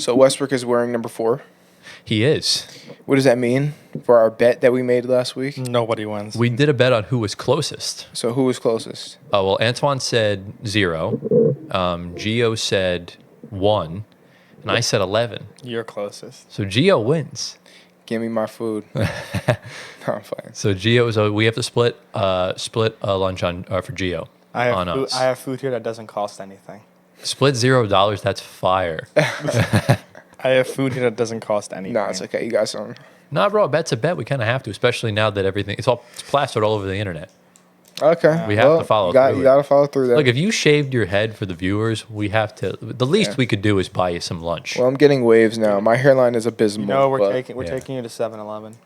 So Westbrook is wearing number 4. He is. What does that mean for our bet that we made last week? Nobody wins. We did a bet on who was closest. So who was closest? Oh, well, Antoine said 0. Gio said 1. And I said 11. You're closest. So Gio wins. Give me my food. No, I'm fine. So Gio, so we have to split lunch on for Gio. I on have, us. I have food here that doesn't cost anything. Split $0. That's fire. I have food here that doesn't cost anything. Nah, it's okay. You got some. Nah, bro, a bet's a bet. We kind of have to, especially now that it's plastered all over the internet. Okay. We have to follow you got, through You it. got to follow through that. Look, if you shaved your head for the viewers, we have to. The least we could do is buy you some lunch. Well, I'm getting waves now. My hairline is abysmal. You know, we're but- taking you to 7-Eleven.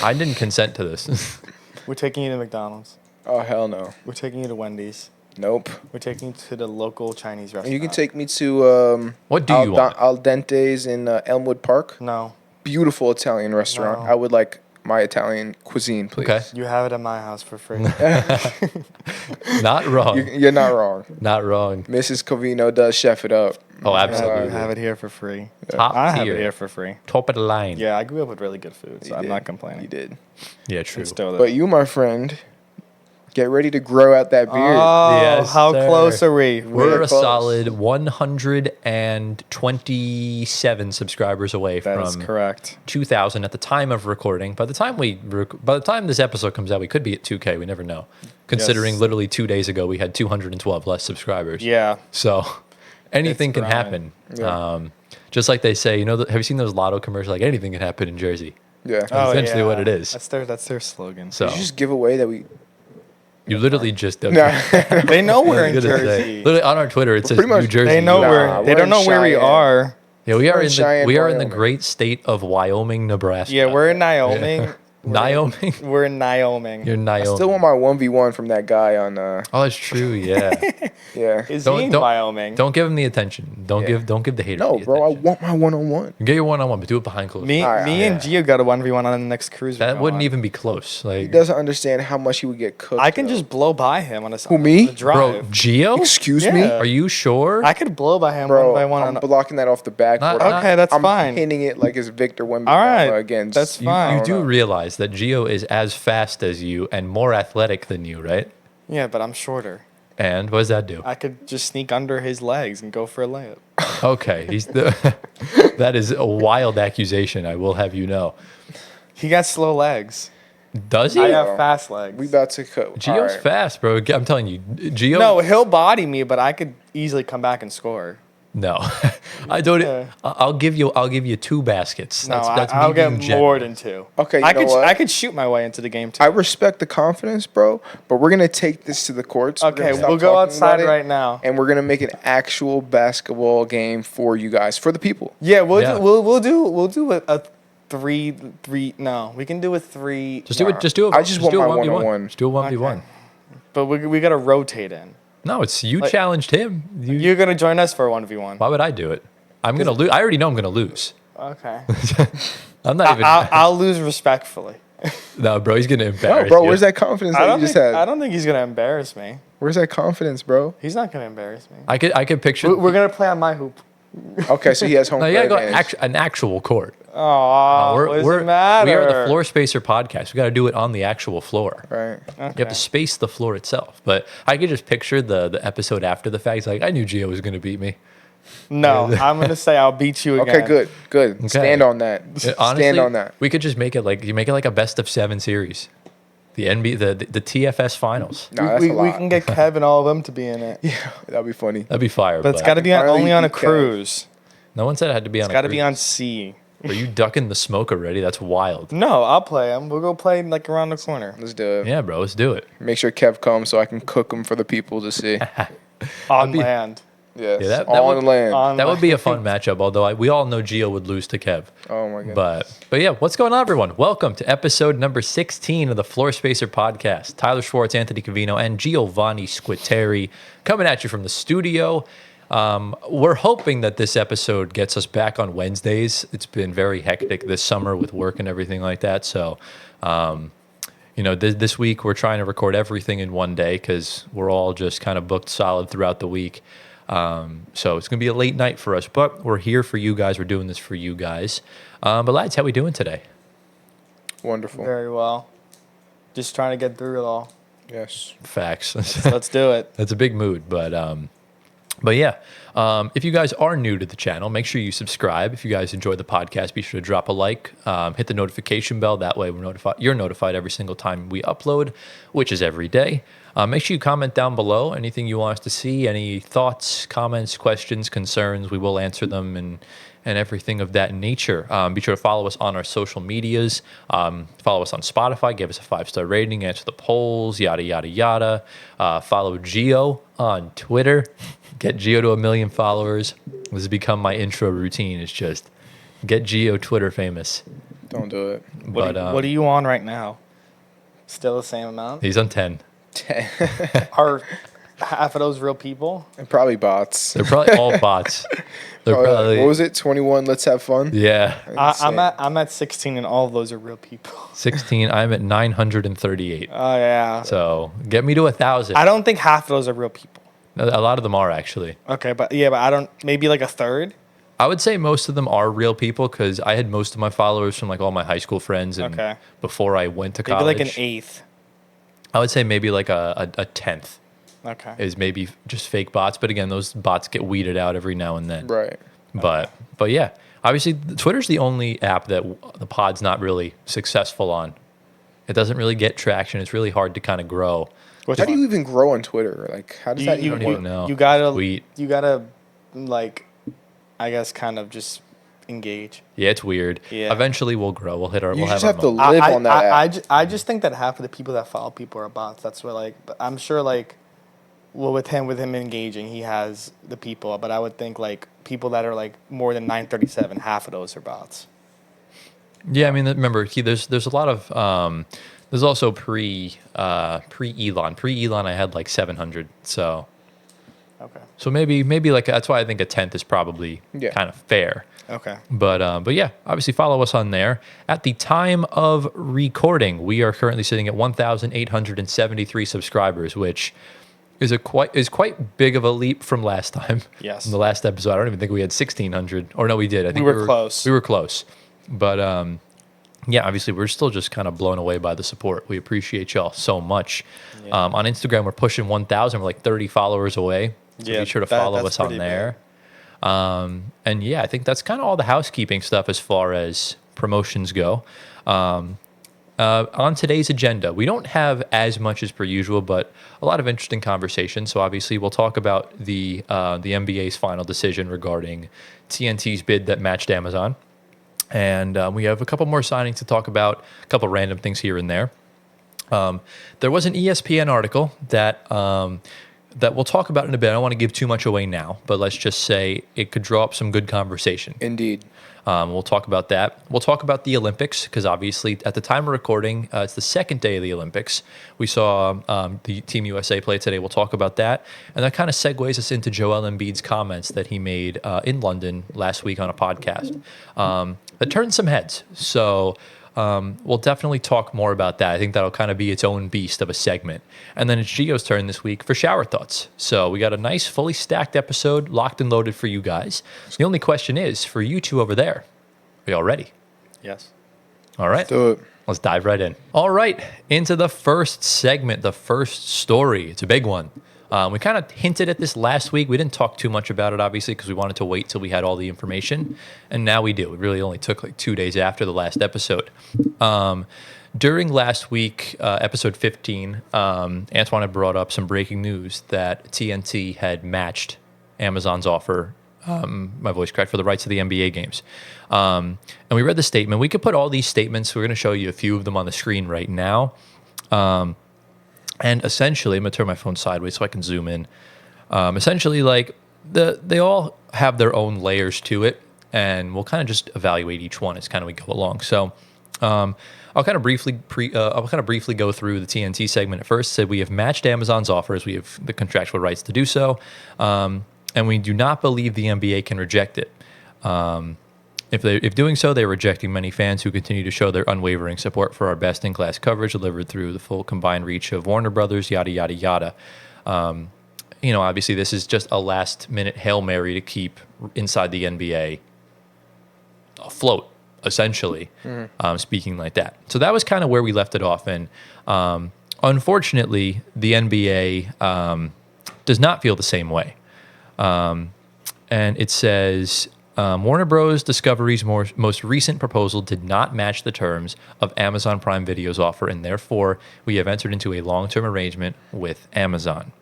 I didn't consent to this. We're taking you to McDonald's. Oh, hell no. We're taking you to Wendy's. Nope. We're taking you to the local Chinese restaurant. You can take me to What do you want? Al Dente's in Elmwood Park. No. Beautiful Italian restaurant. No. I would like my Italian cuisine, please. Okay. You have it at my house for free. Not wrong. You're not wrong. Not wrong. Mrs. Covino does chef it up. Oh, You absolutely. have it here for free. Top I have tier. it here for free. Top of the line. Yeah, I grew up with really good food, so You I'm did. not complaining. You did. Yeah, true. It's still But you, my friend, get ready to grow out that beard. Oh, Yes, how sir. close are we? We're a close. solid 127 subscribers away That is from correct. 2,000 at the time of recording. By the time this episode comes out, we could be at 2K. We never know. Considering Yes. literally 2 days ago we had 212 less subscribers. Yeah. So anything It's can happen. Yeah. Just like they say, have you seen those lotto commercials? Like anything can happen in Jersey. Yeah. That's essentially what it is. That's their slogan. So Did you just give away that we... you literally just Nah. They know we're in I was gonna say, Jersey. literally on our Twitter it says pretty much- New Jersey. They know Nah, where we're they don't in know where we Cheyenne. are. Yeah, we are We're in in Cheyenne, the Wyoming. great state of Wyoming, Nebraska. Yeah, we're in Wyoming. Wyoming. We're in Wyoming. You're in I Wyoming. still want my 1v1 from that guy on... Oh, that's true. Yeah. yeah. Is Don't- he in don't- Wyoming? Don't give him the attention. Don't Yeah. give the haters. No, the bro, I attention. want my one-on-one. Get your one-on-one, but do it behind closed. Me, Alright, me and Gio got a 1v1 on the next cruise. That we go wouldn't on. even be close. He Like, doesn't understand how much he would get cooked. I can though. just blow by him on a Who, me? on the drive. bro, Gio? Excuse Yeah. me? Are you sure? I could blow by him Bro, one by one. I'm blocking that off the backboard. Not- Okay, that's I'm fine. hitting it like it's Victor Wembanyama All right, against... that's you, fine. you I do don't know. realize that Gio is as fast as you and more athletic than you, right? Yeah, but I'm shorter. And what does that do? I could just sneak under his legs and go for a layup. Okay, that is a wild accusation. I will have you know. He got slow legs. Does he? I have fast legs. We about to cut. Gio's Alright. fast, bro. I'm telling you, Gio. No, he'll body me, but I could easily come back and score. No, I don't. Yeah. I'll give you 2 baskets. No, That's I'll me get being generous. more than 2. Okay, you I know could what? I could shoot my way into the game too. I respect the confidence, bro, but we're gonna take this to the courts. We're Okay, gonna stop we'll go talking outside about it, right now. and we're gonna make an actual basketball game for you guys, for the people. Yeah, we'll Yeah. do we'll do a 3. No, we can do a 3. Just do it. Just do it. I just want do my a 1v1. one-on-one. Just do a 1v1. But we gotta rotate in. No, it's you Like- challenged him. You're gonna join us for a 1v1. Why would I do it? I'm gonna lose. I already know I'm gonna lose. Okay. I'm not even. I'll lose respectfully. No, bro, he's gonna No, embarrass bro, you. where's that confidence I that don't you just think I had? don't think he's gonna embarrass me. Where's that confidence, bro? He's not gonna embarrass me. I could picture. We're gonna play on my hoop. Okay, so he has home No, you court gotta go advantage. an actual court. Oh, what does it matter? We are the Floor Spacer podcast. We got to do it on the actual floor. Right. You have to space the floor itself. But I could just picture the episode after the fact. It's like, I knew Gio was going to beat me. No, I'm gonna say I'll beat you again. Okay, good. Okay. Stand on that. Honestly, Stand on that. we could just make it like a best of 7 series. The NBA, the TFS finals. No, that's we a lot. can get Kev and all of them to be in it. Yeah, that'd be funny. That'd be fire. But it's got to be Finally only on a beat Kev. cruise. No one said it had to be on It's a got to be cruise. on sea. Are you ducking the smoke already? That's wild. No, I'll play them. We'll go play like around the corner. Let's do it. Yeah, bro, let's do it. Make sure Kev comes so I can cook him for the people to see. On land. Yes, Yeah, that all would- on the land. On That would be a fun matchup, although we all know Gio would lose to Kev. Oh my god. But yeah, what's going on, everyone? Welcome to episode number 16 of the Floor Spacer podcast. Tyler Schwartz, Anthony Cavino, and Giovanni Squiteri coming at you from the studio. We're hoping that this episode gets us back on Wednesdays. It's been very hectic this summer with work and everything like that. So, this week we're trying to record everything in one day because we're all just kind of booked solid throughout the week. So it's going to be a late night for us, but we're here for you guys. We're doing this for you guys. But lads, how we doing today? Wonderful. Very well. Just trying to get through it all. Yes. Facts. Let's do it. That's a big mood, but yeah. If you guys are new to the channel, make sure you subscribe. If you guys enjoy the podcast, be sure to drop a like, hit the notification bell. That way you're notified every single time we upload, which is every day. Make sure you comment down below anything you want us to see, any thoughts, comments, questions, concerns. We will answer them and everything of that nature. Be sure to follow us on our social medias. Follow us on Spotify. Give us a 5-star rating. Answer the polls. Yada, yada, yada. Follow Gio on Twitter. Get Gio to 1 million followers. This has become my intro routine. It's just get Gio Twitter famous. Don't do it. What are you on right now? Still the same amount? He's on 10. Are half of those real people? And probably bots. They're probably all bots. They're probably, what was it? 21. Let's have fun. yeah. I'm at 16, and all of those are real people. 16. I'm at 938. Oh yeah. So get me to 1,000. I don't think half of those are real people. A lot of them are actually. Okay, but I don't. Maybe like a third. I would say most of them are real people because I had most of my followers from like all my high school friends and Okay. before I went to Maybe college. like an eighth. I would say maybe like a tenth Okay. is maybe just fake bots. But again, those bots get weeded out every now and then. Right. But yeah, obviously Twitter's the only app that the pod's not really successful on. It doesn't really get traction. It's really hard to kind of grow. Which How do one? you even grow on Twitter? Like, how does that You- even don't work? even know. You gotta Tweet. You gotta like, I guess, kind of just engage. Yeah, it's weird. Yeah. Eventually we'll grow. We'll hit our. You we'll just have have to our live on that app. I just think that half of the people that follow people are bots. That's what but I'm sure well with him engaging, he has the people. But I would think like people that are like more than 937, half of those are bots. Yeah, I mean, remember, there's a lot of there's also pre Elon. Pre Elon, I had like 700. So maybe like that's why I think a tenth is probably kind of fair. Okay. But yeah, obviously follow us on there. At the time of recording, we are currently sitting at 1,873 subscribers, which is quite big of a leap from last time. Yes. In the last episode, I don't even think we had 1,600. Or no, we did. I think we were close. We were close. But yeah, obviously we're still just kind of blown away by the support. We appreciate y'all so much. Yeah. On Instagram, we're pushing 1,000. We're like 30 followers away. So be sure to follow us on there. And yeah, I think that's kind of all the housekeeping stuff as far as promotions go. On today's agenda, we don't have as much as per usual, but a lot of interesting conversation. So obviously we'll talk about the NBA's final decision regarding TNT's bid that matched Amazon. And we have a couple more signings to talk about, a couple random things here and there. There was an ESPN article that we'll talk about in a bit. I don't want to give too much away now, but let's just say it could draw up some good conversation. Indeed. We'll talk about that. We'll talk about the Olympics because obviously at the time of recording, it's the second day of the Olympics. We saw the Team USA play today. We'll talk about that. And that kind of segues us into Joel Embiid's comments that he made in London last week on a podcast that turned some heads. So we'll definitely talk more about that. I think that'll kind of be its own beast of a segment. And then it's Gio's turn this week for shower thoughts. So we got a nice, fully stacked episode, locked and loaded for you guys. The only question is, for you two over there, are y'all ready? Yes. All right. Let's do it. Let's dive right in. All right, into the first segment, the first story. It's a big one. We kind of hinted at this last week. We didn't talk too much about it, obviously, because we wanted to wait till we had all the information. And now we do. It really only took like 2 days after the last episode. During last week, episode 15, Antoine had brought up some breaking news that TNT had matched Amazon's offer, my voice cracked, for the rights to the NBA games. And we read the statement. We could put all these statements. We're going to show you a few of them on the screen right now. And essentially, I'm going to turn my phone sideways so I can zoom in. Essentially, like they all have their own layers to it, and we'll kind of just evaluate each one as kind of we go along. So I'll kind of briefly go through the TNT segment at first. Said we have matched Amazon's offers. We have the contractual rights to do so, and we do not believe the NBA can reject it. If doing so, they're rejecting many fans who continue to show their unwavering support for our best-in-class coverage delivered through the full combined reach of Warner Brothers, yada, yada, yada. obviously this is just a last-minute Hail Mary to keep inside the NBA afloat, essentially, speaking like that. So that was kind of where we left it off. And unfortunately, the NBA does not feel the same way. And it says, Warner Bros. Discovery's most recent proposal did not match the terms of Amazon Prime Video's offer, and therefore we have entered into a long-term arrangement with Amazon.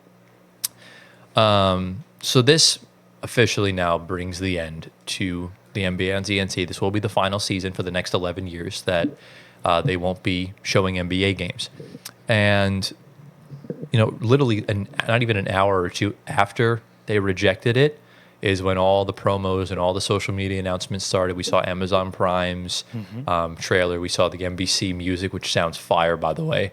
So this officially now brings the end to the NBA on TNT. This will be the final season for the next 11 years that they won't be showing NBA games. And, literally not even an hour or two after they rejected it is when all the promos and all the social media announcements started. We saw Amazon Prime's trailer. We saw the NBC music, which sounds fire, by the way.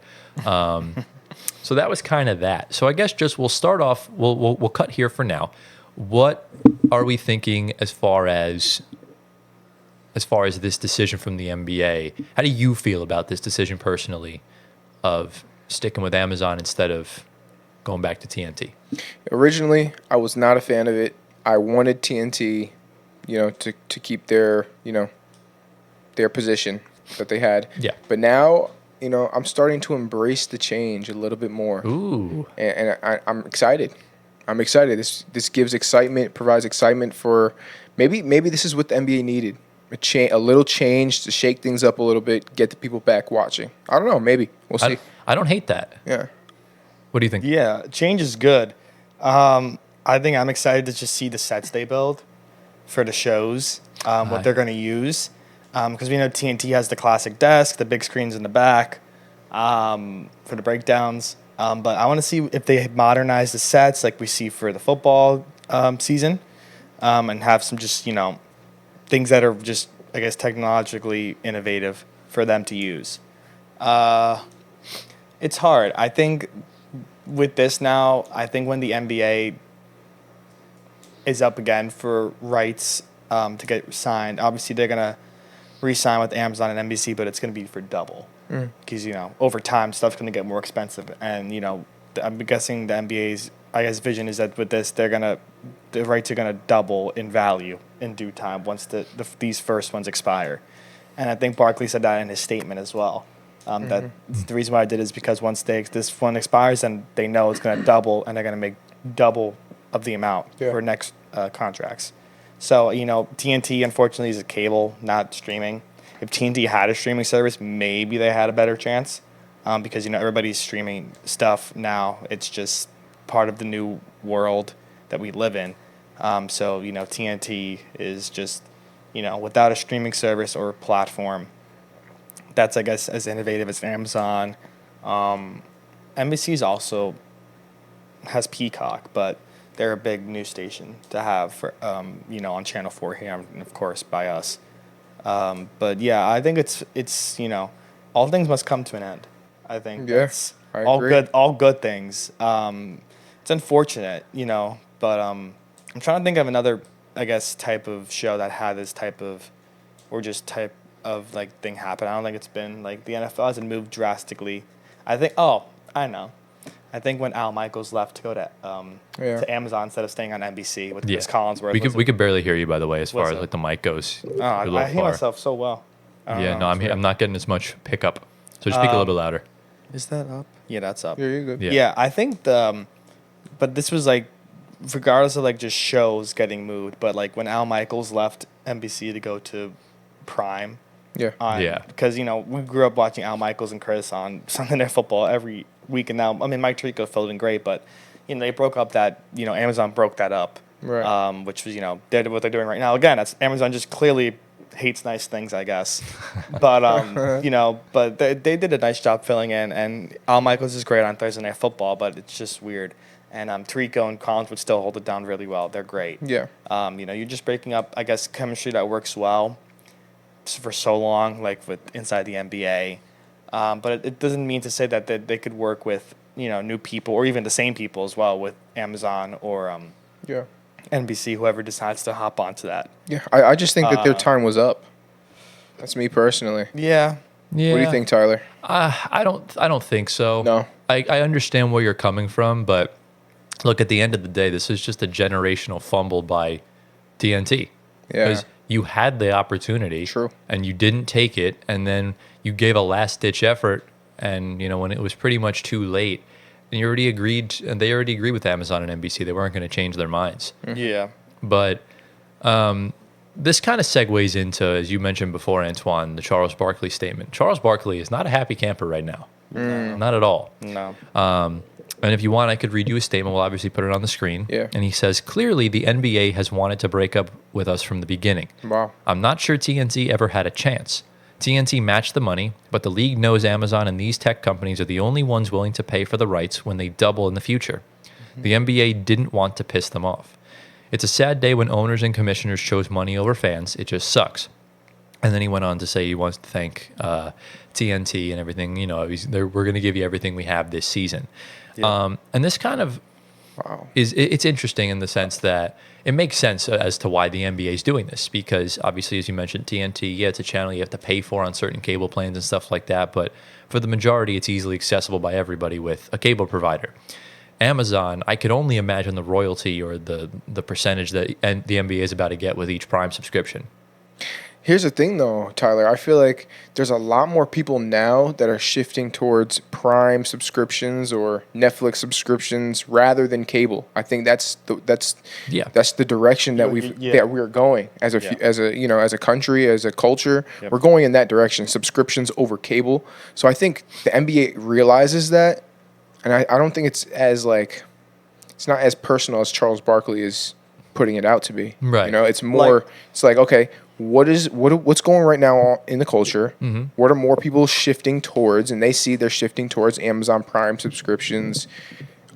So that was kind of that. So I guess we'll start off. We'll cut here for now. What are we thinking as far as this decision from the NBA? How do you feel about this decision personally of sticking with Amazon instead of going back to TNT? Originally, I was not a fan of it. I wanted TNT, to keep their position that they had. Yeah. But now, I'm starting to embrace the change a little bit more. Ooh. And I'm excited. I'm excited. This gives excitement, provides excitement for maybe this is what the NBA needed. A little change to shake things up a little bit, get the people back watching. I don't know. Maybe we'll see. I don't hate that. Yeah. What do you think? Yeah, change is good. I think I'm excited to just see the sets they build for the shows, what they're going to use. Because we know TNT has the classic desk, the big screens in the back for the breakdowns. But I want to see if they modernize the sets like we see for the football season and have some just, things that are just, I guess, technologically innovative for them to use. It's hard. I think with this now, I think when the NBA is up again for rights to get signed, obviously they're going to re-sign with Amazon and NBC, but it's going to be for double. Because, over time, stuff's going to get more expensive. And, I'm guessing the NBA's, vision is that with this, the rights are going to double in value in due time once these first ones expire. And I think Barkley said that in his statement as well. That the reason why I did is because once this one expires, and they know it's going to double, and they're going to make double of the amount for next contracts. So, TNT, unfortunately, is a cable, not streaming. If TNT had a streaming service, maybe they had a better chance because, everybody's streaming stuff now. It's just part of the new world that we live in. So, TNT is just, without a streaming service or platform, that's, I guess, as innovative as Amazon. NBC's also has Peacock, but they're a big news station to have for, on Channel 4 here, and of course by us. But yeah, I think it's all things must come to an end. I think that's all good things. It's unfortunate, but I'm trying to think of another, I guess, type of show that had this type of thing happen. I don't think it's been like the NFL hasn't moved drastically. I think I know. I think when Al Michaels left to go to Amazon instead of staying on NBC with Chris Collinsworth. We could barely hear you, by the way, as far as like the mic goes. I hear myself so well. I'm not getting as much pickup. So just speak a little bit louder. Is that up? Yeah, that's up. Yeah, you're good. Yeah, I think but this was like, regardless of like just shows getting moved, but like when Al Michaels left NBC to go to Prime. Because we grew up watching Al Michaels and Chris on Sunday Night Football every week, and now Mike Tirico filled in great, but they broke up that Amazon broke that up, right? Which was they're what they're doing right now. Again, that's Amazon just clearly hates nice things, I guess, but but they did a nice job filling in, and Al Michaels is great on Thursday Night Football, but it's just weird. And Tirico and Collins would still hold it down really well. They're great. Yeah. You're just breaking up, I guess, chemistry that works well for so long, like with inside the NBA. But it doesn't mean to say that they could work with, new people or even the same people as well with Amazon or NBC, whoever decides to hop onto that. Yeah, I just think that their time was up. That's me personally. Yeah. What do you think, Tyler? I don't think so. No. I understand where you're coming from, but look, at the end of the day, this is just a generational fumble by TNT. Yeah. Because you had the opportunity. True. And you didn't take it. And then you gave a last-ditch effort. And, when it was pretty much too late, and you already agreed, and they already agreed with Amazon and NBC. They weren't going to change their minds. Yeah. But this kind of segues into, as you mentioned before, Antoine, the Charles Barkley statement. Charles Barkley is not a happy camper right now. Not at all. No. And if you want, I could read you a statement. We'll obviously put it on the screen. Yeah. And he says, clearly, the NBA has wanted to break up with us from the beginning. Wow. I'm not sure TNT ever had a chance. TNT matched the money, but the league knows Amazon and these tech companies are the only ones willing to pay for the rights when they double in the future. The NBA didn't want to piss them off. It's a sad day when owners and commissioners chose money over fans. It just sucks. And then he went on to say he wants to thank TNT and everything. We're going to give you everything we have this season. Yeah. And this kind of it's interesting in the sense that it makes sense as to why the NBA is doing this, because obviously, as you mentioned, TNT, it's a channel you have to pay for on certain cable plans and stuff like that. But for the majority, it's easily accessible by everybody with a cable provider. Amazon, I could only imagine the royalty or the percentage that the NBA is about to get with each Prime subscription. Here's the thing, though, Tyler. I feel like there's a lot more people now that are shifting towards Prime subscriptions or Netflix subscriptions rather than cable. I think that's the direction that we're going as a country, as a culture. Yep. We're going in that direction. Subscriptions over cable. So I think the NBA realizes that, and I don't think it's it's not as personal as Charles Barkley is putting it out to be. Right. It's more. It's like, okay, what's going right now in the culture? Mm-hmm. What are more people shifting towards? And they see they're shifting towards Amazon Prime subscriptions,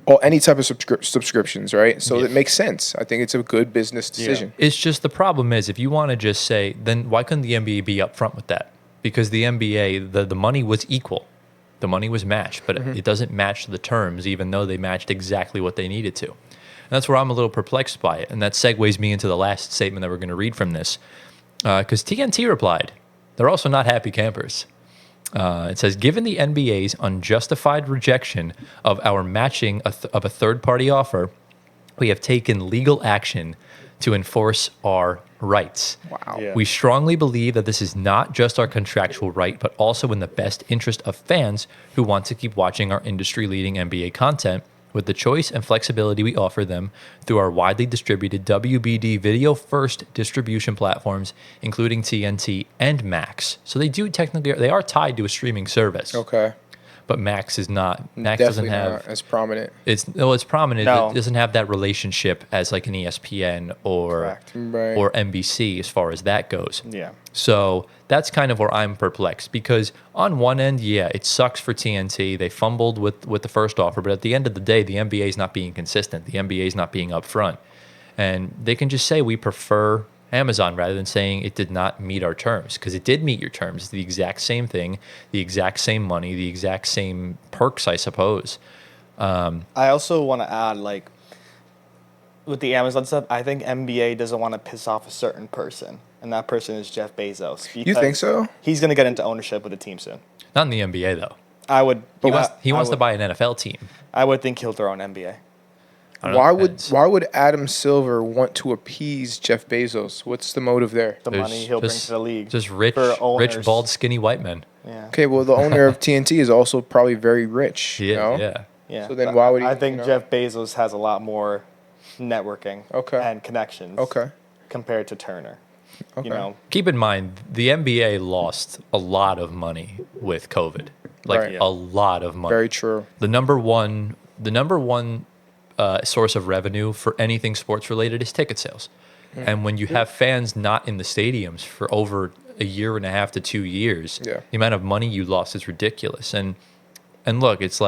or any type of subscriptions, right? So it makes sense. I think it's a good business decision. Yeah. It's just the problem is, if you want to just say, then why couldn't the NBA be upfront with that? Because the NBA, the money was equal. The money was matched, but it doesn't match the terms, even though they matched exactly what they needed to. And that's where I'm a little perplexed by it. And that segues me into the last statement that we're going to read from this. Because TNT replied, they're also not happy campers. It says, given the NBA's unjustified rejection of our matching of a third-party offer, we have taken legal action to enforce our rights. Wow. Yeah. We strongly believe that this is not just our contractual right, but also in the best interest of fans who want to keep watching our industry-leading NBA content with the choice and flexibility we offer them through our widely distributed WBD video-first distribution platforms, including TNT and Max. So they are tied to a streaming service. Okay. But Max is not. Max Definitely doesn't have not as prominent. It's prominent. No. It doesn't have that relationship as like an ESPN or NBC as far as that goes. Yeah. So that's kind of where I'm perplexed, because on one end, it sucks for TNT. They fumbled with the first offer, but at the end of the day, the NBA is not being consistent. The NBA is not being upfront, and they can just say we prefer Amazon rather than saying it did not meet our terms, because it did meet your terms. It's the exact same thing, the exact same money, the exact same perks, I suppose. I also want to add, with the Amazon stuff, I think NBA doesn't want to piss off a certain person, and that person is Jeff Bezos. You think so? He's going to get into ownership with the team soon. Not in the NBA though. I would. He wants to buy an NFL team. I would think he'll throw an NBA. Why would Adam Silver want to appease Jeff Bezos? What's the motive there? The money he'll bring to the league. Just rich, bald, skinny white men. Yeah. Okay, well, the owner of TNT is also probably very rich. Yeah. Yeah. So then why would he? I think Jeff Bezos has a lot more networking and connections compared to Turner. Okay. Keep in mind, the NBA lost a lot of money with COVID. A lot of money. Very true. The number one source of revenue for anything sports related is ticket sales. And when you have fans not in the stadiums for over a year and a half to 2 years, the amount of money you lost is ridiculous. And look, it's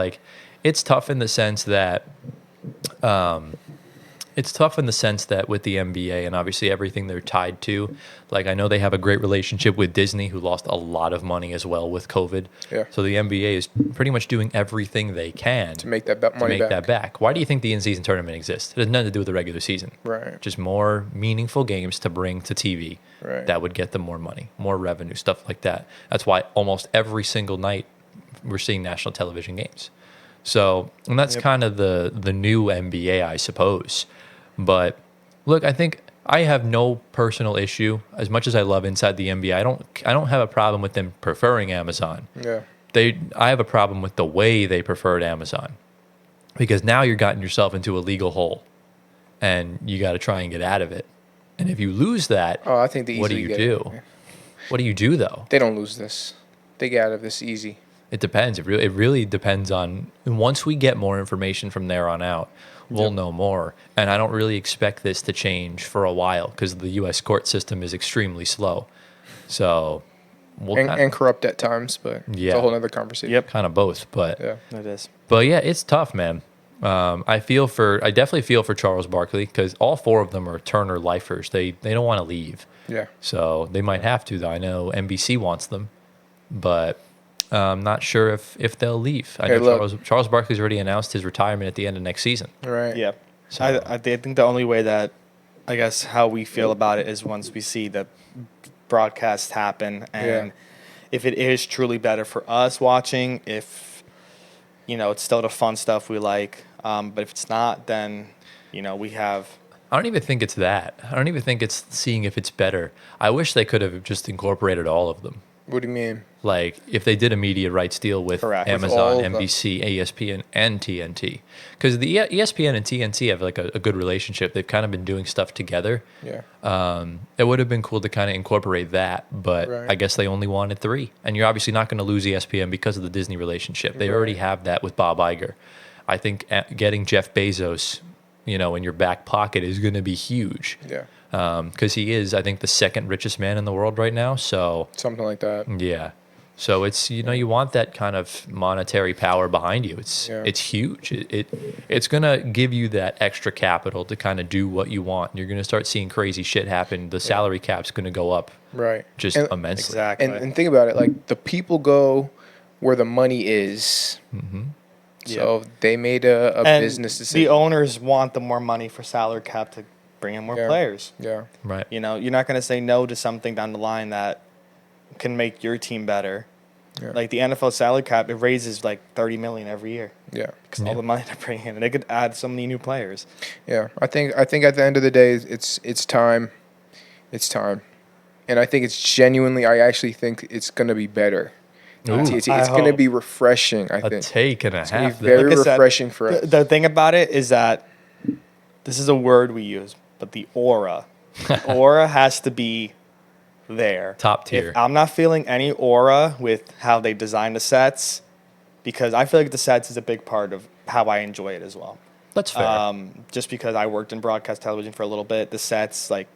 tough in the sense that with the NBA and obviously everything they're tied to, I know they have a great relationship with Disney, who lost a lot of money as well with COVID. Yeah. So the NBA is pretty much doing everything they can to make that money back. Why do you think the in-season tournament exists? It has nothing to do with the regular season. Right. Just more meaningful games to bring to TV. Right. That would get them more money, more revenue, stuff like that. That's why almost every single night we're seeing national television games. So, and that's kind of the new NBA, I suppose. But look, I think I have no personal issue. As much as I love Inside the NBA, I don't have a problem with them preferring Amazon. Yeah. I have a problem with the way they preferred Amazon, because now you're gotten yourself into a legal hole, and you got to try and get out of it. And if you lose that, Oh, I think they what do easily you get do? it. What do you do though? They don't lose this. They get out of this easy. It depends. It really depends on, once we get more information from there on out, we'll know more. And I don't really expect this to change for a while, because the U.S. court system is extremely slow. So and corrupt at times, but it's a whole other conversation. Yep. kind of both. But Yeah. It is. But yeah, it's tough, man. I definitely feel for Charles Barkley, because all four of them are Turner lifers. They don't want to leave. Yeah. So they might have to, though. I know NBC wants them, but I'm not sure if they'll leave. I know Charles Barkley's already announced his retirement at the end of next season. Right. Yeah. So- I think the only way that, I guess, how we feel about it is once we see the broadcasts happen, and if it is truly better for us watching, if, it's still the fun stuff we like, but if it's not, then, we have... I don't even think it's that. I don't even think it's seeing if it's better. I wish they could have just incorporated all of them. What do you mean? Like, if they did a media rights deal with Correct. With Amazon, all of them. NBC, ESPN, and TNT. Because the ESPN and TNT have like a good relationship. They've kind of been doing stuff together. Yeah. It would have been cool to kind of incorporate that, but Right. I guess they only wanted 3. And you're obviously not going to lose ESPN because of the Disney relationship. They already have that with Bob Iger. I think getting Jeff Bezos, in your back pocket is going to be huge. Yeah. Because he is, I think, the second richest man in the world right now. So, Something like that. yeah. So it's, you want that kind of monetary power behind you. It's huge. It's going to give you that extra capital to kind of do what you want. You're going to start seeing crazy shit happen. The salary cap's going to go up Right. just And- immensely. Exactly. And think about it, like the people go where the money is. Mm-hmm. So they made a and business decision. the owners want the more money for salary cap to bring in more Yeah. players. Yeah. Right. You're not going to say no to something down the line that can make your team better. Yeah. Like the NFL salary cap, it raises like $30 million every year Yeah. because all the money they bring in, and they could add so many new players. Yeah. I think at the end of the day, it's time. It's time. And I think it's genuinely, I actually think it's going to be better. Ooh. It's I going to hope. be refreshing, I A think. take and a It's going to half. be very Like I said, refreshing for us. The thing about it is that this is a word we use, but the aura has to be there. Top tier. If I'm not feeling any aura with how they design the sets, because I feel like the sets is a big part of how I enjoy it as well. That's fair. Just because I worked in broadcast television for a little bit, the sets, like,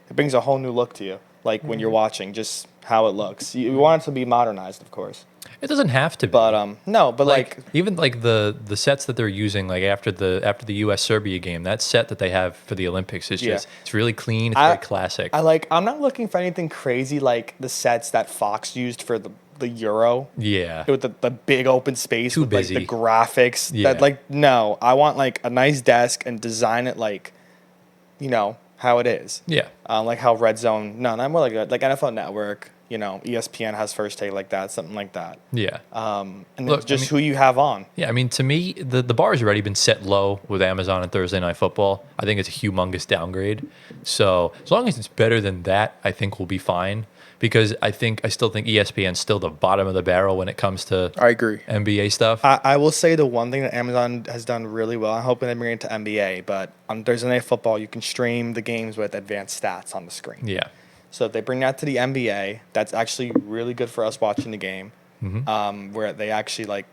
it brings a whole new look to you. Like when you're watching, just how it looks. You want it to be modernized, of course. It doesn't have to be. But no, but like even like the sets that they're using, like after the U.S. Serbia game, that set that they have for the Olympics is just it's really clean. It's very classic. I'm not looking for anything crazy like the sets that Fox used for the Euro. Yeah. With the big open space Too with busy. like the graphics. Yeah. That like no, I want like a nice desk and design it like, how it is. Yeah. Like how Red Zone. No, not more like NFL Network. ESPN has First Take like that, something like that. Yeah. And then Look, just who you have on. Yeah, I mean, to me, the bar has already been set low with Amazon and Thursday Night Football. I think it's a humongous downgrade. So as long as it's better than that, I think we'll be fine. Because I still think ESPN's still the bottom of the barrel when it comes to I agree. NBA stuff. I will say the one thing that Amazon has done really well, I'm hoping they bring it to NBA, but on Thursday Night Football, you can stream the games with advanced stats on the screen. Yeah. So if they bring that to the NBA, that's actually really good for us watching the game. Where they actually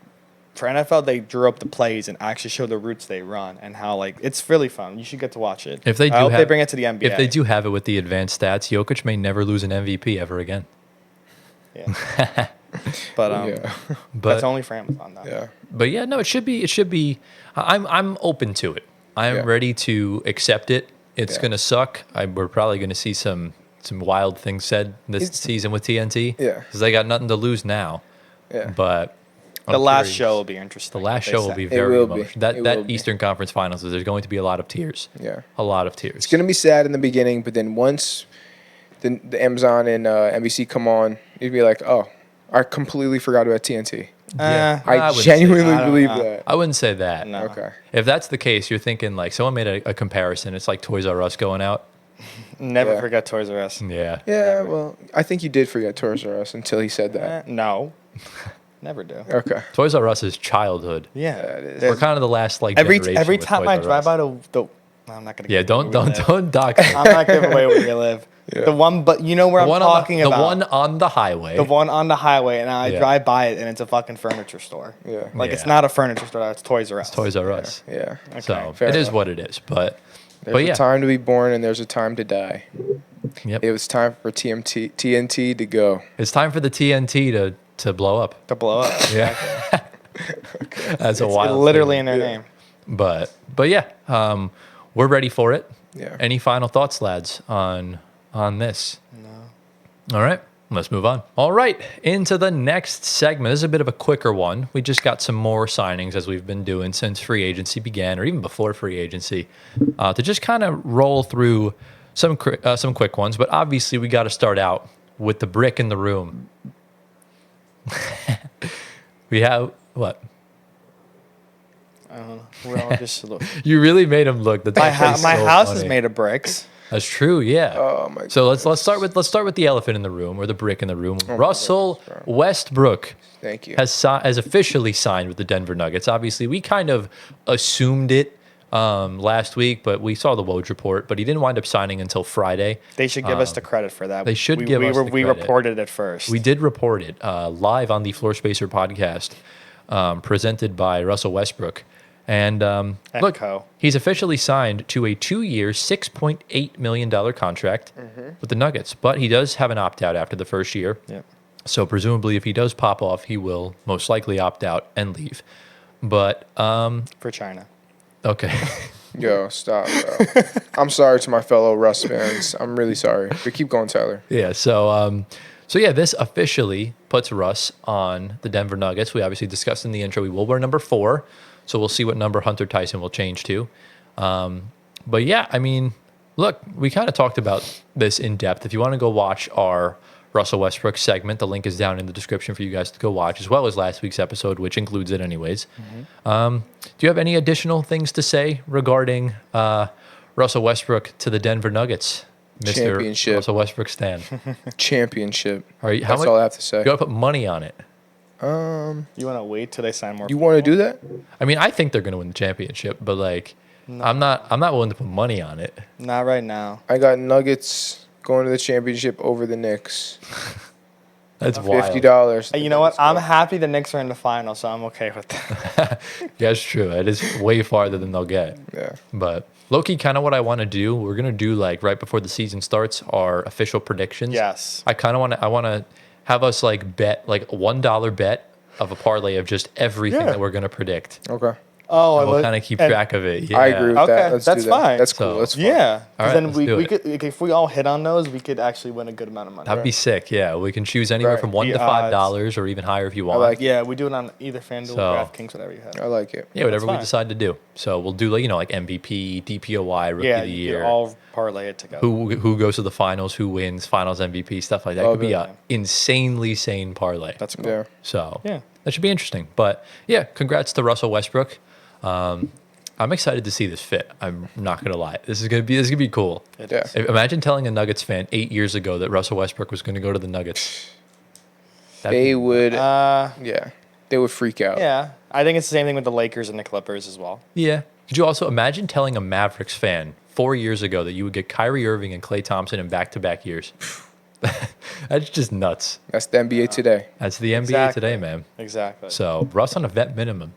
for NFL, they drew up the plays and actually show the routes they run and how it's really fun. You should get to watch it. If they do I hope have, they bring it to the NBA. If they do have it with the advanced stats, Jokic may never lose an MVP ever again. Yeah. But Yeah. that's only for Amazon though. Yeah. But yeah, no, it should be. I'm open to it. I'm Yeah. ready to accept it. It's Yeah. gonna suck. We're probably gonna see some wild things said this season with TNT. Yeah. Because they got nothing to lose now. Yeah. But The I'm last curious. show will be interesting. The last they show will said. be It very will be. emotional. It will That be. Eastern Conference Finals, there's going to be a lot of tears. Yeah. A lot of tears. It's going to be sad in the beginning, but then once the Amazon and NBC come on, you'd be like, oh, I completely forgot about TNT. I wouldn't say genuinely I don't believe know. that. I wouldn't say that. No. Okay. If that's the case, you're thinking like someone made a comparison. It's like Toys R Us going out. Never Yeah. forget Toys R Us. Yeah. Yeah, well, I think you did forget Toys R Us until he said that. No. Never do. Okay. Toys R Us is childhood. Yeah. it is. We're kind of the last like Every generation with time Toys I R drive Us. by the I'm not gonna. Yeah, give away where we live. don't dox me. I'm not giving away where we live. Yeah. The one, but you know where I'm talking the about. one on the highway. The one on the highway, and I Yeah. drive by it, and it's a fucking furniture store. Yeah. Like it's Yeah. not a furniture store. It's Toys R Us. Toys R Us. Yeah. So fair it is enough. what it is. But There's yeah. a time to be born and there's a time to die. Yep. It was time for TNT to go. It's time for the TNT to blow up. To blow up. Yeah. That's a It's wild literally thing. in their Yeah. name. But yeah, we're ready for it. Yeah. Any final thoughts, lads, on this? No. All right, let's move on. All right, into the next segment. This is a bit of a quicker one. We just got some more signings as we've been doing since free agency began, or even before free agency, to just kind of roll through some quick ones. But obviously, we got to start out with the brick in the room. We have what? I don't know. We're all just look. You really made him look. My That's house funny. is made of bricks. That's true. Yeah. Oh my. So let's start with the elephant in the room, or the brick in the room. Russell goodness, Westbrook Thank you. has officially signed with the Denver Nuggets. Obviously, we kind of assumed it last week, but we saw the Woj report. But he didn't wind up signing until Friday. They should give us the credit for that. they should give us the We credit. reported it first. We did report it live on the Floor Spacer podcast, presented by Russell Westbrook. And look, co. he's officially signed to a 2-year, $6.8 million contract with the Nuggets. But he does have an opt-out after the first year. Yep. So presumably if he does pop off, he will most likely opt out and leave. But, For China. okay. Yo, stop, bro. I'm sorry to my fellow Russ fans. I'm really sorry. But keep going, Tyler. Yeah, so yeah, this officially puts Russ on the Denver Nuggets. We obviously discussed in the intro, we will wear number 4. So we'll see what number Hunter Tyson will change to. But yeah, I mean, look, we kind of talked about this in depth. If you want to go watch our Russell Westbrook segment, the link is down in the description for you guys to go watch, as well as last week's episode, which includes it anyways. Do you have any additional things to say regarding Russell Westbrook to the Denver Nuggets, Mr. Championship. Russell Westbrook stan? Championship. How That's all I have to say. You got to put money on it. You want to wait till they sign more? You want to do that? I mean, I think they're going to win the championship, but like, I'm not willing to put money on it. Not right now. I got Nuggets going to the championship over the Knicks. That's wild. $50. Hey, you know what? I'm happy the Knicks are in the final, so I'm okay with that. Yeah, that's true. It is way farther than they'll get. Yeah. But low-key, kind of what I want to do, we're going to do like right before the season starts, our official predictions. Yes. I kind of want to have us like bet like a $1 bet of a parlay of just everything Yeah. that we're going to predict. Okay. Oh, And we'll kind of keep track of it. Yeah. I agree with Okay, that. Let's that's do that. fine. That's cool. So- That's fun. Yeah. 'Cause All right, then let's do we it. could, like, if we all hit on those, we could actually win a good amount of money. That'd be sick. Yeah, we can choose anywhere Right. from $1 to The odds. $5 or even higher if you want. like Yeah, we do it on either FanDuel, So- DraftKings, whatever you have. I like it. Yeah, whatever we fine. decide to do. So we'll do like MVP, DPOY, Rookie Yeah, of the you Year. could all parlay it together. Who goes to the finals, who wins, finals MVP, stuff like that. It Love could be it. a insanely sane parlay. That's cool. Yeah. So Yeah. that should be interesting. But yeah, congrats to Russell Westbrook. I'm excited to see this fit. I'm not gonna lie. This is gonna be cool. It Yeah. is. Imagine telling a Nuggets fan 8 years ago that Russell Westbrook was going to go to the Nuggets. That'd They be- would, yeah, they would freak out. Yeah. I think it's the same thing with the Lakers and the Clippers as well. Yeah. Could you also imagine telling a Mavericks fan 4 years ago that you would get Kyrie Irving and Klay Thompson in back-to-back years? That's just nuts. That's the NBA today. That's the NBA Exactly. today, man. Exactly. So Russ on a vet minimum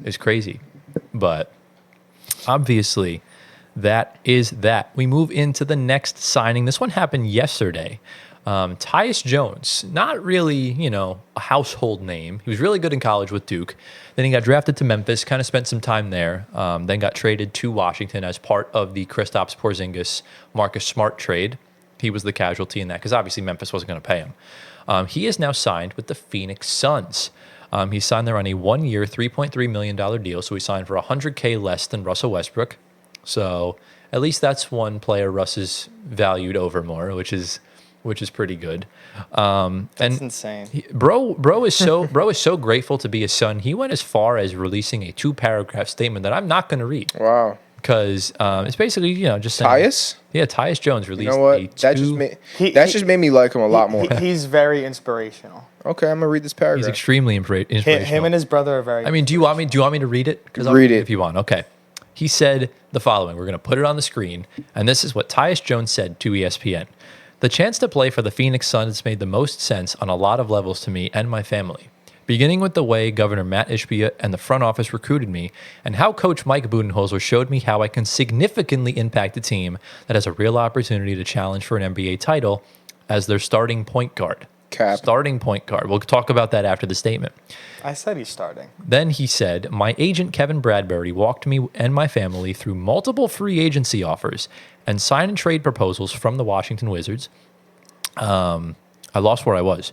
is crazy. But obviously, that is that. We move into the next signing. This one happened yesterday. Tyus Jones, not really, a household name. He was really good in college with Duke. Then he got drafted to Memphis, kind of spent some time there. Then got traded to Washington as part of the Kristaps Porzingis Marcus Smart trade. He was the casualty in that because obviously Memphis wasn't going to pay him. He is now signed with the Phoenix Suns. He signed there on a 1-year, $3.3 million deal. So he signed for $100K less than Russell Westbrook. So at least that's one player Russ is valued over more, which is which is pretty good. That's And insane. bro is so grateful to be a son. He went as far as releasing a 2-paragraph statement that I'm not going to read Wow. because it's basically just saying, Tyus? Yeah, Tyus Jones You released know what? a That just made me like him a lot more. He's very inspirational. Okay, I'm gonna read this He's paragraph. extremely inspirational. Him and his brother are very. I mean, do you want me to read it? Because Read it. if you want. Okay. He said the following. We're going to put it on the screen, and this is what Tyus Jones said to ESPN. The chance to play for the Phoenix Suns made the most sense on a lot of levels to me and my family. Beginning with the way Governor Matt Ishbia and the front office recruited me, and how Coach Mike Budenholzer showed me how I can significantly impact a team that has a real opportunity to challenge for an NBA title as their starting point guard. Cap. Starting point guard. We'll talk about that after the statement. I said he's starting. Then he said, my agent Kevin Bradbury walked me and my family through multiple free agency offers and sign and trade proposals from the Washington Wizards. I lost where I was.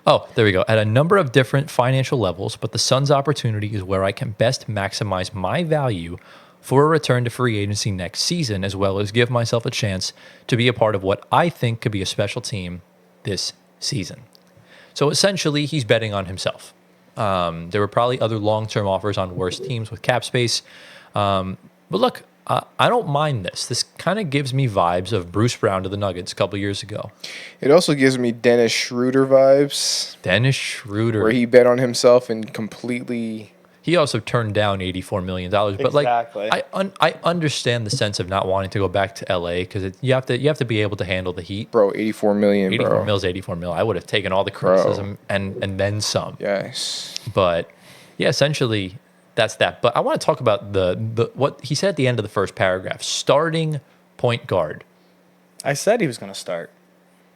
Oh, there we go. At a number of different financial levels, but the Suns' opportunity is where I can best maximize my value for a return to free agency next season, as well as give myself a chance to be a part of what I think could be a special team this season. So essentially, he's betting on himself. There were probably other long-term offers on worse teams with cap space. But look, I don't mind this. This kind of gives me vibes of Bruce Brown to the Nuggets a couple years ago. It also gives me Dennis Schroeder vibes, Dennis Schroeder. where he bet on himself and completely. He also turned down $84 million. But Exactly. I understand the sense of not wanting to go back to LA because you have to be able to handle the heat. Bro, 84 million, 84 bro. mil is 84 mil. I would have taken all the criticism and then some. Yes. But yeah, essentially that's that. But I want to talk about the what he said at the end of the first paragraph. Starting point guard. I said he was going to start.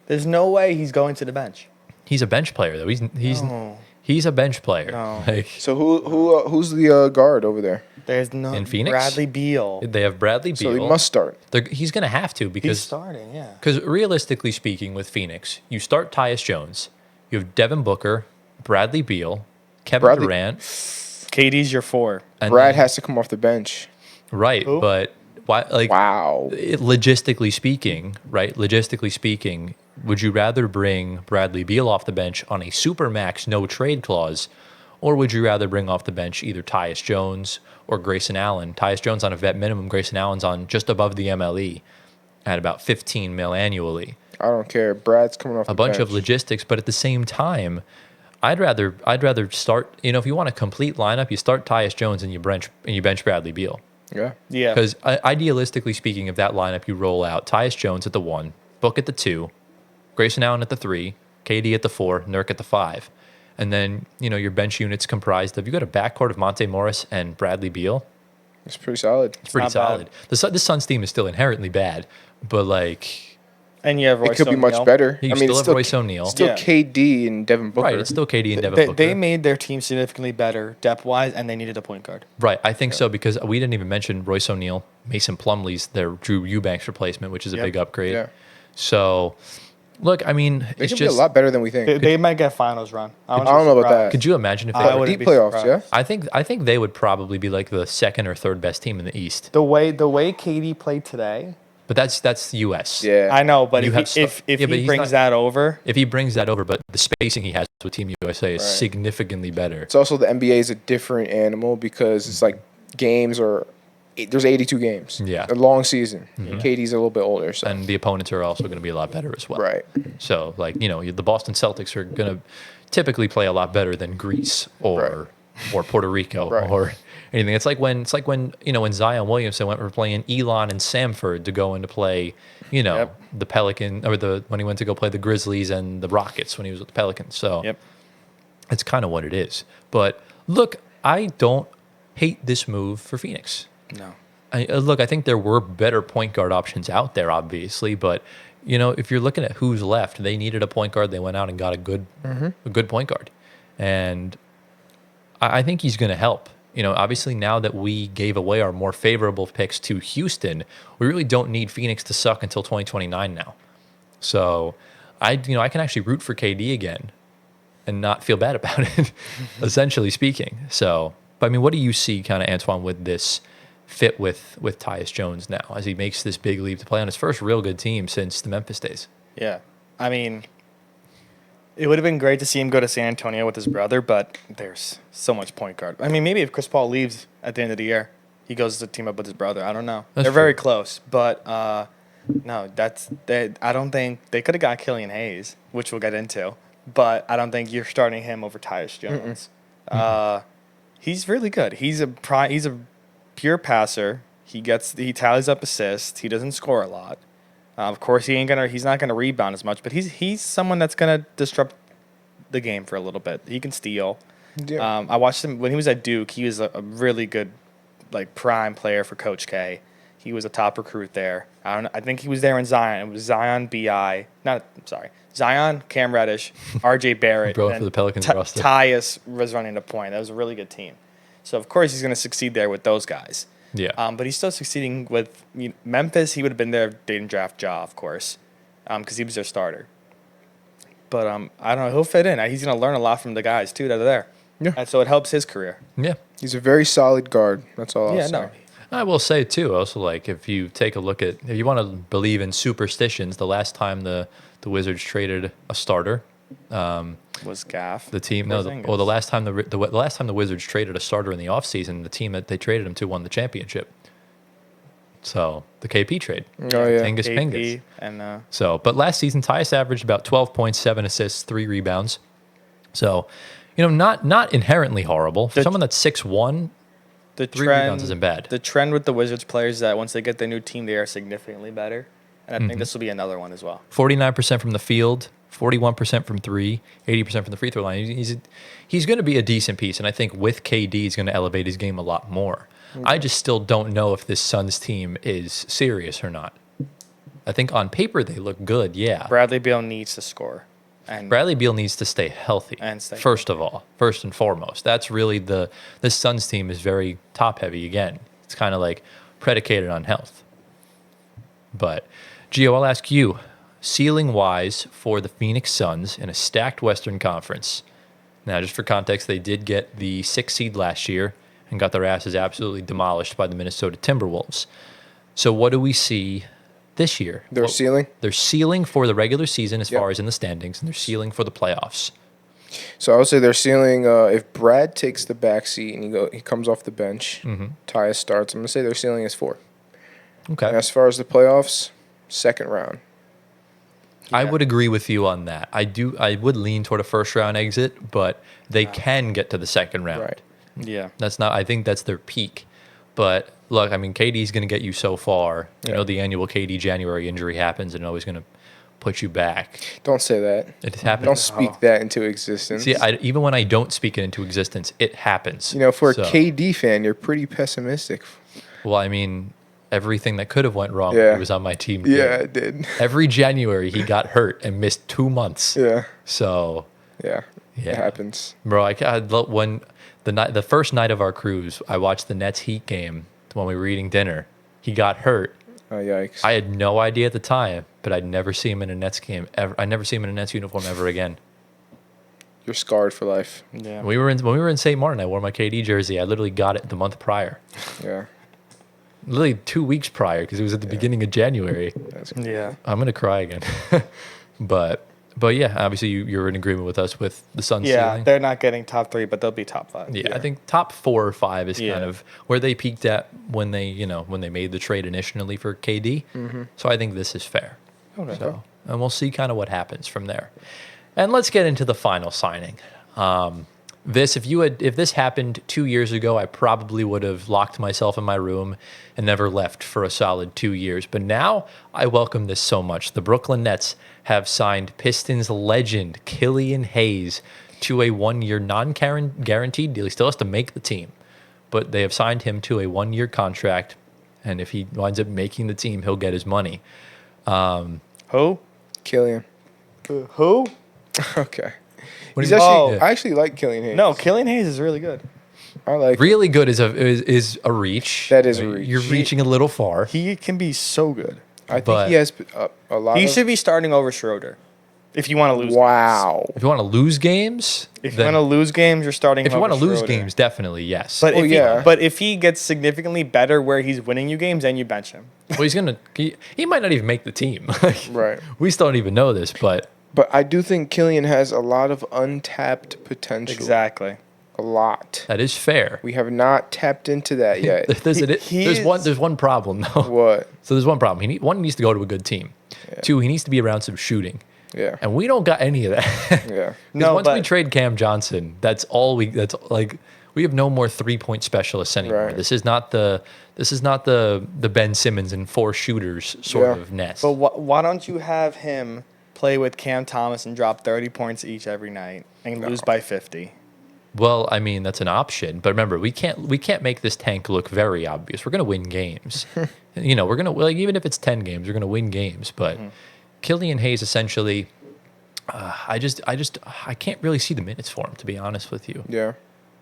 There's no way he's going to the bench. He's a bench player though. No. He's a bench player. No. Like, So who's the guard over there? There's no In Phoenix? Bradley Beal. they have Bradley Beal. So he must start. He's going to have to He's because starting, yeah. Because realistically speaking, with Phoenix, you start Tyus Jones, you have Devin Booker, Bradley Beal, Kevin Bradley- Durant, KD's your 4. and Brad then- has to come off the bench. right. Who? But why? Like, Wow. logistically speaking, right? Logistically speaking, would you rather bring Bradley Beal off the bench on a supermax no trade clause, or would you rather bring off the bench either Tyus Jones or Grayson Allen? Tyus Jones on a vet minimum, Grayson Allen's on just above the MLE at about 15 mil annually. I don't care. Brad's coming off A the bunch bench. of logistics, but at the same time, I'd rather start. If you want a complete lineup, you start Tyus Jones and you bench Bradley Beal. Yeah. Yeah. Because idealistically speaking, of that lineup, you roll out Tyus Jones at the 1, Book at the 2, Grayson Allen at the 3, KD at the 4, Nurk at the 5, and then your bench unit's comprised of, you got a backcourt of Monte Morris and Bradley Beal. It's pretty solid. It's pretty not bad. solid. The Suns team is still inherently bad, but like And you have Royce It could be O'Neal. much better. you I mean, still it's have Royce O'Neal. Still Yeah. KD and Devin Booker. Right, it's still KD and Devin They, Booker. they made their team significantly better depth-wise, and they needed a point guard. Right, I think so because we didn't even mention Royce O'Neal, Mason Plumlee's their Drew Eubanks replacement, which is a Yep. big upgrade. Yeah. So, look, I mean, They it's could be a just. lot better than we think. They might get finals run. I don't know about that. Could you imagine if they? I were- wouldn't Deep be playoffs, surprised. yeah? I think they would probably be like the second or third best team in the East. The way KD played today, But that's the U.S. Yeah. I know, but You if have he, stuff- if yeah, but he he's brings not- that over, If he brings that over, but the spacing he has with Team USA is Right. significantly better. It's also the NBA is a different animal because it's like games are there's 82 games. Yeah. A long season. KD's a little bit older, so And the opponents are also going to be a lot better as well. right. So, like, the Boston Celtics are going to typically play a lot better than Greece or Puerto Rico Right. or anything. It's like when when Zion Williamson went from playing Elon and Samford to go in to play, Yep. the Pelican or when he went to go play the Grizzlies and the Rockets when he was with the Pelicans. So yep. it's kind of what it is. But look, I don't hate this move for Phoenix. No. I think there were better point guard options out there, obviously, but if you're looking at who's left, they needed a point guard. They went out and got a good point guard, and I think he's going to help. Obviously now that we gave away our more favorable picks to Houston, we really don't need Phoenix to suck until 2029 now. So I can actually root for KD again and not feel bad about it, essentially speaking. So, but I mean, what do you see, kind of, Antoine, with this fit with Tyus Jones now as he makes this big leap to play on his first real good team since the Memphis days? Yeah. I mean, it would have been great to see him go to San Antonio with his brother, but there's so much point guard. I mean, maybe if Chris Paul leaves at the end of the year, he goes to team up with his brother. I don't know. That's They're very true. close, but no, I don't think they could have got Killian Hayes, which we'll get into, but I don't think you're starting him over Tyus Jones. He's really good. He's a pure passer. He tallies up assists. He doesn't score a lot. Of course, he's not gonna rebound as much, but he's someone that's gonna disrupt the game for a little bit. He can steal. Yeah. I watched him when he was at Duke. He was a really good, like, prime player for Coach K. He was a top recruit there. I think he was there in Zion. It was Zion, Zion, Cam Reddish, R.J. Barrett, Bro, and for the Pelicans roster. Tyus was running the point. That was a really good team. So of course he's going to succeed there with those guys. Yeah. But he's still succeeding with Memphis. He would have been there if they didn't draft Ja, of course, because he was their starter. But I don't know. He'll fit in. He's going to learn a lot from the guys too that are there. Yeah. And so it helps his career. Yeah. He's a very solid guard. That's all I'll say. No. I will say too, also, like, if you take a look at, if you want to believe in superstitions, the last time the Wizards traded a starter, Was Gaff the team the last time the last time the Wizards traded a starter in the offseason, the team that they traded him to won the championship. So the KP trade, Oh, yeah. Angus KP Pingus. and So, but last season Tyus averaged about 12 points, 7 assists, 3 rebounds. So, not inherently horrible for someone that's 6'1". the 3 trend rebounds isn't bad. The trend with the Wizards players is that once they get their new team, they are significantly better. And I think this will be another one as well. 49% from the field, 41% from 3, 80% from the free throw line. He's going to be a decent piece, and I think with KD, he's going to elevate his game a lot more. I just still don't know if this Suns team is serious or not. I think on paper they look good, yeah. Bradley Beal needs to score. And Bradley Beal needs to stay healthy, first and foremost. That's really this Suns team is very top-heavy again. It's kind of like predicated on health. But, Gio, I'll ask you, ceiling-wise for the Phoenix Suns in a stacked Western Conference. Now, just for context, they did get the 6th seed last year and got their asses absolutely demolished by the Minnesota Timberwolves. So what do we see this year? Their ceiling? Their ceiling for the regular season as far as in the standings, and their ceiling for the playoffs. So I would say their ceiling, if Brad takes the back seat and he comes off the bench, Tyus starts, I'm going to say their ceiling is 4. Okay. And as far as the playoffs, second round. I would agree with you on that. I would lean toward a first round exit, but they can get to the second round. Right. yeah. I think that's their peak. But look, I mean, KD's going to get you so far. You know, the annual KD January injury happens and always going to put you back. Don't say that. It happens. Don't speak that into existence. See, even when I don't speak it into existence, it happens. For a KD fan, you're pretty pessimistic. Well, I mean, everything that could have went wrong Yeah. he was on my team. Yeah, it did. Every January he got hurt and missed 2 months. Yeah. So, Yeah. Yeah. It happens. bro, when the first night of our cruise, I watched the Nets Heat game when we were eating dinner. He got hurt. Oh, yikes. I had no idea at the time, but I'd never see him in a Nets game ever. I never see him in a Nets uniform ever again. You're scarred for life. Yeah. When we were in St. Martin, I wore my KD jersey. I literally got it the month prior. Yeah. Literally 2 weeks prior because it was at the beginning of January. That's Yeah. I'm gonna cry again. but yeah, obviously you're in agreement with us with the Suns Yeah. ceiling. They're not getting top 3, but they'll be top 5. Yeah, I think top 4 or 5 is Yeah. kind of where they peaked at when they made the trade initially for KD. So I think this is fair. Okay. So, and we'll see kind of what happens from there. And let's get into the final signing. If this happened 2 years ago, I probably would have locked myself in my room and never left for a solid 2 years. But now I welcome this so much. The Brooklyn Nets have signed Pistons legend Killian Hayes to a 1-year non-guaranteed deal. He still has to make the team, but they have signed him to a 1-year contract. And if he winds up making the team, he'll get his money. Who? Killian. Who? Okay. What He's do you- actually, yeah. I actually like Killian Hayes. No, Killian Hayes is really good. I like Really good is a reach. That is a reach. You're reaching a little far. He can be so good. I think but- he has a lot He of... should be starting over Schroeder. If you want to lose. Wow. If you want to lose games, If you want to lose games, you're starting. if you want to lose Schroeder. games, definitely yes. But Well, if he gets significantly better where he's winning you games, then you bench him. well, he might not even make the team. Right. We still don't even know this, but But I do think Killian has a lot of untapped potential. Exactly. A lot. that is fair. We have not tapped into that yet. There's one problem though. What? So there's one problem. He needs to go to a good team. Yeah. 2, he needs to be around some shooting. Yeah. And we don't got any of that. Yeah. No, once we but- trade Cam Johnson, that's like we have no more 3-point specialists anymore. Right. This is not the Ben Simmons and 4 shooters sort Yeah. of nest. But why don't you have him play with Cam Thomas and drop 30 points each every night and lose by 50? Well, I mean that's an option, but remember we can't make this tank look very obvious. We're gonna win games. We're gonna even if it's 10 games, we're gonna win games. But Killian Hayes essentially, I can't really see the minutes for him, to be honest with you. Yeah.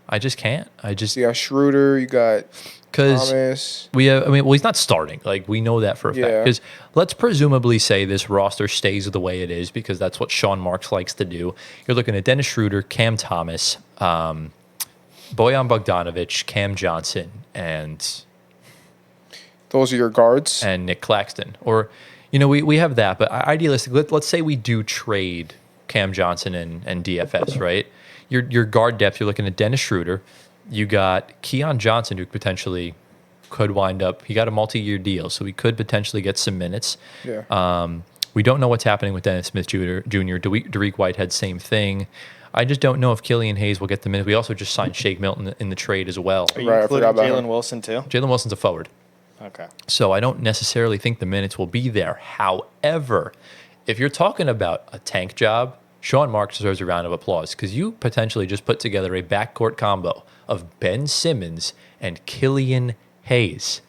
I just can't. You got Schroeder, you got Because Thomas. he's not starting. Like, we know that for a fact. Yeah. Because let's presumably say this roster stays the way it is because that's what Sean Marks likes to do. You're looking at Dennis Schroeder, Cam Thomas, Bojan Bogdanovic, Cam Johnson, and Those are your guards. Nick Claxton. Or, we have that. But idealistically, let's say we do trade Cam Johnson and DFS, right? Your guard depth, you're looking at Dennis Schroeder. You got Keon Johnson, who potentially could wind up. He got a multi-year deal, so he could potentially get some minutes. Yeah. We don't know what's happening with Dennis Smith Jr. Dariq Whitehead, same thing. I just don't know if Killian Hayes will get the minutes. We also just signed Shake Milton in the trade as well. Are you Right, I including forgot about Jalen him. Wilson too? Jalen Wilson's a forward. Okay. So I don't necessarily think the minutes will be there. However, if you're talking about a tank job, Sean Marks deserves a round of applause because you potentially just put together a backcourt combo of Ben Simmons and Killian Hayes.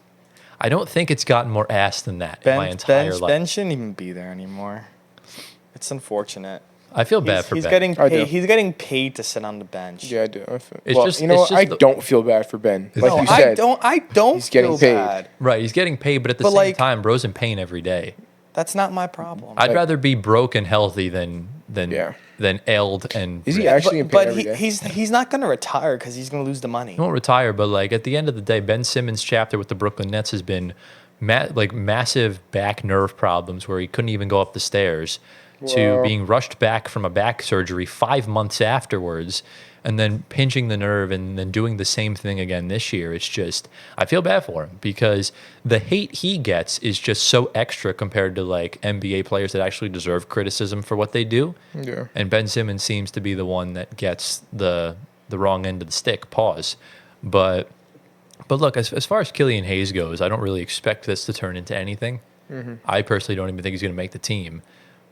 I don't think it's gotten more ass than that in my entire life. Ben shouldn't even be there anymore. It's unfortunate. I feel bad for he's Ben. getting I do. paid. He's getting paid to sit on the bench. Yeah, I do. I feel, It's well, just- you know it's what? just I the- don't feel bad for Ben. Like No, you said, I don't he's getting feel paid. bad. Right, he's getting paid, but at the But, same like- time, bro's in pain every day. That's not my problem. I'd rather be broke and healthy than Yeah. ailed and Is he rich. actually in pain but every day? he's not going to retire because he's going to lose the money. He won't retire, but like at the end of the day, Ben Simmons' chapter with the Brooklyn Nets has been massive back nerve problems where he couldn't even go up the stairs to Wow. being rushed back from a back surgery 5 months afterwards and then pinching the nerve and then doing the same thing again this year. It's just, I feel bad for him because the hate he gets is just so extra compared to like NBA players that actually deserve criticism for what they do. Yeah. And Ben Simmons seems to be the one that gets the wrong end of the stick. Pause. But look, as far as Killian Hayes goes, I don't really expect this to turn into anything. I personally don't even think he's going to make the team.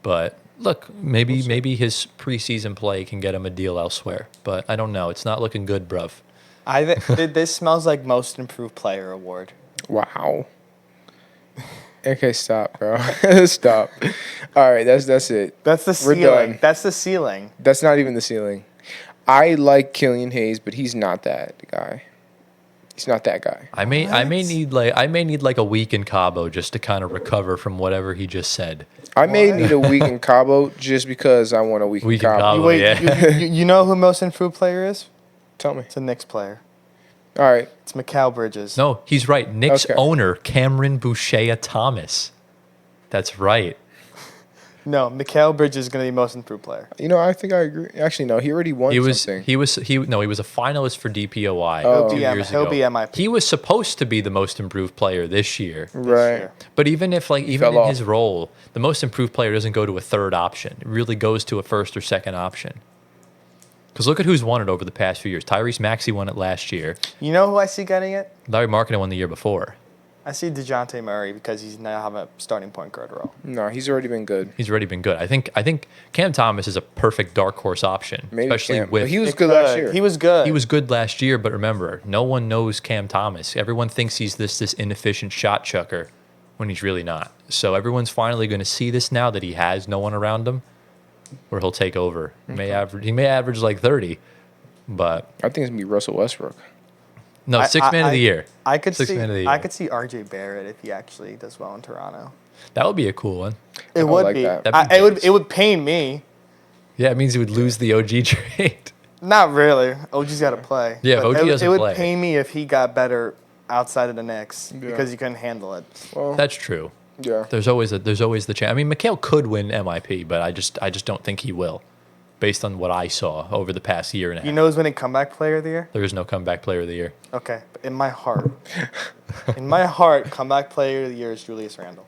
But look, maybe his preseason play can get him a deal elsewhere. But I don't know. It's not looking good, bruv. This smells like most improved player award. Wow. Okay, stop, bro. Stop. All right, that's it. That's the We're ceiling. done. That's the ceiling. That's not even the ceiling. I like Killian Hayes, but he's not that guy. He's not that guy. I may need like a week in Cabo just to kind of recover from whatever he just said. I may What? need a week in Cabo just because I want a week in Week in Cabo. Cabo. Wait, yeah. you know who most improved player is? Tell me. It's a Knicks player. All right. It's Mikal Bridges. No, he's right. Knicks Okay. owner Cameron Boucher Thomas. That's right. No, Mikal Bridges is going to be most improved player. You know, I think I agree. Actually, no. He already won He was something. he was a finalist for DPOI Oh. 2 years ago. He'll be MIP. He was supposed to be the most improved player this year. right. year. But even fell in off. his role, the most improved player doesn't go to a third option. It really goes to a first or second option. Because look at who's won it over the past few years. Tyrese Maxey won it last year. You know who I see getting it? Larry Markkinen won the year before. I see DeJounte Murray because he's now have a starting point guard role. No, he's already been good. He's already been good. I think Cam Thomas is a perfect dark horse option, Maybe especially Cam. with But he was good last year. He was good. He was good last year, but remember, no one knows Cam Thomas. Everyone thinks he's this inefficient shot chucker when he's really not. So everyone's finally going to see this now that he has no one around him, where he'll take over. He may average like 30, but I think it's gonna be Russell Westbrook. no, sixth man of the year. I could Sixth see. man of the year. I could see RJ Barrett if he actually does well in Toronto. That would be a cool one. It would would like be. that. That'd be It nice. would pain me. Yeah, it means he would lose the OG trade. Not really. OG's got to play. Yeah, if But OG doesn't it would play. pain me if he got better outside of the Knicks because he couldn't handle it. Well, That's true. yeah. There's always the chance. I mean, Mikhail could win MIP, but I just don't think he will, based on what I saw over the past year and a half. You know who's winning comeback player of the year? There is no comeback player of the year. Okay, but in my heart, comeback player of the year is Julius Randle.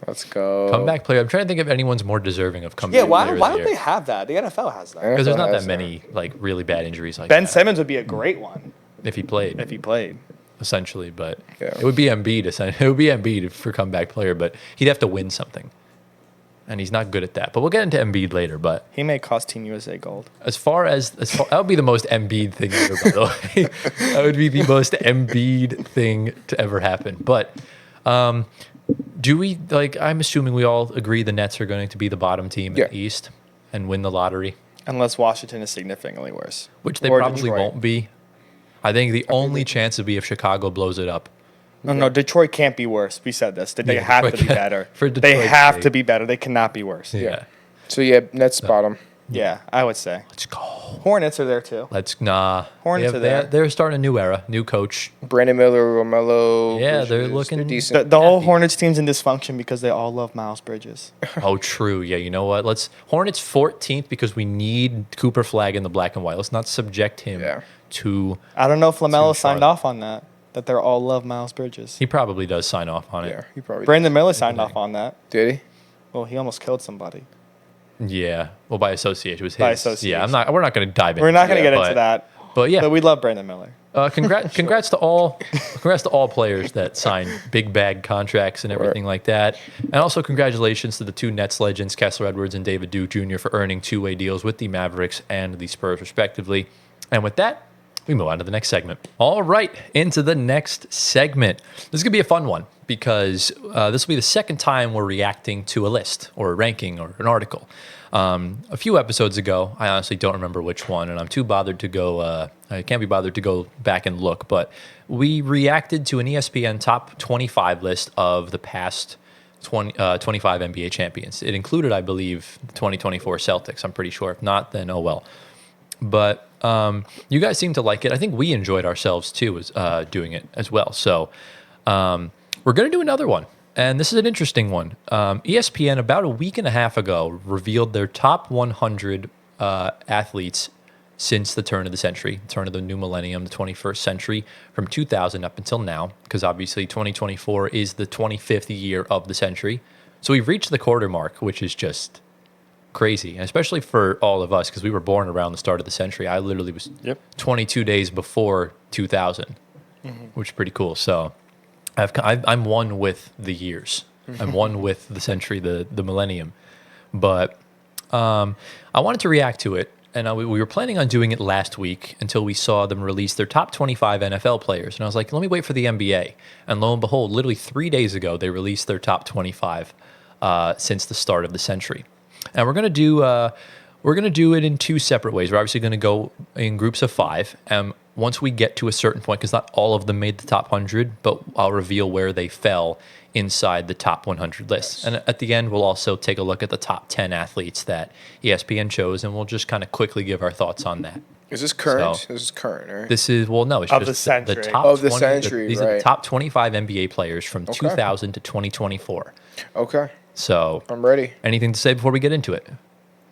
Let's go. Comeback player. I'm trying to think if anyone's more deserving of comeback Yeah, why player of why the don't year. they have that? The NFL has that. Because there's not NFL that has many like really bad injuries like Ben that. Simmons would be a great one If he played, if he played. essentially, but Yeah. it would be Embiid. It would be Embiid for comeback player, but he'd have to win something, and he's not good at that. But we'll get into Embiid later. But He may cost Team USA gold. as far that would be the most Embiid thing ever, by the way. That would be the most Embiid thing to ever happen. But do we I'm assuming we all agree the Nets are going to be the bottom team in the East and win the lottery, Unless Washington is significantly worse. which they Or probably Detroit. won't be. I think the only chance would be if Chicago blows it up. No, Detroit can't be worse. We said this. They Yeah, have to Detroit be can't- better. for They Detroit's have sake. to be better. They cannot be worse. Yeah. So yeah, Nets bottom. Yeah, I would say. Let's go. Hornets are there too. They Hornets are there. They're starting a new era, new coach. Brandon Miller, Romelo. Yeah, they're Bridges, looking- decent. The whole Happy. Hornets team's in dysfunction because they all love Miles Bridges. Oh, true. Yeah, you know what? Hornets 14th because we need Cooper Flag in the black and white. Let's not subject him Yeah. to. I don't know if LaMelo Too signed sharp. off on that. That they're all love Miles Bridges. He probably does sign off on it. Yeah, he probably Brandon Miller signed off on that. did. He? Well, he almost killed somebody. Yeah. Well, by association, it was his. By association. Yeah, we're not going to dive into We're not going to that, get but- into that. But yeah, But we love Brandon Miller. congrats to all players that signed big bag contracts and everything like that. And also congratulations to the two Nets legends, Kessler Edwards and David Duke Jr. for earning two-way deals with the Mavericks and the Spurs respectively. And with that, we move on to the next segment. All right, into the next segment. This is going to be a fun one because this will be the second time we're reacting to a list or a ranking or an article. A few episodes ago, I honestly don't remember which one, and I'm too bothered to go. I can't be bothered to go back and look. But we reacted to an ESPN top 25 list of the past 25 NBA champions. It included, I believe, the 2024 Celtics. I'm pretty sure. If not, then oh well. But you guys seem to like it. I think we enjoyed ourselves too, as doing it as well. So we're going to do another one. And this is an interesting one. ESPN, about a week and a half ago, revealed their top 100 athletes since the turn of the century, turn of the new millennium, the 21st century, from 2000 up until now, because obviously 2024 is the 25th year of the century. So we've reached the quarter mark, which is just crazy, and especially for all of us, because we were born around the start of the century. I literally was 22 days before 2000, which is pretty cool. So I'm one with the years. I'm one with the century, the millennium. But I wanted to react to it, and we were planning on doing it last week until we saw them release their top 25 NFL players. And I was like, let me wait for the NBA. And lo and behold, literally 3 days ago, they released their top 25 since the start of the century. And we're gonna do it in two separate ways. We're obviously gonna go in groups of 5. Once we get to a certain point, because not all of them made the top 100, but I'll reveal where they fell inside the top 100 list. And at the end, we'll also take a look at the top 10 athletes that ESPN chose, and we'll just kind of quickly give our thoughts on that. Is this current? So- this is current, right? This is, well, no, it's Of the just century. top Of the 20 century, These are the right. top 25 NBA players from 2000 to 2024. Okay, So, I'm ready. anything to say before we get into it?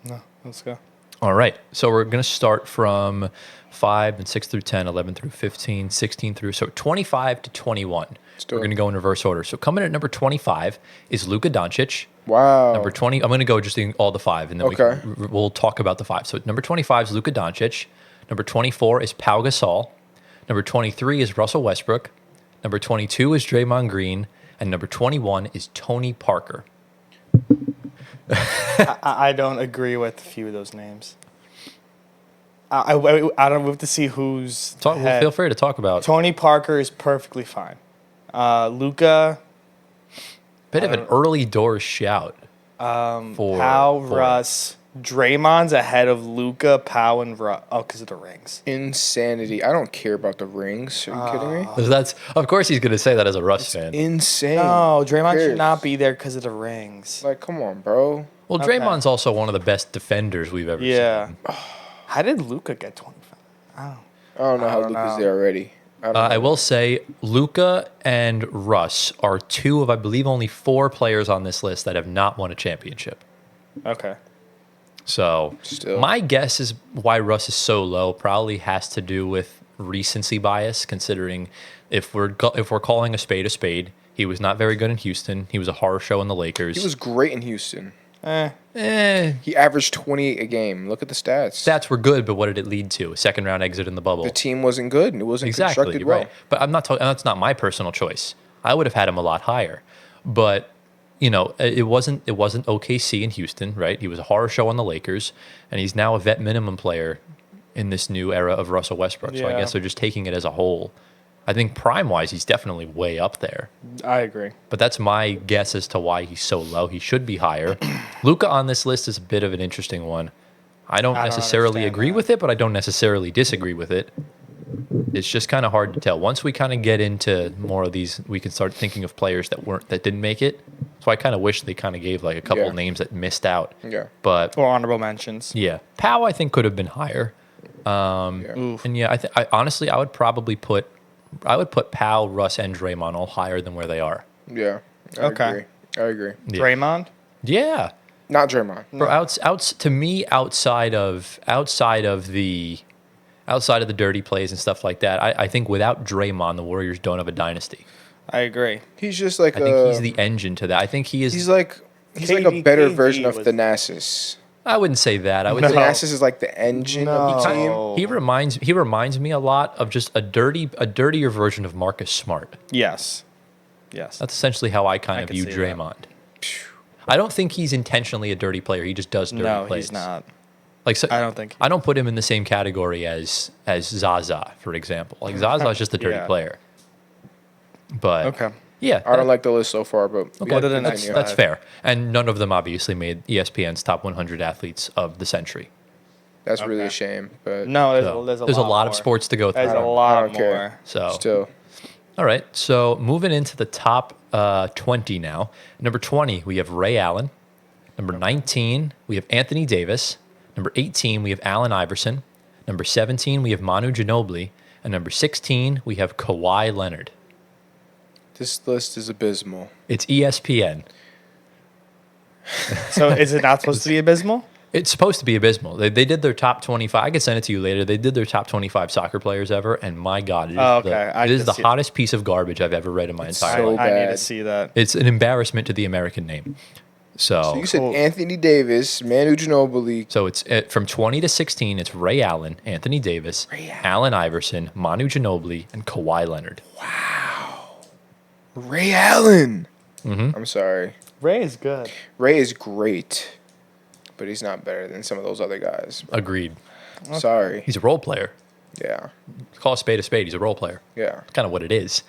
No, let's go. All right. So we're going to start from 5 and 6 through 10, 11 through 15, 16 through, so 25 to 21. do We're it. going to go in reverse order. So coming at number 25 is Luka Doncic. Wow. Number 20, I'm going to go just in all the 5, and then Okay. we'll talk about the 5. So number 25 is Luka Doncic. Number 24 is Pau Gasol. Number 23 is Russell Westbrook. Number 22 is Draymond Green. And number 21 is Tony Parker. I don't agree with a few of those names. I don't have to see who's ahead. Feel free to talk about. Tony Parker is perfectly fine. Luka, Bit of an early doors shout. For Pau, for- Russ, Draymond's ahead of Luka, Powell, and because of the rings. Insanity. I don't care about the rings. Are you kidding me? That's of course he's going to say that as a Russ fan. Insane. No, Who Draymond cares? should not be there because of the rings. Like, come on, bro. Well, Okay. Draymond's also one of the best defenders we've ever Yeah. seen. How did Luka get 25? I don't know how don't Luka's know. there already. I don't I know. will say Luka and Russ are two of, I believe, only 4 players on this list that have not won a championship. Okay. So Still. my guess is why Russ is so low probably has to do with recency bias, considering if we're calling a spade, he was not very good in Houston. He was a horror show in the Lakers. He was great in Houston. Eh, He averaged 28 a game. Look at the stats. stats were good, but what did it lead to? A second round exit in the bubble. The team wasn't good, and it wasn't Exactly, constructed well. right. But I'm not talking. That's not my personal choice. I would have had him a lot higher, but you know, it wasn't OKC in Houston, right? He was a horror show on the Lakers, and he's now a vet minimum player in this new era of Russell Westbrook. So I Yeah. guess they're just taking it as a whole. I think prime wise, he's definitely way up there. I agree. But that's my guess as to why he's so low. He should be higher. Luka on this list is a bit of an interesting one. I don't necessarily understand agree that. with it, but I don't necessarily disagree with it. It's just kind of hard to tell. Once we kind of get into more of these, we can start thinking of players that didn't make it. So I kind of wish they kind of gave like a couple Yeah. names that missed out. Yeah. But Or honorable mentions. yeah, Powell I think could have been higher. Yeah. Oof. And yeah, I honestly I would probably put Powell, Russ, and Draymond all higher than where they are. Yeah. I Okay. agree. I agree. Yeah. Draymond? Yeah. Not Draymond. Bro, to me, outside of the dirty plays and stuff like that, I think without Draymond, the Warriors don't have a dynasty. I agree. He's just like I think he's the engine to that. I think he is. he's like a better KD version of was- Thanasis. I wouldn't say that. I would No. say Thanasis is like the engine of the team. No. he reminds me a lot of just a dirtier version of Marcus Smart. Yes. Yes. That's essentially how I kind of can view see that. Draymond. I don't think he's intentionally a dirty player. He just does dirty No, plays. he's not. Like so, I don't think- I don't put him in the same category as Zaza, for example. Like Zaza is just a dirty Yeah. player. But Okay. yeah, I don't like the list so far, but we Go to can the next continue. that's fair. And none of them obviously made ESPN's top 100 athletes of the century. That's really Okay. a shame, but No, So, there's a there's lot a lot of more. sports to go through. There's a I lot don't care. more. So still. all right, so moving into the top 20 now. Number 20, we have Ray Allen. Number 19, we have Anthony Davis. Number 18, we have Allen Iverson. Number 17, we have Manu Ginobili. And number 16, we have Kawhi Leonard. This list is abysmal. It's ESPN. So is it not supposed to be abysmal? It's supposed to be abysmal. They did their top 25. I can send it to you later. They did their top 25 soccer players ever, and my God, it is Oh, okay. I it is can the see it. hottest piece of garbage I've ever read in my entire so life. I need to bad. see that. It's an embarrassment to the American name. So you said Cool. Anthony Davis, Manu Ginobili. So it's from 20 to 16. It's Ray Allen, Anthony Davis, Allen Iverson, Manu Ginobili, and Kawhi Leonard. Ray Allen. Mm-hmm. I'm sorry. Ray is good. Ray is great, but he's not better than some of those other guys. Agreed. Sorry. He's a role player. Yeah. Call a spade a spade. He's a role player. Yeah. Kind of what it is.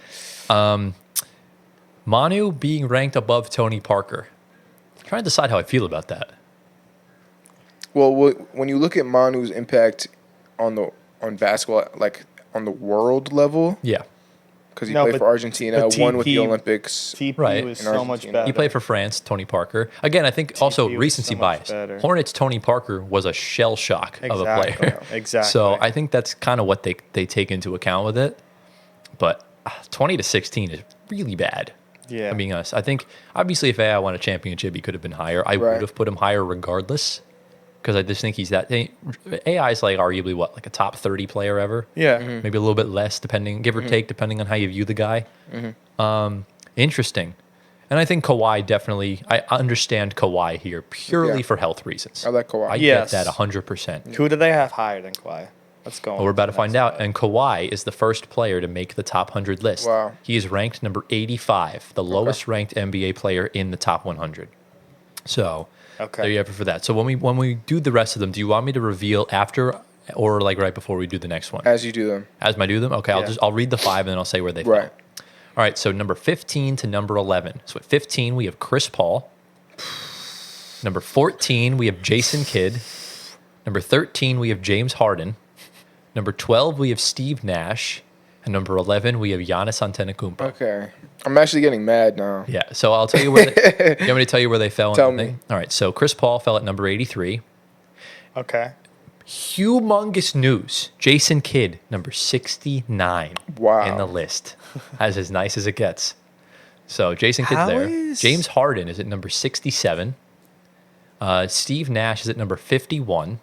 Manu being ranked above Tony Parker. I'm trying to decide how I feel about that. Well, when you look at Manu's impact on basketball, like on the world level, Yeah. because he No, played but- for Argentina, but won with the TP Olympics. TP Right. was In so much Argentina. better. He played for France, Tony Parker. Again, I think also was recency so much bias. better. Hornets Tony Parker was a shell shock of a Exactly. player. Exactly. So I think that's kind of what they take into account with it. But 20 to 16 is really bad. Yeah. I'm being honest. I think obviously if AI won a championship, he could have been higher. I Right. would have put him higher regardless because I just think he's that. AI is like arguably what, like a top 30 player ever. Yeah. Maybe a little bit less, give or take, depending on how you view the guy. Interesting. And I think Kawhi definitely, I understand Kawhi here purely Yeah. for health reasons. I like Kawhi. I Yes. get that 100%. Who do they have higher than Kawhi? Let's go. Well, we're about to find out. And Kawhi is the first player to make the top 100 list. Wow. He is ranked number 85, the lowest ranked NBA player in the top 100. So Okay. there you have it for that. So when we do the rest of them, do you want me to reveal after or like right before we do the next one? As you do them. As I do them? Okay, Yeah. I'll read the 5 and then I'll say where they Right. fall. All right, so number 15 to number 11. So at 15, we have Chris Paul. Number 14, we have Jason Kidd. Number 13, we have James Harden. Number 12, we have Steve Nash. And number 11, we have Giannis Antetokounmpo. Okay. I'm actually getting mad now. Yeah, so I'll tell you where you want me to tell you where they fell Tell in the me. thing? All right, so Chris Paul fell at number 83. Okay. Humongous news. Jason Kidd, number 69 Wow. in the list. That's as nice as it gets. So Jason Kidd's How there. is- James Harden is at number 67. Steve Nash is at number 51.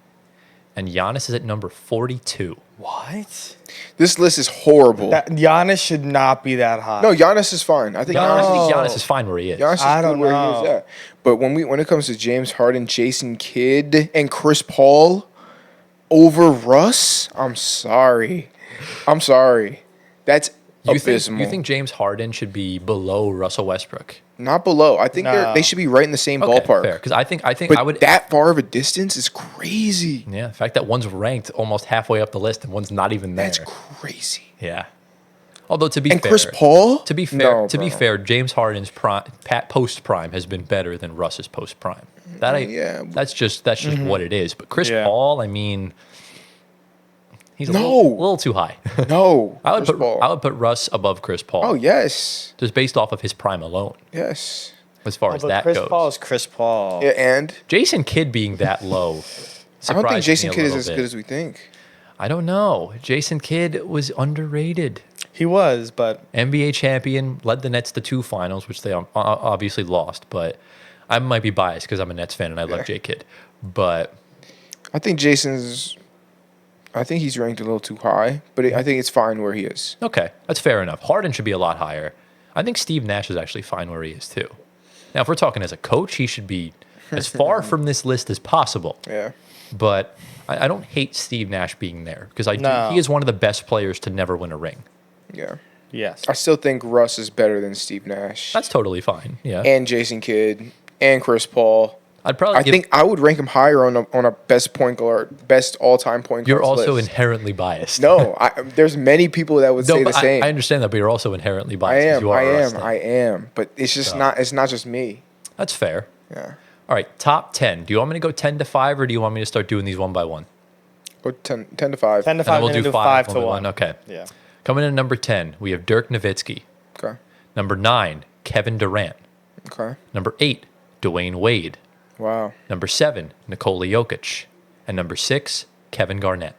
And Giannis is at number 42. What? This list is horrible. That Giannis should not be that high. No, Giannis is fine. I think I Giannis, think No. Giannis is fine where he is. Giannis is I good don't where he know. is at. But when it comes to James Harden, Jason Kidd, and Chris Paul over Russ, I'm sorry. That's abysmal. You think James Harden should be below Russell Westbrook? Not below. I think No. they should be right in the same Okay, ballpark. fair. Because I think But I would. that far of a distance is crazy. Yeah, the fact that one's ranked almost halfway up the list and one's not even there. That's crazy. Yeah. Although to be And fair, Chris Paul? to be fair, No, to be bro. fair, James Harden's post prime has been better than Russ's post prime. Yeah. That's just what it is. But Chris Yeah. Paul, I mean, he's a No. little too high. No. I would Chris Paul. put Russ above Chris Paul. Oh, yes. Just based off of his prime alone, Yes. as far Oh, as but that Chris goes. Paul is Chris Paul. Yeah, and Jason Kidd being that low. I don't think surprises Jason me a Kidd is little as bit. good as we think. I don't know. Jason Kidd was underrated. He was, but NBA champion, led the Nets to 2 finals, which they obviously lost. But I might be biased because I'm a Nets fan and I love J Kidd. But I think he's ranked a little too high, but I think it's fine where he is. okay, that's fair enough. Harden should be a lot higher. I think Steve Nash is actually fine where he is too. Now, if we're talking as a coach, he should be as far from this list as possible. Yeah. But I don't hate Steve Nash being there because No. he is one of the best players to never win a ring. Yeah. yes. I still think Russ is better than Steve Nash. That's totally fine. Yeah, and Jason Kidd and Chris Paul. I'd probably. I think I would rank him higher on a best point guard, best all-time point guard. you're also list. inherently biased. No, there's many people that would No, say but the same. I understand that, but you're also inherently I biased. 'cause am. you are a Russ I fan. am. But it's just So. not. It's not just me. That's fair. Yeah. All right, top 10. Do you want me to go 10 to 5 or do you want me to start doing these one by one? Go 10 to 5. 10 to And 5, then we'll then do do 5 5 one to by 1. Okay. Yeah. Coming in at number 10, we have Dirk Nowitzki. Okay. Number 9, Kevin Durant. Okay. Number 8, Dwayne Wade. Wow. Number 7, Nikola Jokic. And number 6, Kevin Garnett.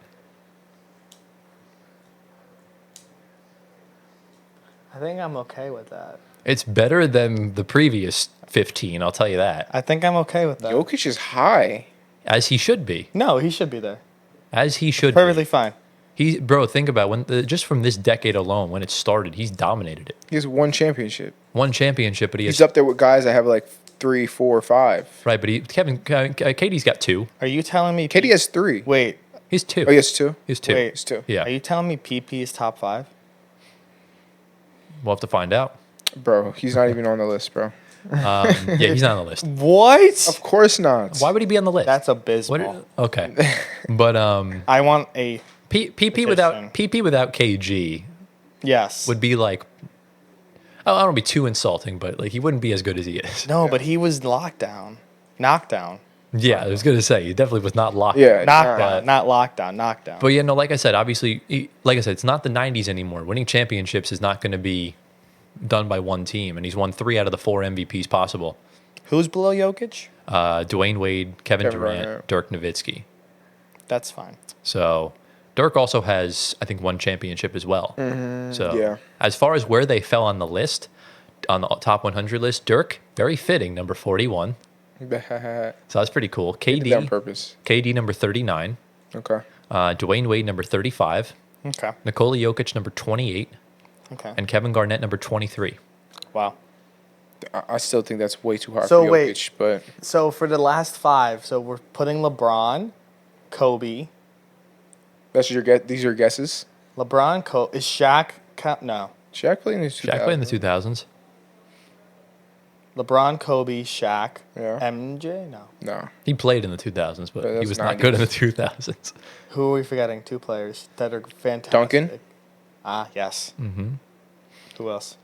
I think I'm okay with that. It's better than the previous 15, I'll tell you that. I think I'm okay with that. Jokic is high. As he should be. No, he should be there. As he should Perfectly be. fine. Bro, think about just from this decade alone, when it started, he's dominated it. He has one championship. One championship, but he He's has up there with guys that have like 3, 4, 5. right. But KD's got 2. Are you telling me? KD has 3. Wait, He's 2. Oh, he has 2. He's 2. Wait. He's 2. Yeah, are you telling me PP is top 5? we'll have to find out. Bro, he's not even on the list, bro. Yeah, he's not on the list. What? Of course not. Why would he be on the list? That's What abysmal. okay, but I want a PP without KG yes. would be like. I don't want to be too insulting, but like he wouldn't be as good as he is. No, but he was knockdown. Knockdown. Yeah, I was gonna say he definitely was not locked. Yeah. Knockdown. Not lockdown. Knockdown. But yeah, no, like I said, obviously, like I said, it's not the '90s anymore. Winning championships is not going to be done by one team, and he's won 3 out of the 4 MVPs possible. Who's below Jokic? Dwayne Wade, Kevin Kevin Durant, Durant. Dirk Nowitzki. That's fine. So Dirk also has, I think, 1 championship as well. So yeah. as far as where they fell on the list, on the top 100 list, Dirk, very fitting, number 41. So that's pretty cool. Did that on KD, purpose. KD number 39. Okay. Dwayne Wade number 35. Okay. Nikola Jokic number 28. Okay. And Kevin Garnett number 23. Wow. I still think that's way too high So for wait. Jokic, but So for the last 5, so we're putting LeBron, Kobe, that's your guess. These are your guesses. LeBron, Kobe. Is Shaq count? No. Shaq played in the 2000s. Shaq played in the 2000s. LeBron, Kobe, Shaq, Yeah. MJ. No. No. He played in the 2000s, but But he that's was not 90s. good in the 2000s. Who are we forgetting? 2 players that are fantastic. Duncan? Ah, yes. Mm-hmm. Who else?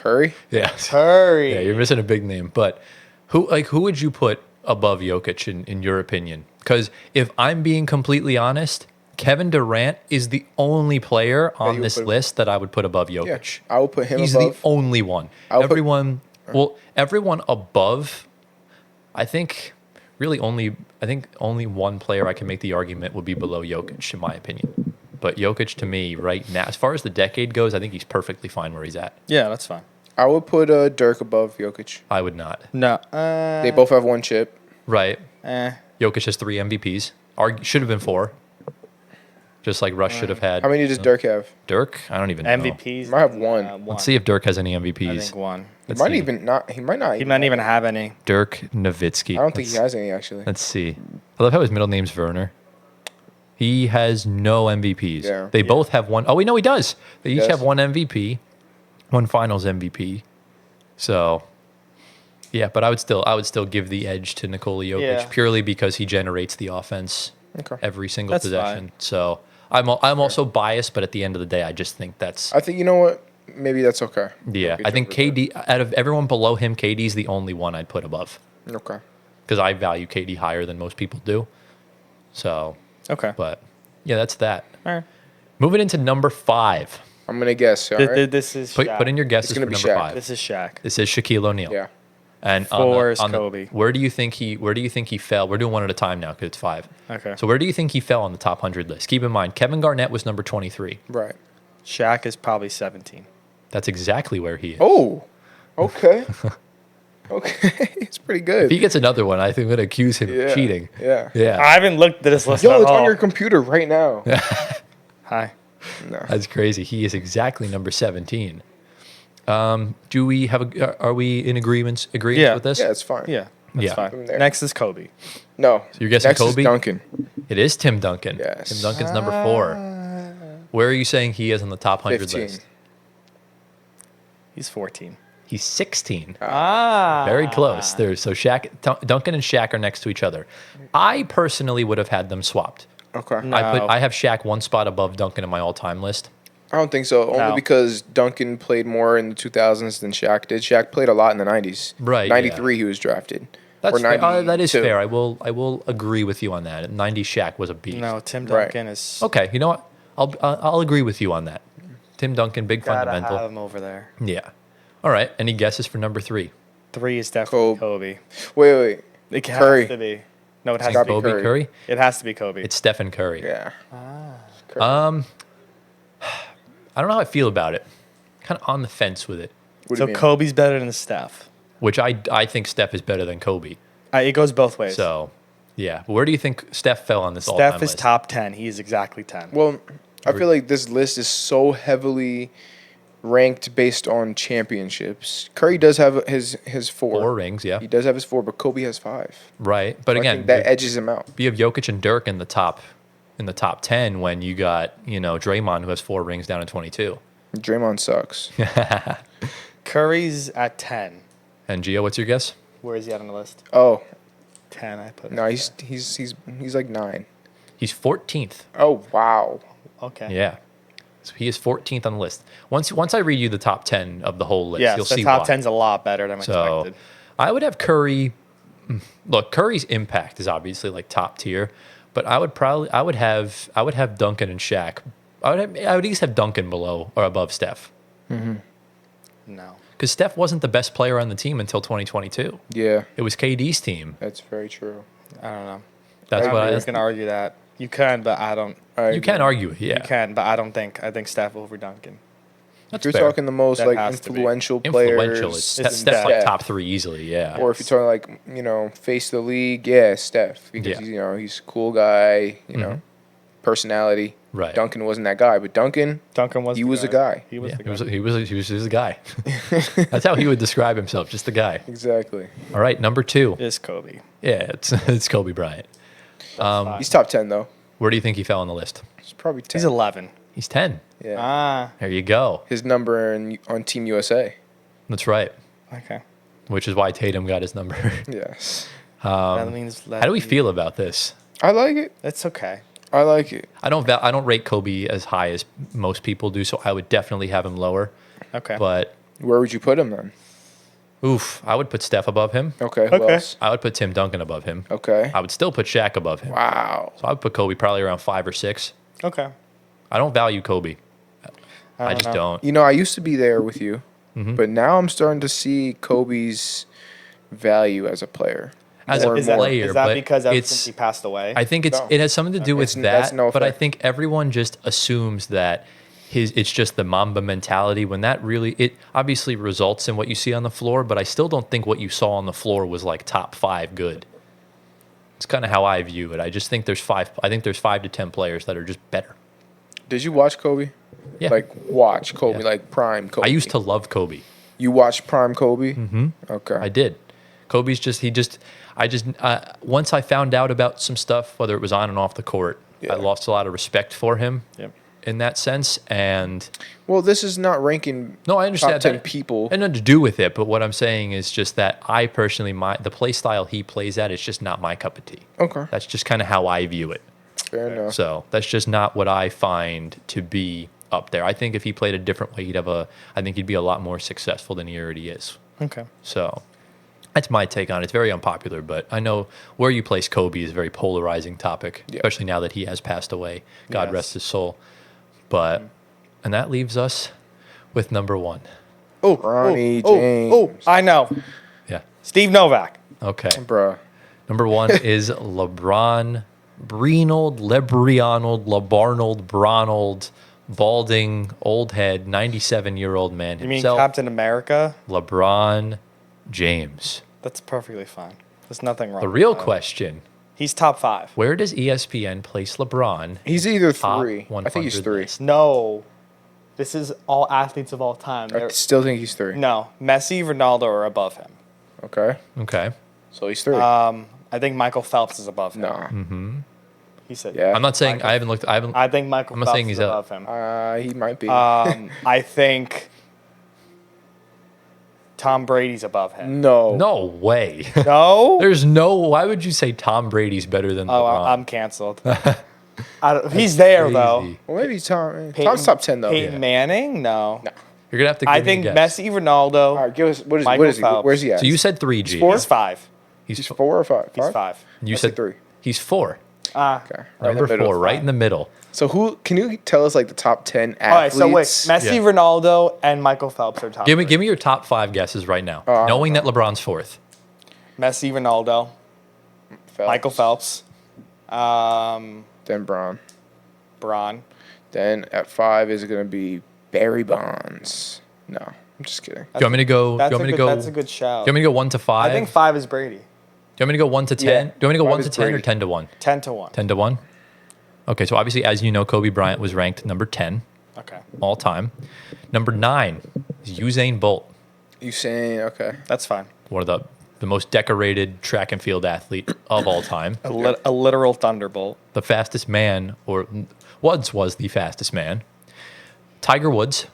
Curry? Yeah. Curry. Yeah, you're missing a big name. But who would you put above Jokic in your opinion? Because if I'm being completely honest, Kevin Durant is the only player on you would this put- list that I would put above Yeah, Jokic. I will put him He's above. the only one. I'll put- Everyone above, I think only one player I can make the argument would be below Jokic, in my opinion. But Jokic, to me, right now, as far as the decade goes, I think he's perfectly fine where he's at. Yeah, that's fine. I would put Dirk above Jokic. I would not. No. They both have 1 chip. Right. Eh. Jokic has 3 MVPs. Should have been 4. Just like Russ should have had. How many does Dirk have? Dirk? I don't even know. MVPs. He might have 1. Let's see if Dirk has any I MVPs. think 1. He Let's might see. even not. He might not. He might not even have any. Dirk Nowitzki. I don't think he has any actually. Let's see. I love how his middle name's Werner. He has no MVPs. Yeah. They both have 1. Oh, wait, no, he does. They each Yes. have 1 MVP, 1 Finals MVP. So, yeah, but I would still give the edge to Nikola Jokic Yeah. purely because he generates the offense Okay. every single That's possession. fine. So I'm also biased, but at the end of the day, I just think that's I think you know what? Maybe that's okay. yeah. Jokic I think over KD out of everyone below him, KD's the only one I'd put above Dirk. Okay. because I value KD higher than most people do. So, Okay. but yeah, that's that. All right. Moving into number 5. I'm gonna guess. All right. This is Put, Shaq. put in your guesses It's for gonna be number Shaq. 5. This is Shaq. This is Shaquille O'Neal. Yeah. And 4 is Kobe. where do you think he fell? We're doing one at a time now because it's 5. Okay. So where do you think he fell on the top 100 list? Keep in mind, Kevin Garnett was number 23. Right. Shaq is probably 17. That's exactly where he is. Oh. Okay. Okay. It's pretty good. If he gets another one, I think I'm going to accuse him Yeah. of cheating. Yeah. Yeah. I haven't looked at this list Yo, at it's all. on your computer right now. Hi. No. That's crazy. He is exactly number 17. Do we have are we in agreement Yeah. with this? Yeah, it's fine. Yeah. That's Yeah. fine. From there. Next is Kobe. No. So you're guessing Next Kobe? is Duncan. It is Tim Duncan. Yes. Tim Duncan's number 4. Where are you saying he is on the top 100 15. list? He's 14. He's 16. Ah. Very close. There. So Duncan and Shaq are next to each other. I personally would have had them swapped. Okay. No. I have Shaq 1 spot above Duncan in my all-time list. I don't think so. Only No. because Duncan played more in the 2000s than Shaq did. Shaq played a lot in the 90s. Right, 93 he was drafted. That's or fair. That is 92. fair. I will agree with you on that. 90 Shaq was a beast. No, Tim Right. Duncan is. Okay, you know what? I'll agree with you on that. Tim Duncan, big Gotta fundamental. have him over there. Yeah. All right. Any guesses for number 3? 3 is definitely Kobe. Wait. It has Curry. to be. No, it has gotta to be be. Kobe Curry. Curry? It has to be Kobe. It's Stephen Curry. Yeah. I don't know how I feel about it. Kind of on the fence with it, What do So you mean? Kobe's better than Steph. which I think Steph is better than Kobe. It goes both ways. So, yeah. But where do you think Steph fell on this all-time Steph is list? top 10. He is exactly 10. Well, I feel like this list is so heavily ranked based on championships. Curry does have his 4. 4 rings, yeah. He does have his 4, but Kobe has 5. Right. But I again, think that edges him out. you have Jokic and Dirk in the top 10 when you got, Draymond who has 4 rings down in 22. Draymond sucks. Curry's at 10. And Gio, what's your guess? Where is he at on the list? Oh 10. I put. no, he's like 9. He's 14th. Oh wow. Okay. Yeah. So he is 14th on the list. Once I read you the top 10 of the whole list, Yes, you'll the see top why. 10's a lot better than So expected. I would have Curry. Look, Curry's impact is obviously like top tier, but I would have Duncan and Shaq. I would at least have Duncan below or above Steph No. because Steph wasn't the best player on the team until 2022. Yeah, It was KD's team. that's very true. I don't know. That's I'm what not going to argue that. You can, but I don't. I you can argue it. Yeah, You can, but I don't think. I think Steph over Duncan. that's If you're fair. talking the most That like has to be. influential players, Influential. It's It's Steph's like Steph. top 3 easily. Yeah. or if you're talking like face the league, yeah, Steph because Yeah. he's a cool guy, personality. Right. Duncan wasn't that guy, but Duncan, Duncan was. He the was a guy. He was Yeah, the guy. he was a guy. That's how he would describe himself, just a guy. exactly. All right, number 2. Is Kobe. Yeah, it's Kobe Bryant. He's top 10 though. Where do you think he fell on the list? He's probably 10. He's 11. He's 10. Yeah. Ah. There you go. His number on Team USA. That's right. Okay. Which is why Tatum got his number. Yes. That means. How do we feel about this? I like it. It's okay. I like it. I don't rate Kobe as high as most people do, so I would definitely have him lower. Okay. But Where would you put him then? Oof, I would put Steph above him. Okay. Who Okay. else? I would put Tim Duncan above him. Okay. I would still put Shaq above him. Wow. So I would put Kobe probably around 5 or 6. Okay. I don't value Kobe. I just know. don't. You know, I used to be there with you, Mm-hmm. but now I'm starting to see Kobe's value as a player. As More a and more. player, Is that but because ever it's- since he passed away? I think No. it has something to do with That's that, no but I effect. think everyone just assumes that it's just the Mamba mentality when that really, it obviously results in what you see on the floor, but I still don't think what you saw on the floor was like top 5 good. It's kind of how I view it. I just think there's 5 to 10 players that are just better. Did you watch Kobe? Yeah. Like watch Kobe, Yeah. like prime Kobe. I used to love Kobe. You watched prime Kobe? Mm-hmm. Okay. I did. Kobe's once I found out about some stuff, whether it was on and off the court, Yeah. I lost a lot of respect for him Yep. in that sense. And Well, this is not ranking. no, I understand top 10 that. people. It had nothing to do with it, but what I'm saying is just that I personally, the play style he plays at is just not my cup of tea. Okay. That's just kind of how I view it. Fair enough. So that's just not what I find to be up there. I think if he played a different way, I think he'd be a lot more successful than he already is. Okay. So that's my take on it. It's very unpopular, but I know where you place Kobe is a very polarizing topic, Yeah. especially now that he has passed away. God Yes. rest his soul. But, and that leaves us with number 1. Oh, Ronnie oh, James. Oh, I know. Yeah. Steve Novak. Okay. Bruh. Number 1 is LeBron, LeBarnold, Bronald, balding, old head, 97-year-old man You mean himself, Captain America? LeBron James. That's perfectly fine. There's nothing wrong. The with real that. question, He's top 5. where does ESPN place LeBron? He's either Top 3. I think he's 100 3. list? No. This is all athletes of all time. I still think he's 3. No. Messi, Ronaldo are above him. Okay. Okay. So he's 3. I think Michael Phelps is above him. nah. He said, Yeah. I'm not saying, Michael- I I think Michael I'm not Phelps saying is he's above him. He might be. I think Tom Brady's above him. no. no way. No? There's no, why would you say Tom Brady's better than Oh, LeBron? I'm canceled. He's there, though. Crazy. Well, maybe Tom. Peyton- Tom's top 10 though. Peyton Yeah. Manning? No. You're going to have to give I me think a guess. Messi, Ronaldo. All right, give us what Michael is he? Phelps. Where's he at? So you said 3, G. four? He's 5. He's 4 or 5? He's 5. You I said 3. He's 4. Okay. Right in the Number middle. 4, right in the middle. So who can you tell us like the top 10 All right, athletes? so wait. Messi, Yeah. Ronaldo, and Michael Phelps are top. Give me three. your top 5 guesses right now, Oh, knowing that LeBron's 4th. Messi, Ronaldo, Phelps. Michael Phelps, Then Braun. Braun. Then at 5 is going to be Barry Bonds. No, I'm just kidding. Do you want me to go? That's, Do you want me to go? that's a good shout. Do you want me to go 1 to 5? I think 5 is Brady. Do you want me to go 1 to 10? Yeah, Do you want me to go 5 1 to is 10 or Brady. 10 to 1? 10 to 1. 10 to 1. Okay, so obviously, as you know, Kobe Bryant was ranked number 10 Okay. all time. Number 9 is Usain Bolt, You saying, okay. That's fine. one of the most decorated track and field athlete of all time. A literal thunderbolt. The fastest man, or once was the fastest man. Tiger Woods,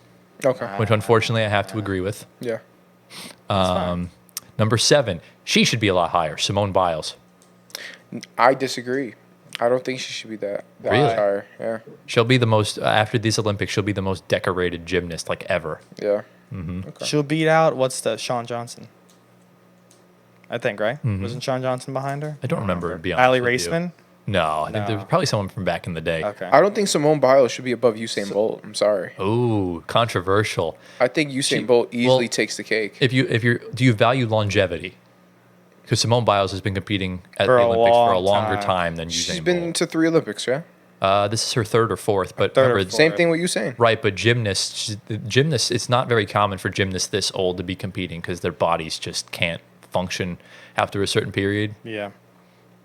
Okay. which unfortunately I have to agree with. Yeah. Number 7, she should be a lot higher. Simone Biles. I disagree. I don't think she should be that Really? much higher. Yeah. She'll be the most, after these Olympics, she'll be the most decorated gymnast like ever. Yeah. She'll beat out, what's the, Sean Johnson? I think, right? Wasn't Sean Johnson behind her? I don't remember, to be honest. Allie with you. Raceman? No, I think there's probably someone from back in the day. Okay. I don't think Simone Biles should be above Usain Bolt. I'm sorry. Ooh, controversial. I think Usain Bolt easily takes the cake. Do you value longevity? Because Simone Biles has been competing at For the a Olympics for a long longer time. time than Usain She's been Bolt. to 3 Olympics, yeah? This is her 3rd or 4th, but Third or remember, fourth. Same thing with Usain. right? But gymnasts, it's not very common for gymnasts this old to be competing because their bodies just can't function after a certain period. Yeah.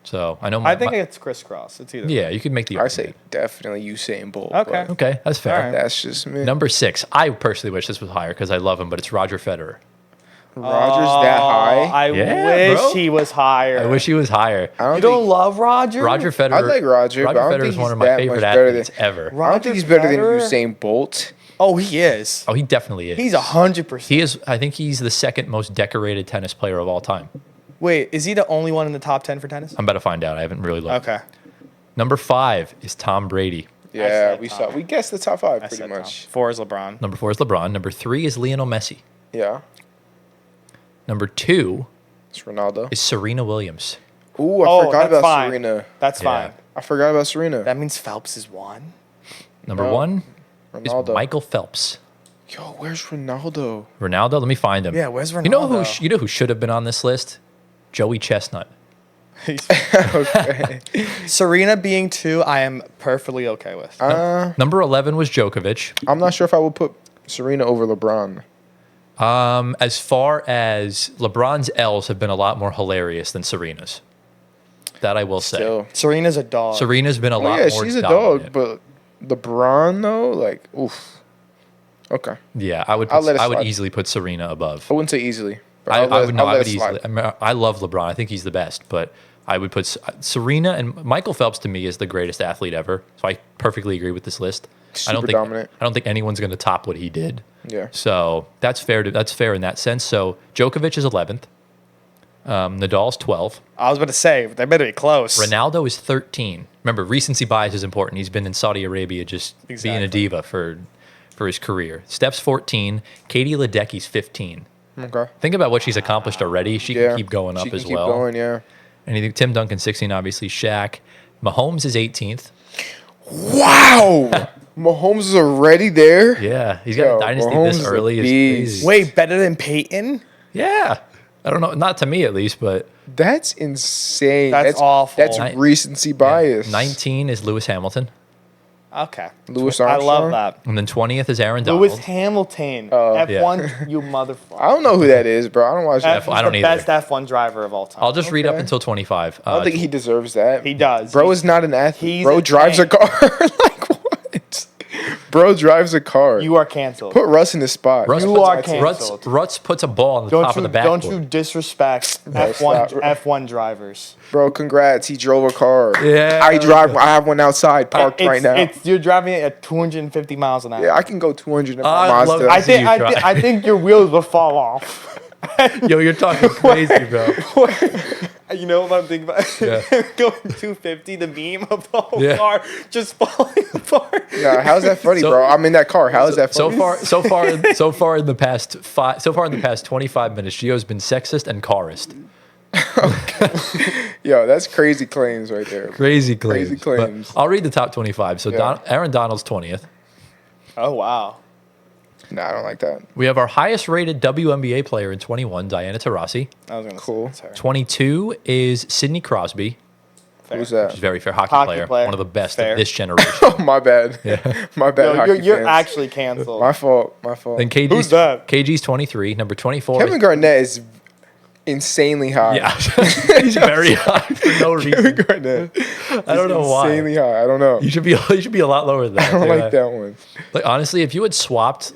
So I know. I think it's crisscross. It's either. yeah, you could make the. I argument. say definitely Usain Bolt. Okay. but Okay, that's fair. All right. That's just me. Number 6, I personally wish this was higher because I love him, but it's Roger Federer. Roger's that high? I Yeah, wish bro. he was higher. I wish he was higher. I You don't don't think, love Roger? Roger Federer. I like Roger, but I don't Federer think is one he's of my that favorite much better athletes than- ever. I don't Roger think he's better than Federer? Usain Bolt. Oh, he is. Oh, he definitely is. He's 100%. He is. I think he's the 2nd most decorated tennis player of all time. Wait, is he the only one in the top 10 for tennis? I'm about to find out. I haven't really looked. Okay. Number 5 is Tom Brady. Yeah, said we Tom. saw. We guessed the top 5 I pretty said much. Tom. 4 is LeBron. Number 4 is LeBron. Number 3 is Lionel Messi. Yeah. Number 2 It's Ronaldo. is Serena Williams. Ooh, I Oh, forgot that's about fine. Serena. That's Yeah. fine. I forgot about Serena. That means Phelps is 1. Number No. 1 Ronaldo. is Michael Phelps. Yo, where's Ronaldo? Ronaldo, let me find him. Yeah, where's Ronaldo? You know who should have been on this list? Joey Chestnut. Okay. Serena being 2, I am perfectly okay with. Number 11 was Djokovic. I'm not sure if I would put Serena over LeBron. As far as LeBron's L's have been a lot more hilarious than Serena's. That I will say. Still. Serena's a dog. Serena's been a Oh, lot yeah, more she's a dominant. dog, but LeBron, though, like, oof. Okay. Yeah, I would I'll let it I would slide. easily put Serena above. I wouldn't say easily. But I I'll would let it easily. slide. I mean, I love LeBron. I think he's the best, but I would put Serena and Michael Phelps to me is the greatest athlete ever. So I perfectly agree with this list. Super dominant. I don't think anyone's going to top what he did. Yeah. So that's fair. That's fair in that sense. So Djokovic is 11th. Nadal's 12. I was about to say, they better be close. Ronaldo is 13. Remember, recency bias is important. He's been in Saudi Arabia just being a Exactly. diva for his career. Steph's 14. Katie Ledecky's 15. Okay. Think about what she's accomplished already. She Yeah. can keep going up She can as keep well. going, yeah. And you think Tim Duncan 16, obviously Shaq. Mahomes is 18th. Wow! Mahomes is already there? Yeah, he's got Yo, a dynasty Mahomes this is a early. Is beast. crazy. Wait, better than Peyton? Yeah, I don't know. Not to me at least, but That's insane. That's awful. That's Ni- recency yeah. bias. 19 is Lewis Hamilton, Okay. Lewis I Armstrong? love that. and then 20th is Aaron Donald. Lewis Hamilton. F1, you motherfucker. I don't know who that is, bro. I don't watch F- that. I don't he's either. the best F1 driver of all time. I'll just read up Okay. until 25. I don't think he deserves that. He does. Bro He's- is not an athlete. he's Bro a drives a tank. car. Like, what? Bro drives a car. You are canceled. Put Russ in his spot. Russ, You puts, are Russ, canceled. Russ puts a ball on the top of the backboard. Don't you disrespect stop. F1 drivers. Bro, congrats. He drove a car. Yeah. I have one outside parked right now. You're driving it at 250 miles an hour. Yeah, I can go 200 in my I love Mazda. that. See you try. I think your wheels will fall off. Yo, you're talking crazy, bro. You know what I'm thinking about? Yeah. Going 250, the beam of the whole Yeah. car just falling apart. Yeah, how's that funny, So- bro? I'm in that car. How is that So funny? far in the past 25 minutes, Gio's been sexist and carist. Yo, that's crazy claims right there. Crazy claims. Crazy claims. But I'll read the top 25. So Yeah. Aaron Donald's 20th. Oh, wow. Nah, I don't like that. We have our highest rated WNBA player in 21, Diana Taurasi. I was going to Cool. say that's her. 22 is Sidney Crosby, Fair. Who's which is that? very fair hockey, Hockey player, player. one of the best Fair. of this generation. Oh, my bad. My bad. Yo, hockey you're fans. actually canceled. My fault. My fault. Then KG's, Who's that? KG's 23. Number 24 Kevin is, Garnett is insanely high. yeah, he's very high for no Kevin reason. Garnett. I don't know why. Insanely high. I don't know. You should be a lot lower than that. I don't too. like that one. Like honestly, if you had swapped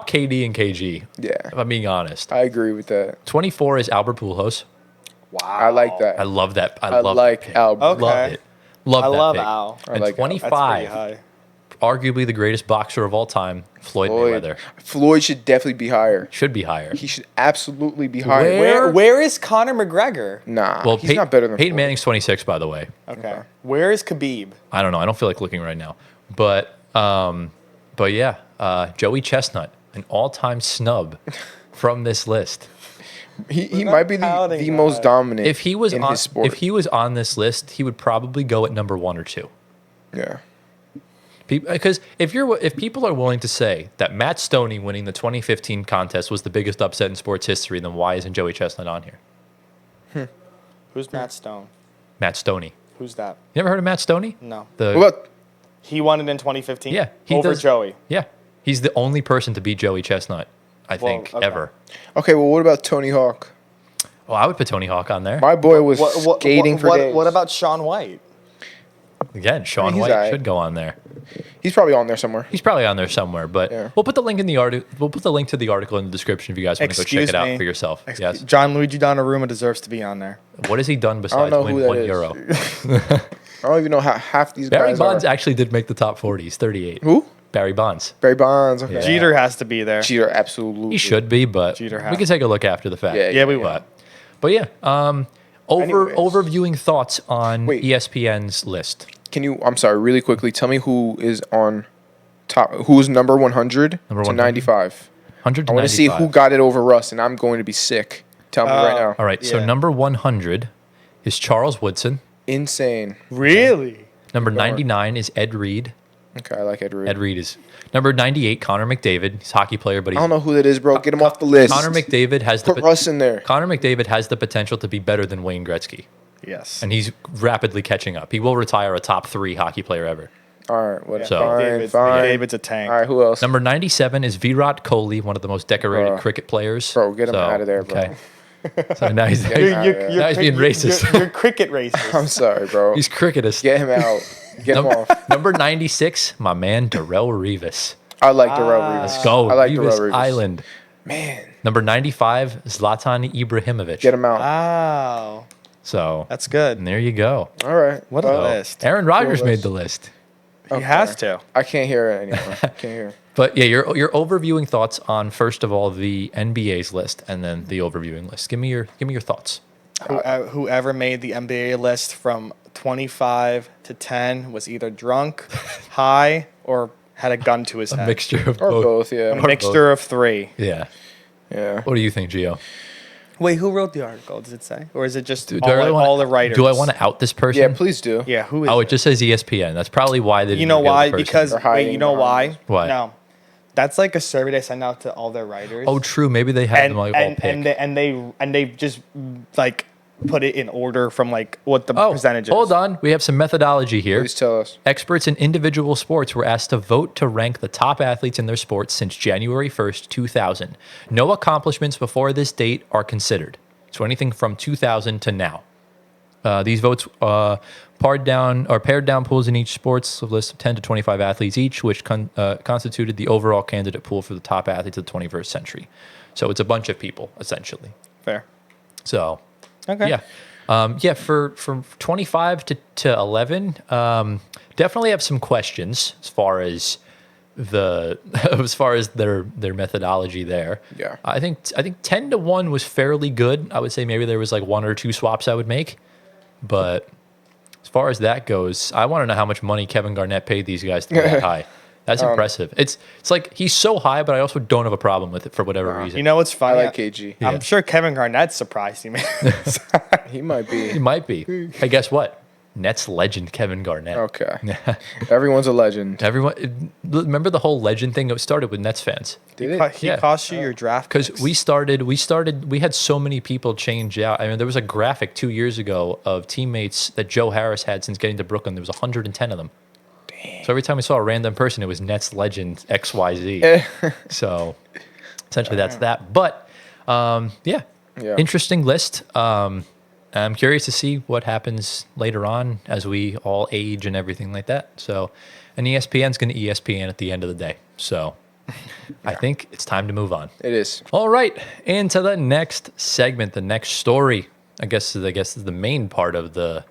KD and KG, Yeah, if I'm being honest. I agree with that. 24 is Albert Pujols. Wow. I like that. I love that. I love like that pick. Albert. Okay. Love it. Love I that love pick. Al. I And like Al. That's pretty 25, high. arguably the greatest boxer of all time, Floyd Mayweather. Floyd should definitely be higher. Should be higher. He should absolutely be higher. Where- Where is Conor McGregor? Nah, Well, he's not better than Peyton Floyd. Manning's 26, by the way. Okay. Where is Khabib? I don't know. I don't feel like looking right now. But yeah, Joey Chestnut, an all-time snub from this list. He not might be the counting most that. dominant If he was in on his sport. if he was on this list, he would probably go at number 1 or 2. Yeah. Because if people are willing to say that Matt Stoney winning the 2015 contest was the biggest upset in sports history, then why isn't Joey Chestnut on here? Who's Matt Stone? Matt Stoney. Who's that? You never heard of Matt Stoney? No. The What about He won it in 2015? Yeah, he Over does- Joey. yeah, he's the only person to beat Joey Chestnut, I think, okay. ever. okay? Well, what about Tony Hawk? Oh, I would put Tony Hawk on there. My boy was skating for days. What about Shaun White? Again, Shaun He's White aight. should go on there. He's probably on there somewhere. He's probably on there somewhere, but Yeah. we'll put the link in the article. We'll put the link to the article in the description if you guys want to go check Excuse it out me. for yourself. Yes. John Luigi Donnarumma deserves to be on there. What has he done I don't besides know win who that 1 is. euro? I don't even know how half these Barry guys Bonds are. actually did make the top 40. He's 38. Who? Barry Bonds. Barry Bonds. Okay. Yeah. Jeter has to be there. Cheater, absolutely. He should be, but Jeter we has can take a look after the fact. Yeah, Yeah, we will. But yeah, Anyways. overviewing thoughts on Wait. ESPN's list. Can you? I'm sorry, really quickly. Tell me who is on Who's number 100 Number to 100? 95? 100 to I want to see 95. who got it over Russ, and I'm going to be sick. Tell me right now. All right, so Yeah. number 100 is Charles Woodson. Insane. Really? Number Keep going. 99 is Ed Reed. Okay, I like Ed Reed. Ed Reed is number 98. Connor McDavid. He's a hockey player, but I he's don't know who that is, bro. Get him off the list. Connor McDavid has the Put Russ in there. Connor McDavid has the potential to be better than Wayne Gretzky, Yes. and he's rapidly catching up. He will retire a top 3 hockey player ever. All right, whatever. So- Fine. David's a tank. All right, who else? Number 97 is Virat Kohli, one of the most decorated Bro. cricket players. Bro, get him out of there, bro. Okay. So now he's, Get him out of there. Now he's being racist. You're cricket racist. I'm sorry, bro. he's cricketist. Get him out. Get him off. Number 96, my man Darrell Revis. I like Darrell Revis. Let's go. I like Revis Darrell Revis. Island. Man, Number 95, Zlatan Ibrahimovic. get him out. Wow. So That's good. and there you go. All right. What a Well, list. Aaron Rodgers Cool made list. the list. He has to. I can't hear it anymore. Can't hear. But yeah, your overviewing thoughts on first of all the NBA's list and then the overviewing list. Give me your thoughts. Whoever made the NBA list from 25 to 10 was either drunk, high, or had a gun to his A head. mixture of Or both. both, yeah. A mixture of 3. Yeah. Yeah. What do you think, Gio? Wait, who wrote the article? Does it say? Or is it just Do all, I really all wanna- the writers? Do I want to out this person? Yeah, please do. Yeah, who is Oh, it? it just says ESPN. That's probably why they didn't You know reveal the why? person. Because, They're wait, hiding you know behind why? Why? No. That's like a survey they send out to all their writers. Oh, true. Maybe they had and, them like all and, picked. and they just like put it in order from like what the Oh, percentages. hold on. We have some methodology here. Please tell us. Experts in individual sports were asked to vote to rank the top athletes in their sports since January 1st, 2000. No accomplishments before this date are considered. So anything from 2000 to now. These votes paired down pools in each sports, a list of 10 to 25 athletes each, which constituted the overall candidate pool for the top athletes of the 21st century. So it's a bunch of people, essentially. Fair. So, Okay. yeah. For 25 to 11, definitely have some questions as far as their methodology there. Yeah. I think 10 to 1 was fairly good. I would say maybe there was like 1 or 2 swaps I would make. But as far as that goes, I want to know how much money Kevin Garnett paid these guys to be that high. That's impressive. It's like he's so high, but I also don't have a problem with it for whatever reason. You know what's I funny? like KG. Yeah. I'm sure Kevin Garnett's surprised you, man. He might be. He might be. Hey, guess what? Nets legend Kevin Garnett. Okay. Everyone's a legend. Everyone, remember the whole legend thing? It started with Nets fans. Did it? He Yeah. cost you your draft Because picks. we had so many people change out. I mean, there was a graphic 2 years ago of teammates that Joe Harris had since getting to Brooklyn. There was 110 of them. Damn. So every time we saw a random person, it was Nets legend XYZ. So essentially that's that. But yeah, interesting list. I'm curious to see what happens later on as we all age and everything like that. So, and ESPN's going to ESPN at the end of the day. So I think it's time to move on. It is. All right, into the next segment, the next story. I guess is the main part of the.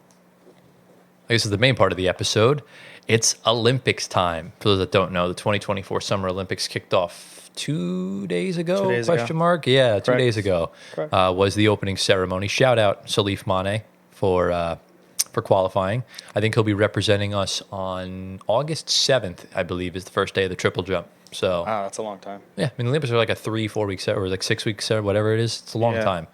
I guess is the main part of the episode. It's Olympics time. For those that don't know, the 2024 Summer Olympics kicked off 2 days ago? 2 days ago. Question mark? Yeah, 2 Correct. days ago Correct. was the opening ceremony. Shout out Salif Mane for qualifying. I think he'll be representing us on August 7th, I believe, is the first day of the triple jump. So Wow, that's a long time. yeah, I mean, the Olympics are like a 3-4 week set or like 6 week set, whatever it is. It's a long Yeah. time.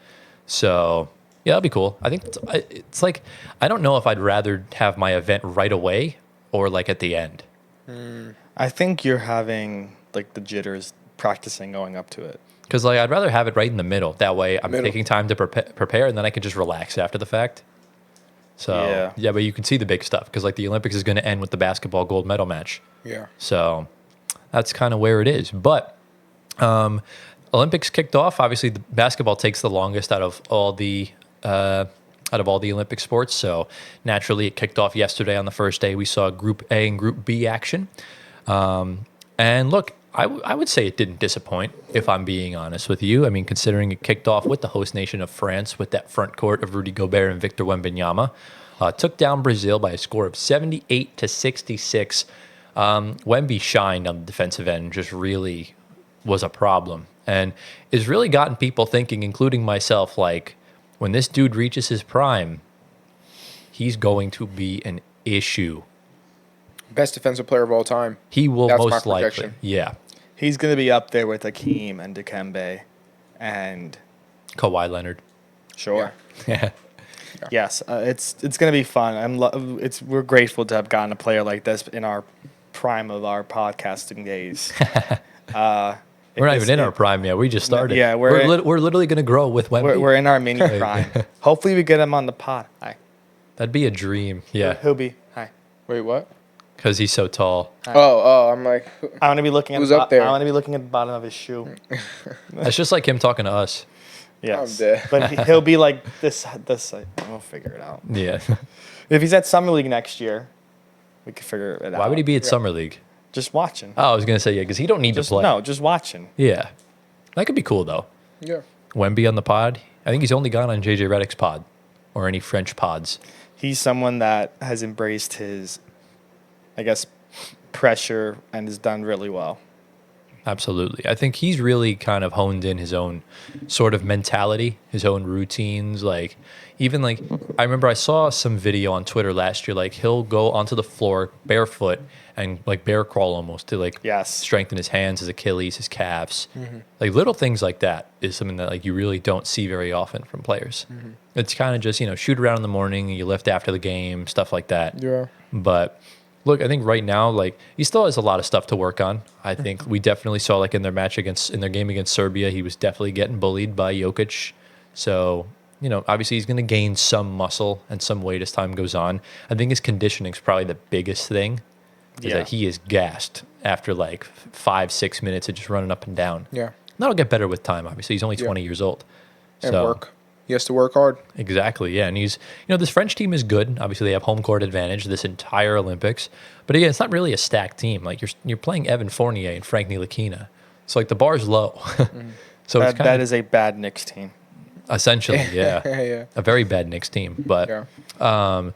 So yeah, that'll be cool. I think it's like, I don't know if I'd rather have my event right away or like at the end. I think you're having like the jitters practicing going up to it. Because like I'd rather have it right in the middle. That way I'm Middle. taking time to prepare and then I can just relax after the fact. So yeah, but you can see the big stuff because like the Olympics is going to end with the basketball gold medal match. Yeah. So that's kind of where it is. But Olympics kicked off. Obviously, the basketball takes the longest out of all the Olympic sports. So naturally, it kicked off yesterday on the first day. We saw Group A and Group B action. And look, I would say it didn't disappoint, if I'm being honest with you. I mean, considering it kicked off with the host nation of France with that front court of Rudy Gobert and Victor Wembanyama. Took down Brazil by a score of 78-66. Wemby shined on the defensive end, just really was a problem. And it's really gotten people thinking, including myself, like, when this dude reaches his prime, he's going to be an issue. Best defensive player of all time. He will That's my most likely. projection. Yeah. He's going to be up there with Hakeem and Dikembe and Kawhi Leonard. sure. Yeah. Yes, it's going to be fun. We're grateful to have gotten a player like this in our prime of our podcasting days. We're not even in our prime yet. We just started. Yeah, we're literally going to grow with Wemby. We're in our mini prime. Hopefully, we get him on the pod. Hi. That'd be a dream. Yeah. He'll be. Hi. Wait, what? Because he's so tall. Oh, I'm like, I want to be looking at Who's up there? I want to be looking at the bottom of his shoe. That's just like him talking to us. Yes, I'm dead. but he'll be like this. We'll figure it out. Yeah. If he's at Summer League next year, we could figure it out. Why would he be at Summer League? Just watching? Oh, I was going to say, yeah, because he don't need to play. No, just watching. Yeah. That could be cool, though. yeah. Wemby on the pod. I think he's only gone on JJ Redick's pod or any French pods. He's someone that has embraced his, I guess, pressure and has done really well. Absolutely. I think he's really kind of honed in his own sort of mentality, his own routines. Like, even like, I remember I saw some video on Twitter last year, like he'll go onto the floor barefoot and like bear crawl almost to like Yes. strengthen his hands, his Achilles, his calves. Like little things like that is something that like you really don't see very often from players. It's kind of just, shoot around in the morning and you lift after the game, stuff like that. Yeah. But look, I think right now, like he still has a lot of stuff to work on. I think we definitely saw like in their game against Serbia, he was definitely getting bullied by Jokic. So, obviously he's going to gain some muscle and some weight as time goes on. I think his conditioning is probably the biggest thing. Is Yeah. that he is gassed after like 5-6 minutes of just running up and down. Yeah. That'll get better with time. Obviously, he's only 20 years old. And work. He has to work hard. Exactly, yeah. And he's, this French team is good. Obviously, they have home court advantage this entire Olympics. But again, it's not really a stacked team. Like you're playing Evan Fournier and Frank Ntilikina. So like the bar's low. So it's That is a bad Knicks team. essentially, yeah, Yeah. a very bad Knicks team. But Yeah.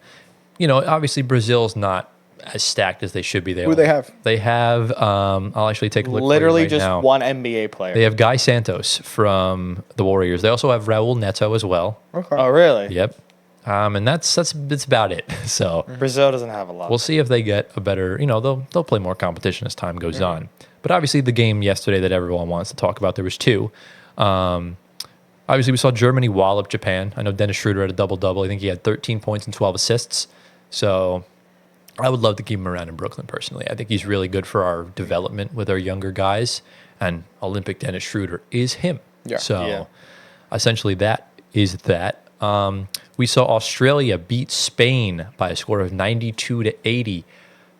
obviously Brazil's not as stacked as they should be. Who do they have? They have. I'll actually take a look. Literally right just now. one NBA player. They have Guy Santos from the Warriors. They also have Raul Neto as well. Okay. Oh, really? Yep. And that's about it. So Brazil doesn't have a lot. we'll see if they get a better. They'll play more competition as time goes on. But obviously, the game yesterday that everyone wants to talk about, there was two. Obviously, we saw Germany wallop Japan. I know Dennis Schroeder had a double-double. I think he had 13 points and 12 assists. So I would love to keep him around in Brooklyn personally. I think he's really good for our development with our younger guys. And Olympic Dennis Schroeder is him. Yeah. So Yeah. essentially that is that. We saw Australia beat Spain by a score of 92-80.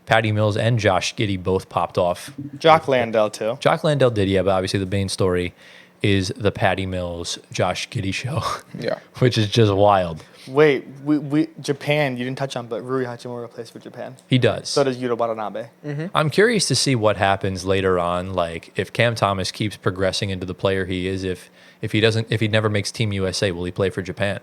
Patty Mills and Josh Giddey both popped off. Jock Landell, too. Jock Landell did, yeah, but obviously the main story is the Patty Mills, Josh Giddey show, Yeah. which is just wild. Wait, we Japan, you didn't touch on, but Rui Hachimura plays for Japan. He does. So does Yuto Watanabe. I'm curious to see what happens later on, like if Cam Thomas keeps progressing into the player he is, if he never makes Team USA, will he play for Japan?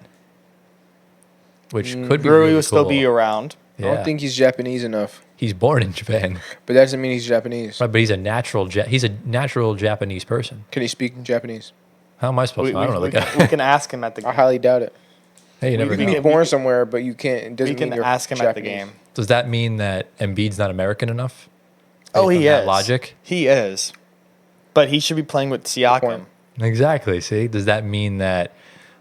Which could be Rui really will still cool. be around. I don't think he's Japanese enough. He's born in Japan, But that doesn't mean he's Japanese. right, but he's a natural Japanese person. Can he speak Japanese? How am I supposed to? I don't know the guy. We can ask him at the I game. highly doubt it. Hey, you never You can know. be born somewhere, but you can't. It doesn't We can mean you're ask him at the Japanese. game. Does that mean that Embiid's not American enough? Oh, Based he on is. that logic? He is. But he should be playing with Siakam. point. Exactly. See, does that mean that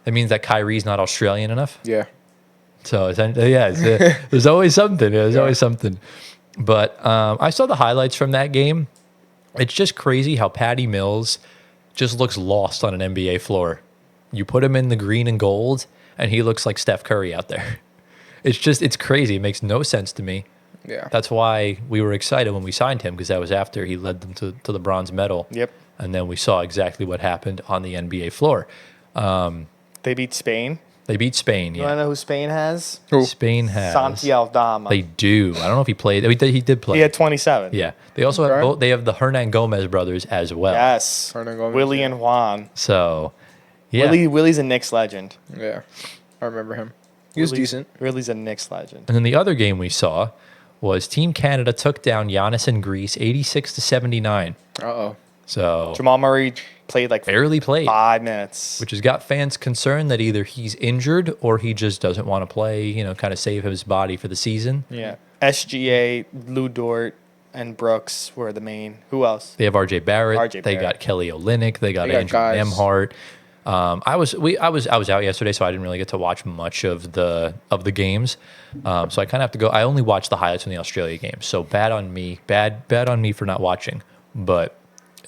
means that Kyrie's not Australian enough? Yeah. So there's always something. There's always something. But I saw the highlights from that game. It's just crazy how Patty Mills just looks lost on an NBA floor. You put him in the green and gold, and he looks like Steph Curry out there. It's crazy. It makes no sense to me. Yeah. That's why we were excited when we signed him, because that was after he led them to the bronze medal. Yep. And then we saw exactly what happened on the NBA floor. They beat Spain. They beat Spain. You want to Yeah, know who Spain has? Who? Spain has. Santi Aldama. They do. I don't know if he played. He did play. He had 27. Yeah. They also Okay. have both. They have the Hernan Gomez brothers as well. Yes. Hernan Gomez, Willie yeah. and Juan. So, yeah. Willie's a Knicks legend. Yeah. I remember him. He was decent. Willie's a Knicks legend. And then the other game we saw was Team Canada took down Giannis and Greece 86-79. Uh-oh. So Jamal Murray played like barely played, 5 minutes. which has got fans concerned that either he's injured or he just doesn't want to play, kind of save his body for the season. Yeah. SGA, Lou Dort, and Brooks were the main. Who else? They have RJ Barrett. RJ They got Barrett. Kelly Olynyk. They got They got Andrew guys. Nembhard. I was out yesterday, so I didn't really get to watch much of the games. So I kind of have to go. I only watched the highlights from the Australia game. So bad on me. Bad on me for not watching. But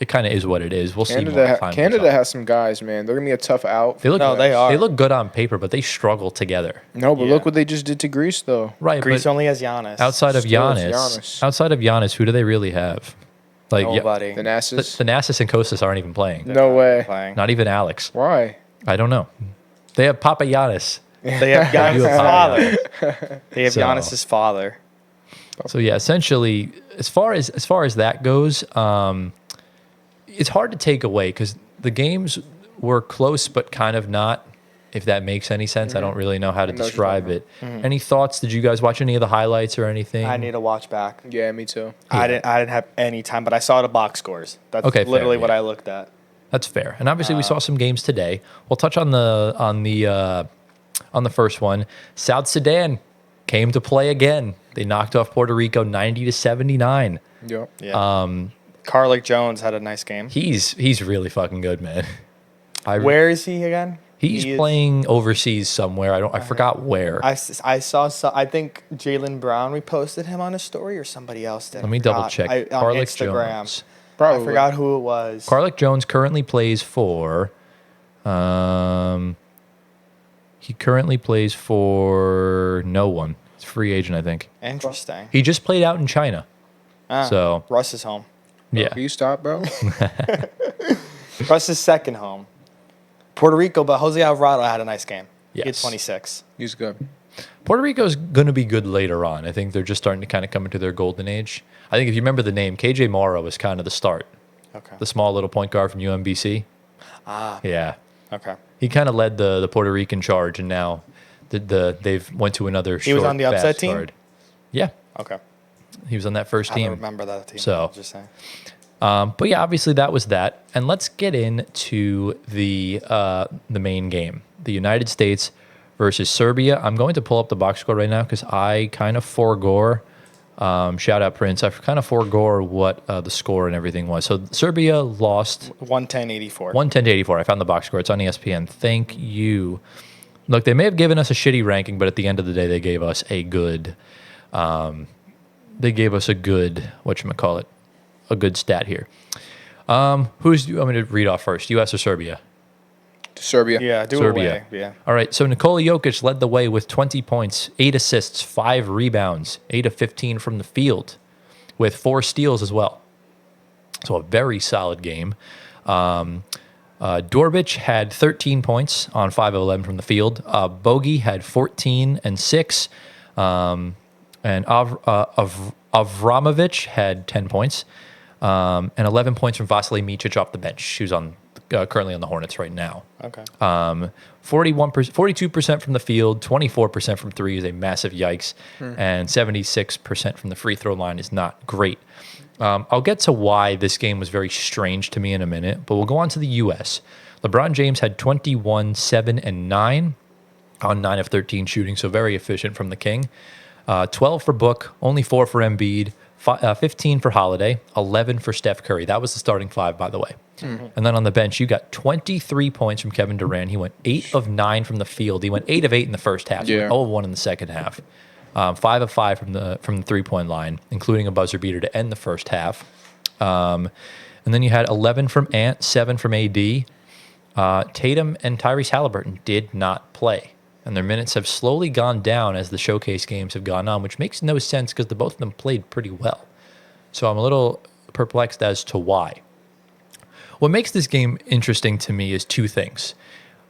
it kind of is what it is. We'll see. Canada has some guys, man. They're gonna be a tough out. They look. No, they are. They look good on paper, but they struggle together. No, but Yeah. look what they just did to Greece, though. Right. Greece but only has Giannis. outside of Still it's Giannis, who do they really have? Like Nobody. The Nassus. Thanasis and Kostas aren't even playing. No way. Playing. Not even Alex. Why? I don't know. They have Papa Giannis. They have Giannis' You have father. They have So- Giannis' father. So yeah, essentially, as far as that goes, it's hard to take away because the games were close, but kind of not. If that makes any sense, I don't really know how to know what you're describe talking it. Any thoughts? Did you guys watch any of the highlights or anything? I need to watch back. Yeah, me too. I didn't have any time, but I saw the box scores. That's Okay, fair, literally what yeah. I looked at. That's fair. And obviously, we saw some games today. We'll touch on the first one. South Sudan came to play again. They knocked off Puerto Rico 90-79. Yep. Yeah. Carlick Jones had a nice game. He's really fucking good, man. Where is he again? He's He is- playing overseas somewhere. I forgot where. I saw. I think Jaylen Brown reposted him on a story, or somebody else did. Let me double check. On Carlick Instagram. Jones. Probably. I forgot who it was. Carlick Jones currently plays for. He currently plays for no one. It's a free agent, I think. Interesting. He just played out in China. So Russ is home. yeah, Can you stop, bro? Russ is second home. Puerto Rico, but Jose Alvarado had a nice game. He had Yes. 26. He's good. Puerto Rico's going to be good later on. I think they're just starting to kind of come into their golden age. I think if you remember the name, KJ Morrow was kind of the start. Okay. The small little point guard from UMBC. Ah. Yeah. Okay. He kind of led the Puerto Rican charge, and now they've went to another. He was on the upset fast team? guard. Yeah, Okay. he was on that first I don't team. remember that team. So- I was just saying. But yeah, obviously that was that, and let's get into the main game, the United States versus Serbia. I'm going to pull up the box score right now because I kind of forego. Shout out Prince. I kind of forego what the score and everything was. So Serbia lost 110-84. 110-84. I found the box score. It's on ESPN. Thank you. Look, they may have given us a shitty ranking, but at the end of the day, they gave us a good. Whatchamacallit, a good stat here. Who's you want me to read off first? U.S. or Serbia? Serbia. Yeah, do Serbia. it away. Yeah. All right, so Nikola Jokic led the way with 20 points, 8 assists, 5 rebounds, 8 of 15 from the field, with 4 steals as well. So a very solid game. Dorbic had 13 points on 5 of 11 from the field. Bogey had 14 and 6. And Avramovic had 10 points. And 11 points from Vasilij Micic off the bench, who's currently on the Hornets right now. Okay. 42% from the field, 24% from three is a massive yikes, and 76% from the free throw line is not great. I'll get to why this game was very strange to me in a minute, but we'll go on to the U.S. LeBron James had 21, 7, and 9 on 9 of 13 shooting, so very efficient from the King. 12 for Book, only 4 for Embiid, 15 for Holiday, 11 for Steph Curry. That was the starting 5, by the way. And then on the bench, you got 23 points from Kevin Durant. He went 8 of 9 from the field. He went 8 of 8 in the first half. He went 0 of 1 in the second half. 5 of 5 from the 3-point line, including a buzzer beater to end the first half. And then you had 11 from Ant, 7 from AD. Tatum and Tyrese Halliburton did not play, and their minutes have slowly gone down as the showcase games have gone on, which makes no sense because both of them played pretty well. So I'm a little perplexed as to why. What makes this game interesting to me is 2 things.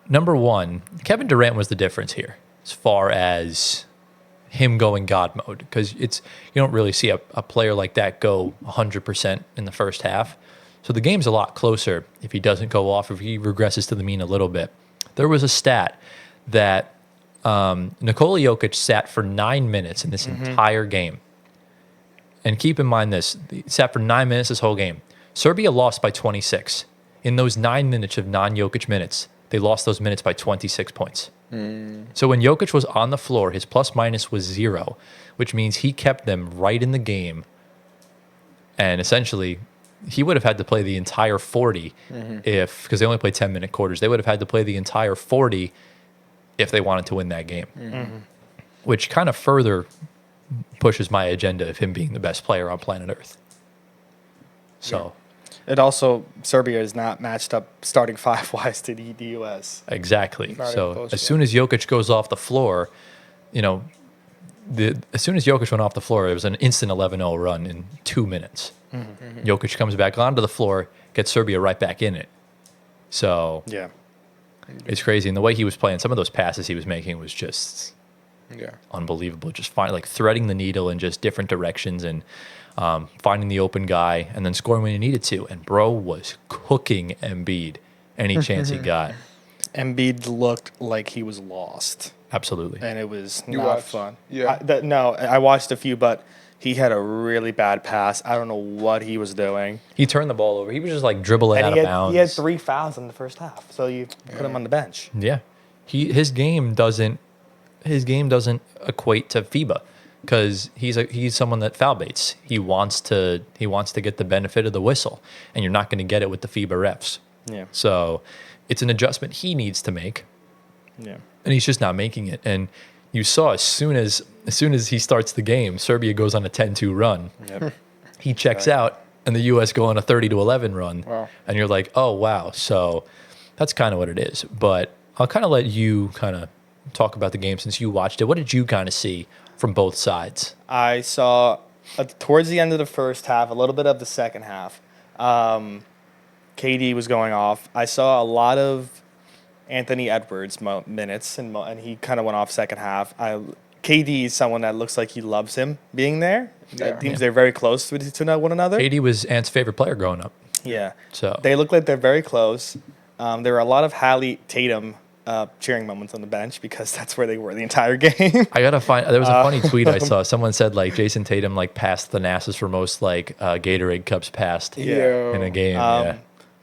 Number one, Kevin Durant was the difference here as far as him going God mode, because you don't really see a player like that go 100% in the first half. So the game's a lot closer if he doesn't go off, if he regresses to the mean a little bit. There was a stat that Nikola Jokic sat for 9 minutes in this entire game. And keep in mind this, he sat for 9 minutes this whole game. Serbia lost by 26. In those 9 minutes of non-Jokic minutes, they lost those minutes by 26 points. So when Jokic was on the floor, his plus minus was 0, which means he kept them right in the game. And essentially, he would have had to play the entire 40 because they only play 10-minute quarters. They would have had to play the entire 40 if they wanted to win that game, which kind of further pushes my agenda of him being the best player on planet Earth. So... It also, Serbia is not matched up starting 5-wise to the U.S. Exactly. Not even So close, as yeah. soon as Jokic goes off the floor, as soon as Jokic went off the floor, it was an instant 11-0 run in 2 minutes. Jokic comes back onto the floor, gets Serbia right back in it. So Yeah. it's crazy. And the way he was playing, some of those passes he was making was just unbelievable. Just threading the needle in just different directions and finding the open guy and then scoring when he needed to. And bro was cooking Embiid any chance he got. Embiid looked like he was lost, Absolutely. and it was You not watched? fun. Yeah. I watched a few, but he had a really bad pass. I don't know what he was doing. He turned the ball over. He was just like dribbling And out of bounds. he had 3 fouls in the first half, so you put him on the bench. Yeah, his game doesn't equate to FIBA because he's someone that foul baits. He wants to get the benefit of the whistle, and you're not going to get it with the FIBA refs. Yeah. So it's an adjustment he needs to make, Yeah. and he's just not making it. And you saw as soon as he starts the game, Serbia goes on a 10-2 run. Yep. He checks out, and the U.S. go on a 30-11 run. Wow. And you're like, oh, wow. So that's kind of what it is. But I'll kind of let you kind of talk about the game since you watched it. What did you kind of see from both sides? I saw towards the end of the first half, a little bit of the second half, KD was going off. I saw a lot of Anthony Edwards minutes, and he kind of went off second half. KD is someone that looks like he loves him being there. Yeah. It seems they're very close to one another. KD was Ant's favorite player growing up. Yeah. So They look like they're very close. There were a lot of Hallie Tatum cheering moments on the bench because that's where they were the entire game. I gotta find. There was a funny tweet I saw. Someone said like Jason Tatum like passed the NASA's for most like Gatorade cups passed Yeah. in a game. Yeah.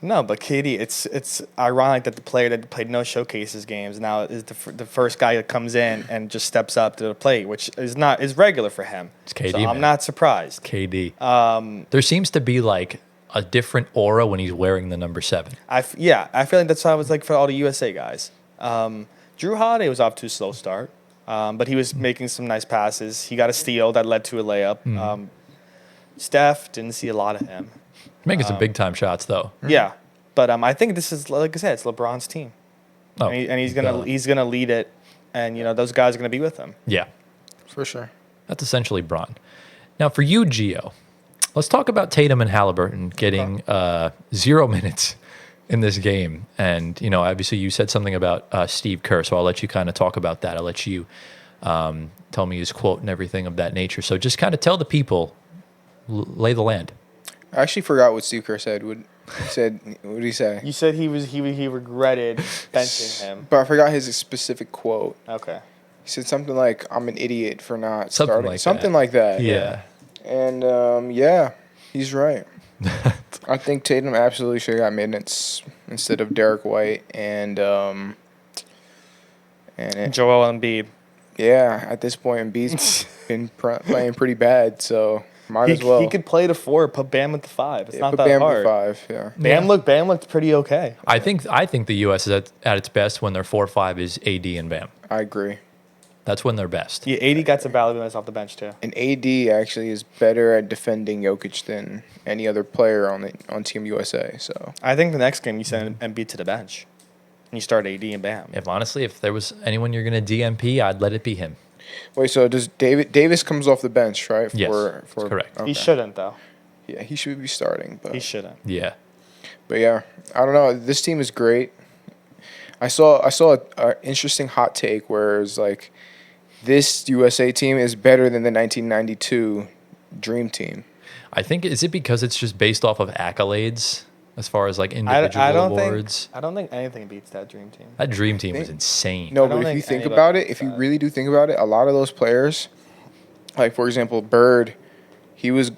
No, but KD, it's ironic that the player that played no showcases games now is the first guy that comes in and just steps up to the plate, which is regular for him. It's KD, so man. I'm not surprised. KD. There seems to be like a different aura when he's wearing the number 7. I feel like that's how it was like for all the USA guys. Drew Holiday was off to a slow start, but he was making some nice passes. He got a steal that led to a layup. Steph, didn't see a lot of him. Making some big time shots though. Yeah, but I think this is, like I said, it's LeBron's team, Oh, and he's duh. gonna lead it, and those guys are gonna be with him. Yeah, For sure. that's essentially Bron. Now for you, Gio, let's talk about Tatum and Halliburton getting 0 minutes in this game. And obviously you said something about Steve Kerr, so I'll let you kind of talk about that. I'll let you tell me his quote and everything of that nature. So just kind of tell the people, lay the land. I actually forgot what Steve Kerr said. What did he say? You said he regretted benching him. But I forgot his specific quote. Okay. He said something like, "I'm an idiot for not Something starting." like Something that. like that. Yeah. And he's right. I think Tatum absolutely should have got minutes instead of Derek White and Joel Embiid. at this point Embiid's been playing pretty bad, so might as well. He could play the 4, put Bam at the 5. It's not put that Bam hard. at 5. Yeah. Bam looked pretty okay. I think the U.S. is at its best when their 4-5 is AD and Bam. I agree. That's when they're best. Yeah, 80 got some valuable minutes off the bench too. And AD actually is better at defending Jokic than any other player on Team USA. So I think the next game you send Embiid to the bench, and you start AD and Bam. If there was anyone you're going to DMP, I'd let it be him. wait, so does Davis comes off the bench, right? Yes, For that's correct. Okay. He shouldn't though. Yeah, he should be starting, but He shouldn't. Yeah. But yeah, I don't know. This team is great. I saw a interesting hot take where it was like, this USA team is better than the 1992 Dream Team. I think, is it because it's just based off of accolades as far as like individual awards? I don't think anything beats that dream team. That Dream Team was insane. No, I don't but if you think think anybody about it, beats if you that. really do think about it, a lot of those players, like for example, Bird, he was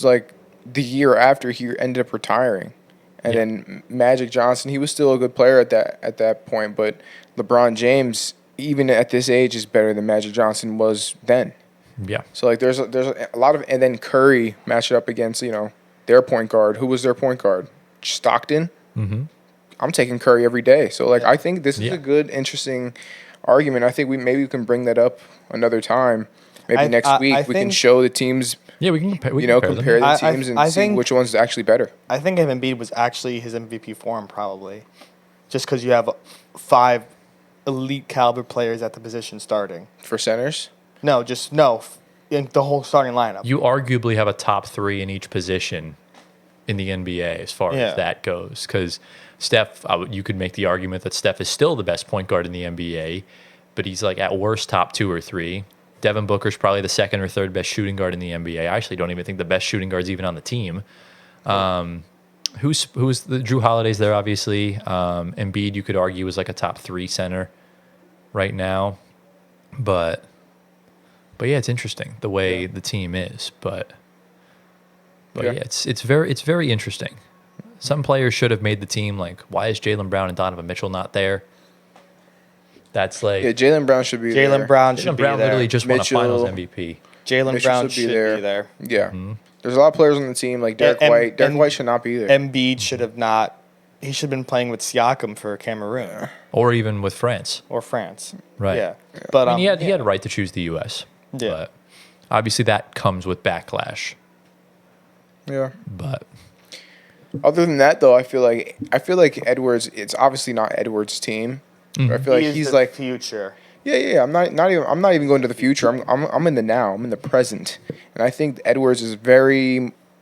like the year after he ended up retiring, And then Magic Johnson, he was still a good player at that point, but LeBron James, even at this age, is better than Magic Johnson was then. Yeah. So like there's a lot of, and then Curry matched up against their point guard. Who was their point guard? Stockton. Mm-hmm. I'm taking Curry every day. So like I think this is a good, interesting argument. I think we can bring that up another time. Maybe next week we can show the teams. Yeah, we can compare. Compare the teams and see which one's actually better. I think if Embiid was actually his MVP form, probably, just because you have 5 elite caliber players at the position starting For centers? No, in the whole starting lineup. You arguably have a top 3 in each position in the NBA as far as that goes. Because Steph, you could make the argument that Steph is still the best point guard in the NBA, but he's like at worst top 2 or 3. Devin Booker's probably the 2nd or 3rd best shooting guard in the NBA. I actually don't even think the best shooting guard's even on the team. Who's the Drew Holiday's there, obviously. Embiid, you could argue, is like a top 3 center right now. But yeah, it's interesting the way the team is. But yeah, it's very interesting. Some players should have made the team. Like, why is Jaylen Brown and Donovan Mitchell not there? That's like Jaylen Brown should be there. Jaylen Brown should be there. Literally just Mitchell, won a Finals MVP. Jaylen Brown should be there. Yeah. Mm-hmm. There's a lot of players on the team like Derek White. Derek White should not be there. Embiid should have not. He should have been playing with Siakam for Cameroon. Or even with France. Or France. Right. Yeah. But I mean, he had a right to choose the U.S. Yeah. But obviously that comes with backlash. Yeah. But other than that, though, I feel like Edwards. It's obviously not Edwards' team. Mm-hmm. I feel like he's like future. Yeah. I'm not even going to the future. I'm in the now. I'm in the present. And I think Edwards is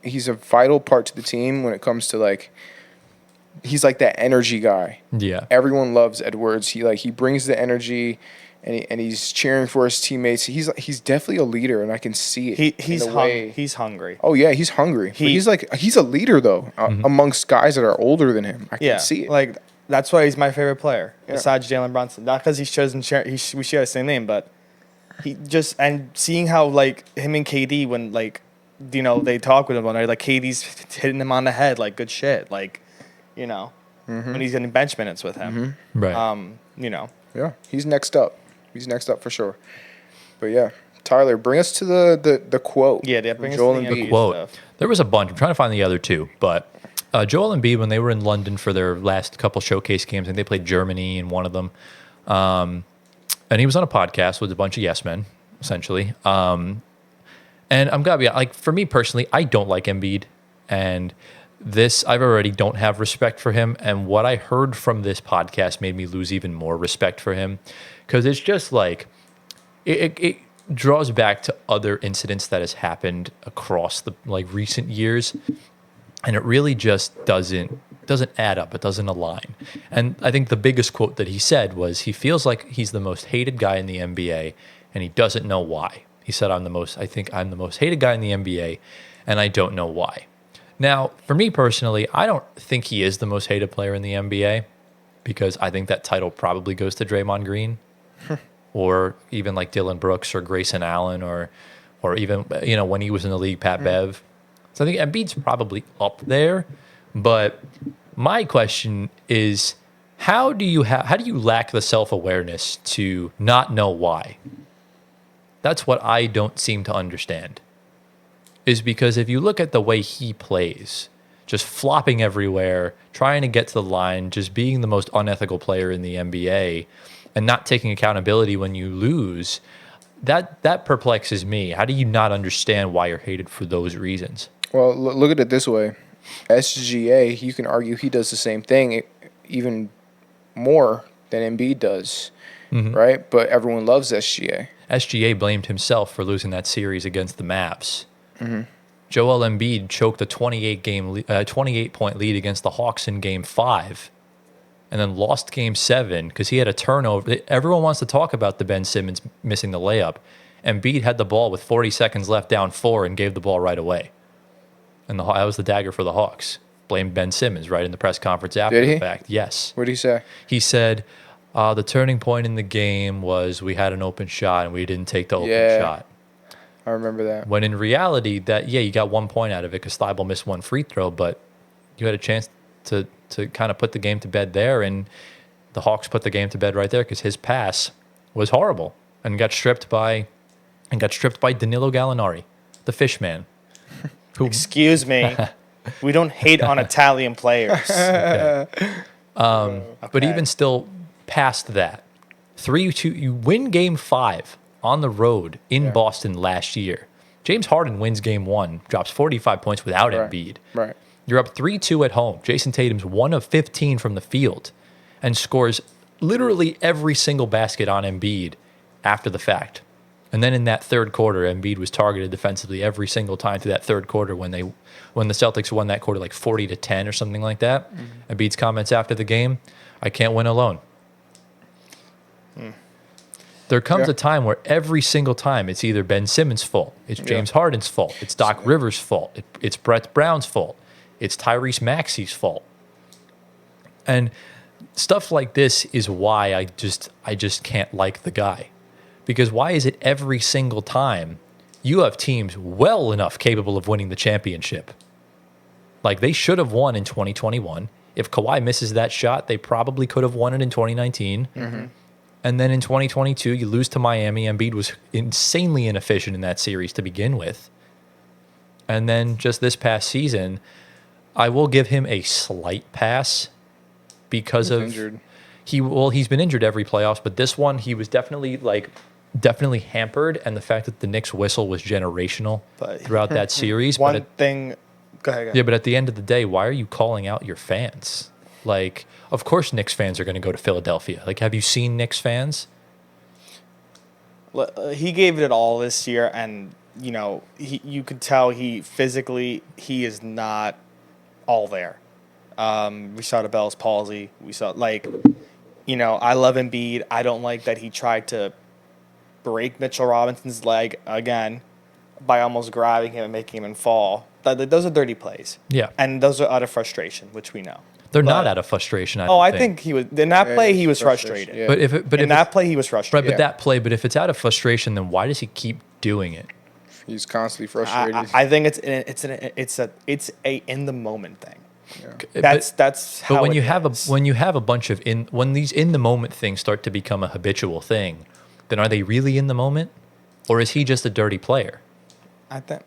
he's a vital part to the team when it comes to like. He's like that energy guy. Yeah. Everyone loves Edwards. He brings the energy, and he's cheering for his teammates. He's definitely a leader, and I can see it. He's hungry. Oh yeah, he's hungry. He's a leader though, amongst guys that are older than him. I can see it. Like that's why he's my favorite player besides Jalen Brunson. Not because we share the same name, but he just and seeing how like him and KD when like they talk with him on there, like KD's hitting him on the head like good shit like. When he's getting bench minutes with him. Mm-hmm. Right. Yeah, he's next up. He's next up for sure. But yeah, Tyler, bring us to the quote. Yeah, bring us Joel to the Embiid quote. stuff. There was a bunch. I'm trying to find the other 2, but Joel Embiid, when they were in London for their last couple showcase games, and they played Germany in one of them, and he was on a podcast with a bunch of yes men, essentially. And I'm gonna be like, for me personally, I don't like Embiid, and I've already don't have respect for him, and what I heard from this podcast made me lose even more respect for him, because it's just like it draws back to other incidents that has happened across the like recent years, and it really just doesn't add up. It doesn't align. And I think the biggest quote that he said was he feels like he's the most hated guy in the NBA, and he doesn't know why. He said, I think I'm the most hated guy in the NBA, and I don't know why. Now, for me personally, I don't think he is the most hated player in the NBA because I think that title probably goes to Draymond Green or even like Dylan Brooks or Grayson Allen or even, when he was in the league, Pat Bev. So I think Embiid's probably up there. But my question is, how do you lack the self-awareness to not know why? That's what I don't seem to understand. Is because if you look at the way he plays, just flopping everywhere, trying to get to the line, just being the most unethical player in the NBA, and not taking accountability when you lose, that perplexes me. How do you not understand why you're hated for those reasons? Well, look at it this way. SGA, you can argue he does the same thing, even more than Embiid does, right? But everyone loves SGA. SGA blamed himself for losing that series against the Mavs. Mm-hmm. Joel Embiid choked a 28-point lead against the Hawks in Game 5 and then lost Game 7 because he had a turnover. Everyone wants to talk about the Ben Simmons missing the layup. Embiid had the ball with 40 seconds left down 4 and gave the ball right away. And that was the dagger for the Hawks. Blamed Ben Simmons right in the press conference after the fact. Yes. What did he say? He said, the turning point in the game was we had an open shot and we didn't take the open shot. I remember that. When in reality, you got 1 point out of it because Thibault missed one free throw, but you had a chance to kind of put the game to bed there, and the Hawks put the game to bed right there because his pass was horrible and got stripped by Danilo Gallinari, the fish man. Who, Excuse me. We don't hate on Italian players. But even still, past that, 3-2, you win Game 5 on the road in Boston last year. James Harden wins Game 1, drops 45 points without Embiid. Right. You're up 3-2 at home. Jason Tatum's 1 of 15 from the field and scores literally every single basket on Embiid after the fact. And then in that third quarter, Embiid was targeted defensively every single time through that third quarter when the Celtics won that quarter like 40-10 or something like that. Mm-hmm. Embiid's comments after the game, I can't win alone. There comes a time where every single time it's either Ben Simmons' fault, it's James Harden's fault, it's Doc Rivers' fault, it's Brett Brown's fault, it's Tyrese Maxey's fault. And stuff like this is why I just can't like the guy. Because why is it every single time you have teams well enough capable of winning the championship? Like, they should have won in 2021. If Kawhi misses that shot, they probably could have won it in 2019. Mm-hmm. And then in 2022, you lose to Miami. Embiid was insanely inefficient in that series to begin with. And then just this past season, I will give him a slight pass because he's injured. He's been injured every playoffs, but this one he was definitely hampered, and the fact that the Knicks whistle was generational throughout that series. Go ahead. Yeah, but at the end of the day, why are you calling out your fans? Like, of course Knicks fans are going to go to Philadelphia. Like, have you seen Knicks fans? He gave it all this year, and you could tell he is not all there. We saw the Bell's palsy. We saw I love Embiid. I don't like that he tried to break Mitchell Robinson's leg again by almost grabbing him and making him fall. Those are dirty plays. Yeah. And those are out of frustration, which we know. They're not out of frustration. I think he was in that play. He was frustrated. Yeah. But in that play, he was frustrated. Right, but if it's out of frustration, then why does he keep doing it? He's constantly frustrated. I think it's a in the moment thing. Yeah. That's how. But when you have a bunch of when these in the moment things start to become a habitual thing, then are they really in the moment, or is he just a dirty player? I think.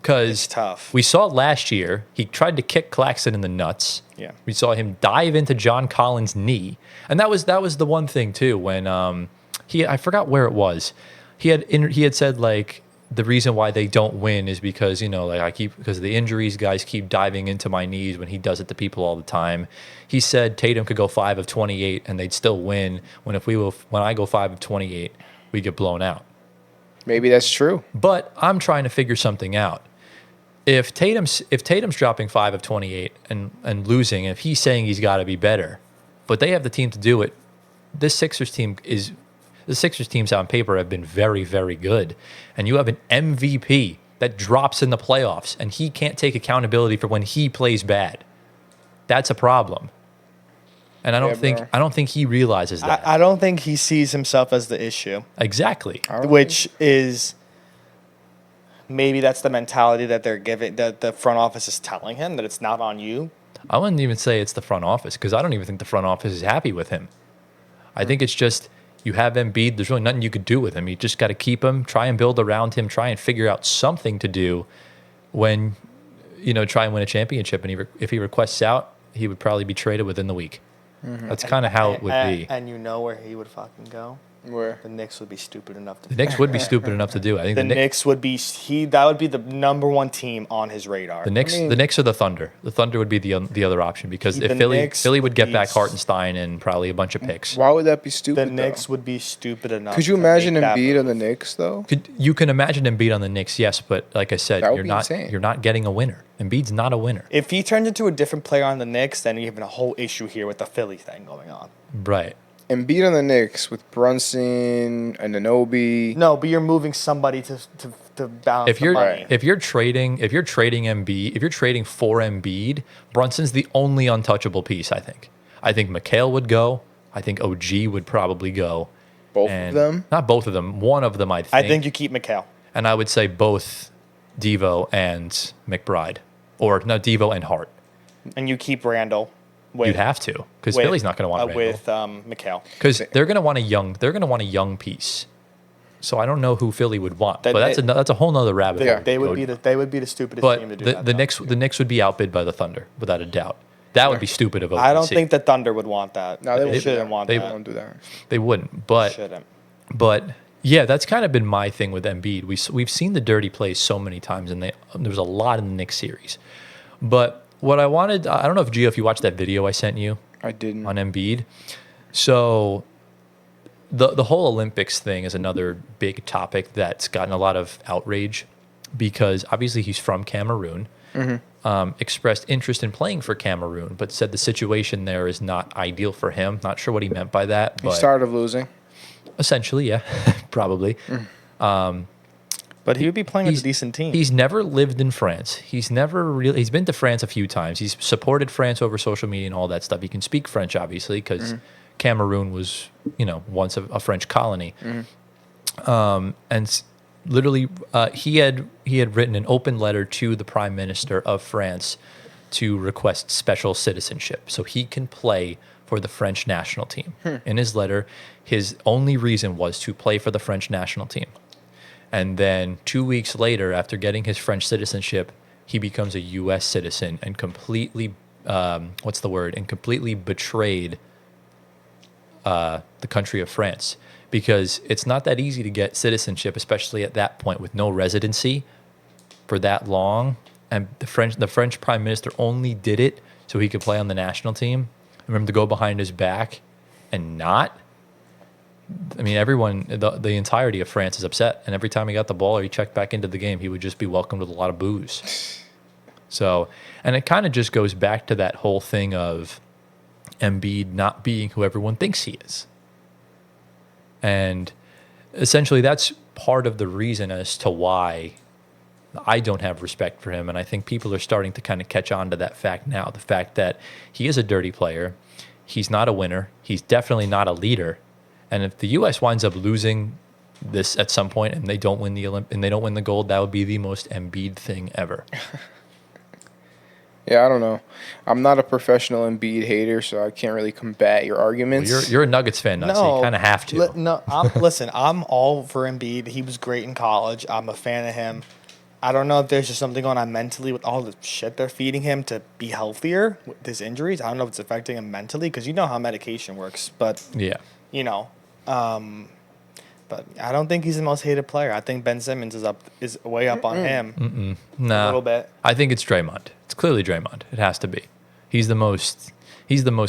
Because it's tough. We saw last year, he tried to kick Claxton in the nuts. Yeah. We saw him dive into John Collins' knee. And that was the one thing, too, when I forgot where it was. He had said, like, the reason why they don't win is because, because of the injuries, guys keep diving into my knees when he does it to people all the time. He said Tatum could go 5 of 28 and they'd still win, when I go 5 of 28, we get blown out. Maybe that's true. But I'm trying to figure something out. If Tatum's dropping 5 of 28 and losing, if he's saying he's got to be better, but they have the team to do it, the Sixers teams on paper have been very, very good. And you have an MVP that drops in the playoffs, and he can't take accountability for when he plays bad. That's a problem. And I don't think he realizes that. I don't think he sees himself as the issue. Exactly. Which is maybe that's the mentality that they're giving, that the front office is telling him, that it's not on you. I wouldn't even say it's the front office, because I don't even think the front office is happy with him. I think it's just you have Embiid. There's really nothing you could do with him. You just got to keep him, try and build around him, try and figure out something to do when, try and win a championship. And if he requests out, he would probably be traded within the week. Mm-hmm. That's kind of how it would be. And you know where he would fucking go? Where? The Knicks would be stupid enough to. The Knicks would be stupid enough to do it. I think the Knicks would be. That would be the number one team on his radar. The Knicks or the Thunder. The Thunder would be the other option, because if Philly would get back Hartenstein and probably a bunch of picks. Why would that be stupid? The Knicks would be stupid enough. Could you imagine Embiid on the Knicks though? You can imagine Embiid on the Knicks, yes, but like I said, you're not getting a winner. Embiid's not a winner. If he turns into a different player on the Knicks, then you have a whole issue here with the Philly thing going on. Right. Embiid on the Knicks with Brunson and Anunoby. No, but you're moving somebody to balance the money. If you're trading Embiid, if you're trading for Embiid, Brunson's the only untouchable piece, I think. I think McHale would go. I think OG would probably go. Both of them? Not both of them. One of them, I think. I think you keep McHale. And I would say both Devo and McBride. Or no, Devo and Hart. And you keep Randall. You'd have to, because Philly's not going to want Randall. With Mikal. Because they're going to want a young piece. So I don't know who Philly would want, but that's a whole nother rabbit hole. They would be the stupidest team to do that. The Knicks would be outbid by the Thunder without a doubt. That would be stupid of OKC. I don't think the Thunder would want that. No, they shouldn't want that. They won't do that. They wouldn't. But shouldn't. But yeah, that's kind of been my thing with Embiid. We've seen the dirty plays so many times, and there was a lot in the Knicks series. But what I wanted, I don't know if Gio, if you watched that video I sent you. I didn't. On Embiid. So the whole Olympics thing is another big topic that's gotten a lot of outrage because obviously he's from Cameroon. Expressed interest in playing for Cameroon, but said the situation there is not ideal for him. Not sure what he meant by that. But he's tired of losing. Essentially, yeah, probably. But he would be playing with a decent team. He's never lived in France. He's been to France a few times. He's supported France over social media and all that stuff. He can speak French, obviously, because Cameroon was, once a French colony. And literally, he had written an open letter to the Prime Minister of France to request special citizenship so he can play for the French national team. In his letter, his only reason was to play for the French national team. And then 2 weeks later, after getting his French citizenship, he becomes a U.S. citizen and completely, completely betrayed the country of France. Because it's not that easy to get citizenship, especially at that point with no residency for that long. And the French Prime Minister only did it so he could play on the national team. I remember to go behind his back and not. I mean, everyone, the entirety of France is upset. And every time he got the ball or he checked back into the game, he would just be welcomed with a lot of boos. So, and it kind of just goes back to that whole thing of Embiid not being who everyone thinks he is. And essentially, that's part of the reason as to why I don't have respect for him. And I think people are starting to kind of catch on to that fact now. The fact that he is a dirty player. He's not a winner. He's definitely not a leader. And if the U.S. winds up losing this at some point and they don't win the gold, that would be the most Embiid thing ever. Yeah, I don't know. I'm not a professional Embiid hater, so I can't really combat your arguments. Well, you're a Nuggets fan, so you kind of have to. Listen, I'm all for Embiid. He was great in college. I'm a fan of him. I don't know if there's just something going on mentally with all the shit they're feeding him to be healthier with his injuries. I don't know if it's affecting him mentally because you know how medication works. But, yeah, but I don't think he's the most hated player. I think Ben Simmons is way up on him a little bit. I think it's Draymond. It's clearly Draymond. It has to be. He's the most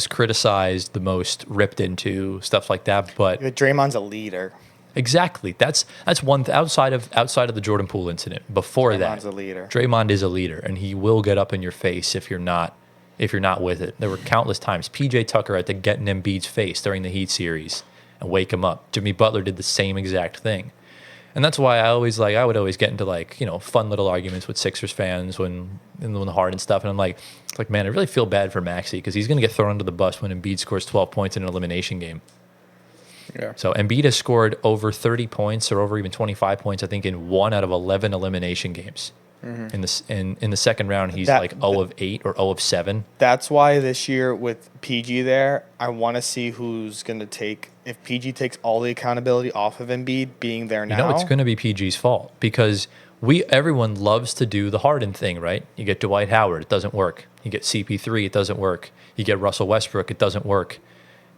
criticized, the most ripped into, stuff like that. But Draymond's a leader. Exactly. That's one outside of the Jordan Poole incident. Before Draymond's that, a leader. Draymond is a leader, and he will get up in your face if you're not with it. There were countless times PJ Tucker had to get in Embiid's face during the Heat series and wake him up. Jimmy Butler did the same exact thing. And that's why I would always get into fun little arguments with Sixers fans when the Harden stuff, and I'm like, man, I really feel bad for Maxey because he's going to get thrown under the bus when Embiid scores 12 points in an elimination game. Yeah. So Embiid has scored over 30 points or over even 25 points, I think, in 1 out of 11 elimination games. In the second round, he's 0 of 8 or 0 of 7. That's why this year with PG there, I want to see who's going to take, if PG takes all the accountability off of Embiid being there now. It's going to be PG's fault because everyone loves to do the Harden thing, right? You get Dwight Howard, it doesn't work. You get CP3, it doesn't work. You get Russell Westbrook, it doesn't work.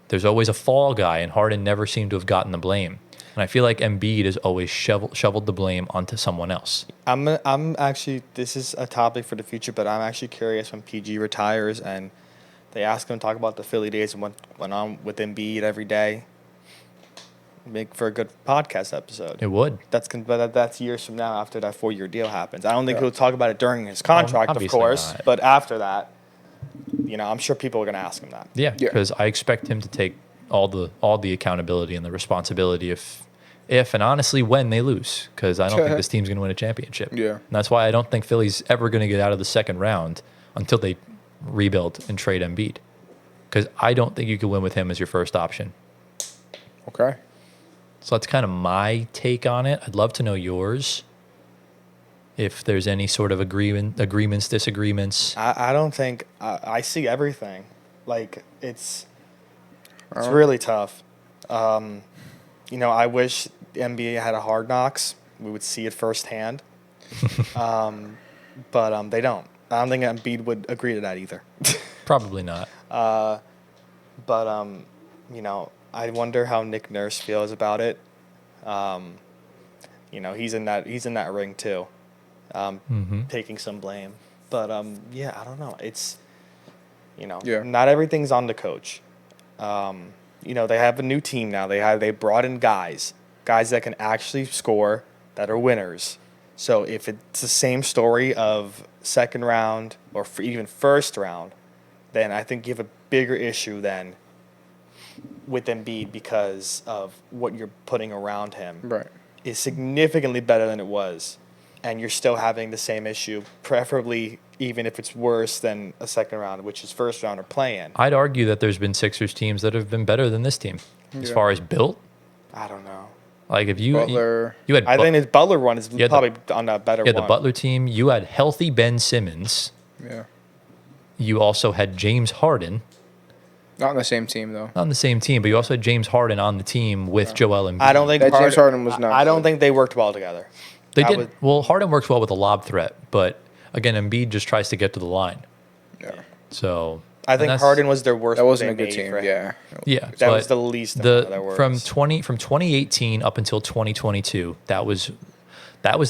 There's always a fall guy, and Harden never seemed to have gotten the blame. And I feel like Embiid has always shoveled the blame onto someone else. I'm actually, this is a topic for the future, but I'm actually curious when PG retires and they ask him to talk about the Philly days and what went on with Embiid every day. Make for a good podcast episode. It would. But that's years from now after that 4-year deal happens. I don't think he'll talk about it during his contract, of course, not. But after that, I'm sure people are going to ask him that. Yeah, because I expect him to take all the accountability and the responsibility if and honestly when they lose, because I don't think this team's going to win a championship. Yeah, and that's why I don't think Philly's ever going to get out of the second round until they rebuild and trade Embiid, because I don't think you can win with him as your first option. Okay. So that's kind of my take on it. I'd love to know yours. if there's any sort of agreements, disagreements. I don't think I see everything. Like it's really tough. I wish the NBA had a Hard Knocks. We would see it firsthand. But they don't. I don't think Embiid would agree to that either. Probably not. But I wonder how Nick Nurse feels about it. He's in that ring too, taking some blame. But I don't know. It's not everything's on the coach. They have a new team now. They brought in guys that can actually score, that are winners. So if it's the same story of second round or even first round, then I think you have a bigger issue then with Embiid because of what you're putting around him. Right. Is significantly better than it was. And you're still having the same issue, preferably even if it's worse than a second round, which is first round or play-in. I'd argue that there's been Sixers teams that have been better than this team. As far as built. I don't know. Like if you Butler. you had I think his Butler one is probably on a better one. the Butler team. You had healthy Ben Simmons. Yeah. You also had James Harden. Not on the same team though. Not on the same team, but you also had James Harden on the team with Joel Embiid. I don't think James Harden was not. I don't think they worked well together. They did. Well, Harden works well with a lob threat, but again, Embiid just tries to get to the line. Yeah. So I think Harden was their worst. That wasn't a good team. Yeah. Yeah, that was the least. From 2018 up until 2022, that was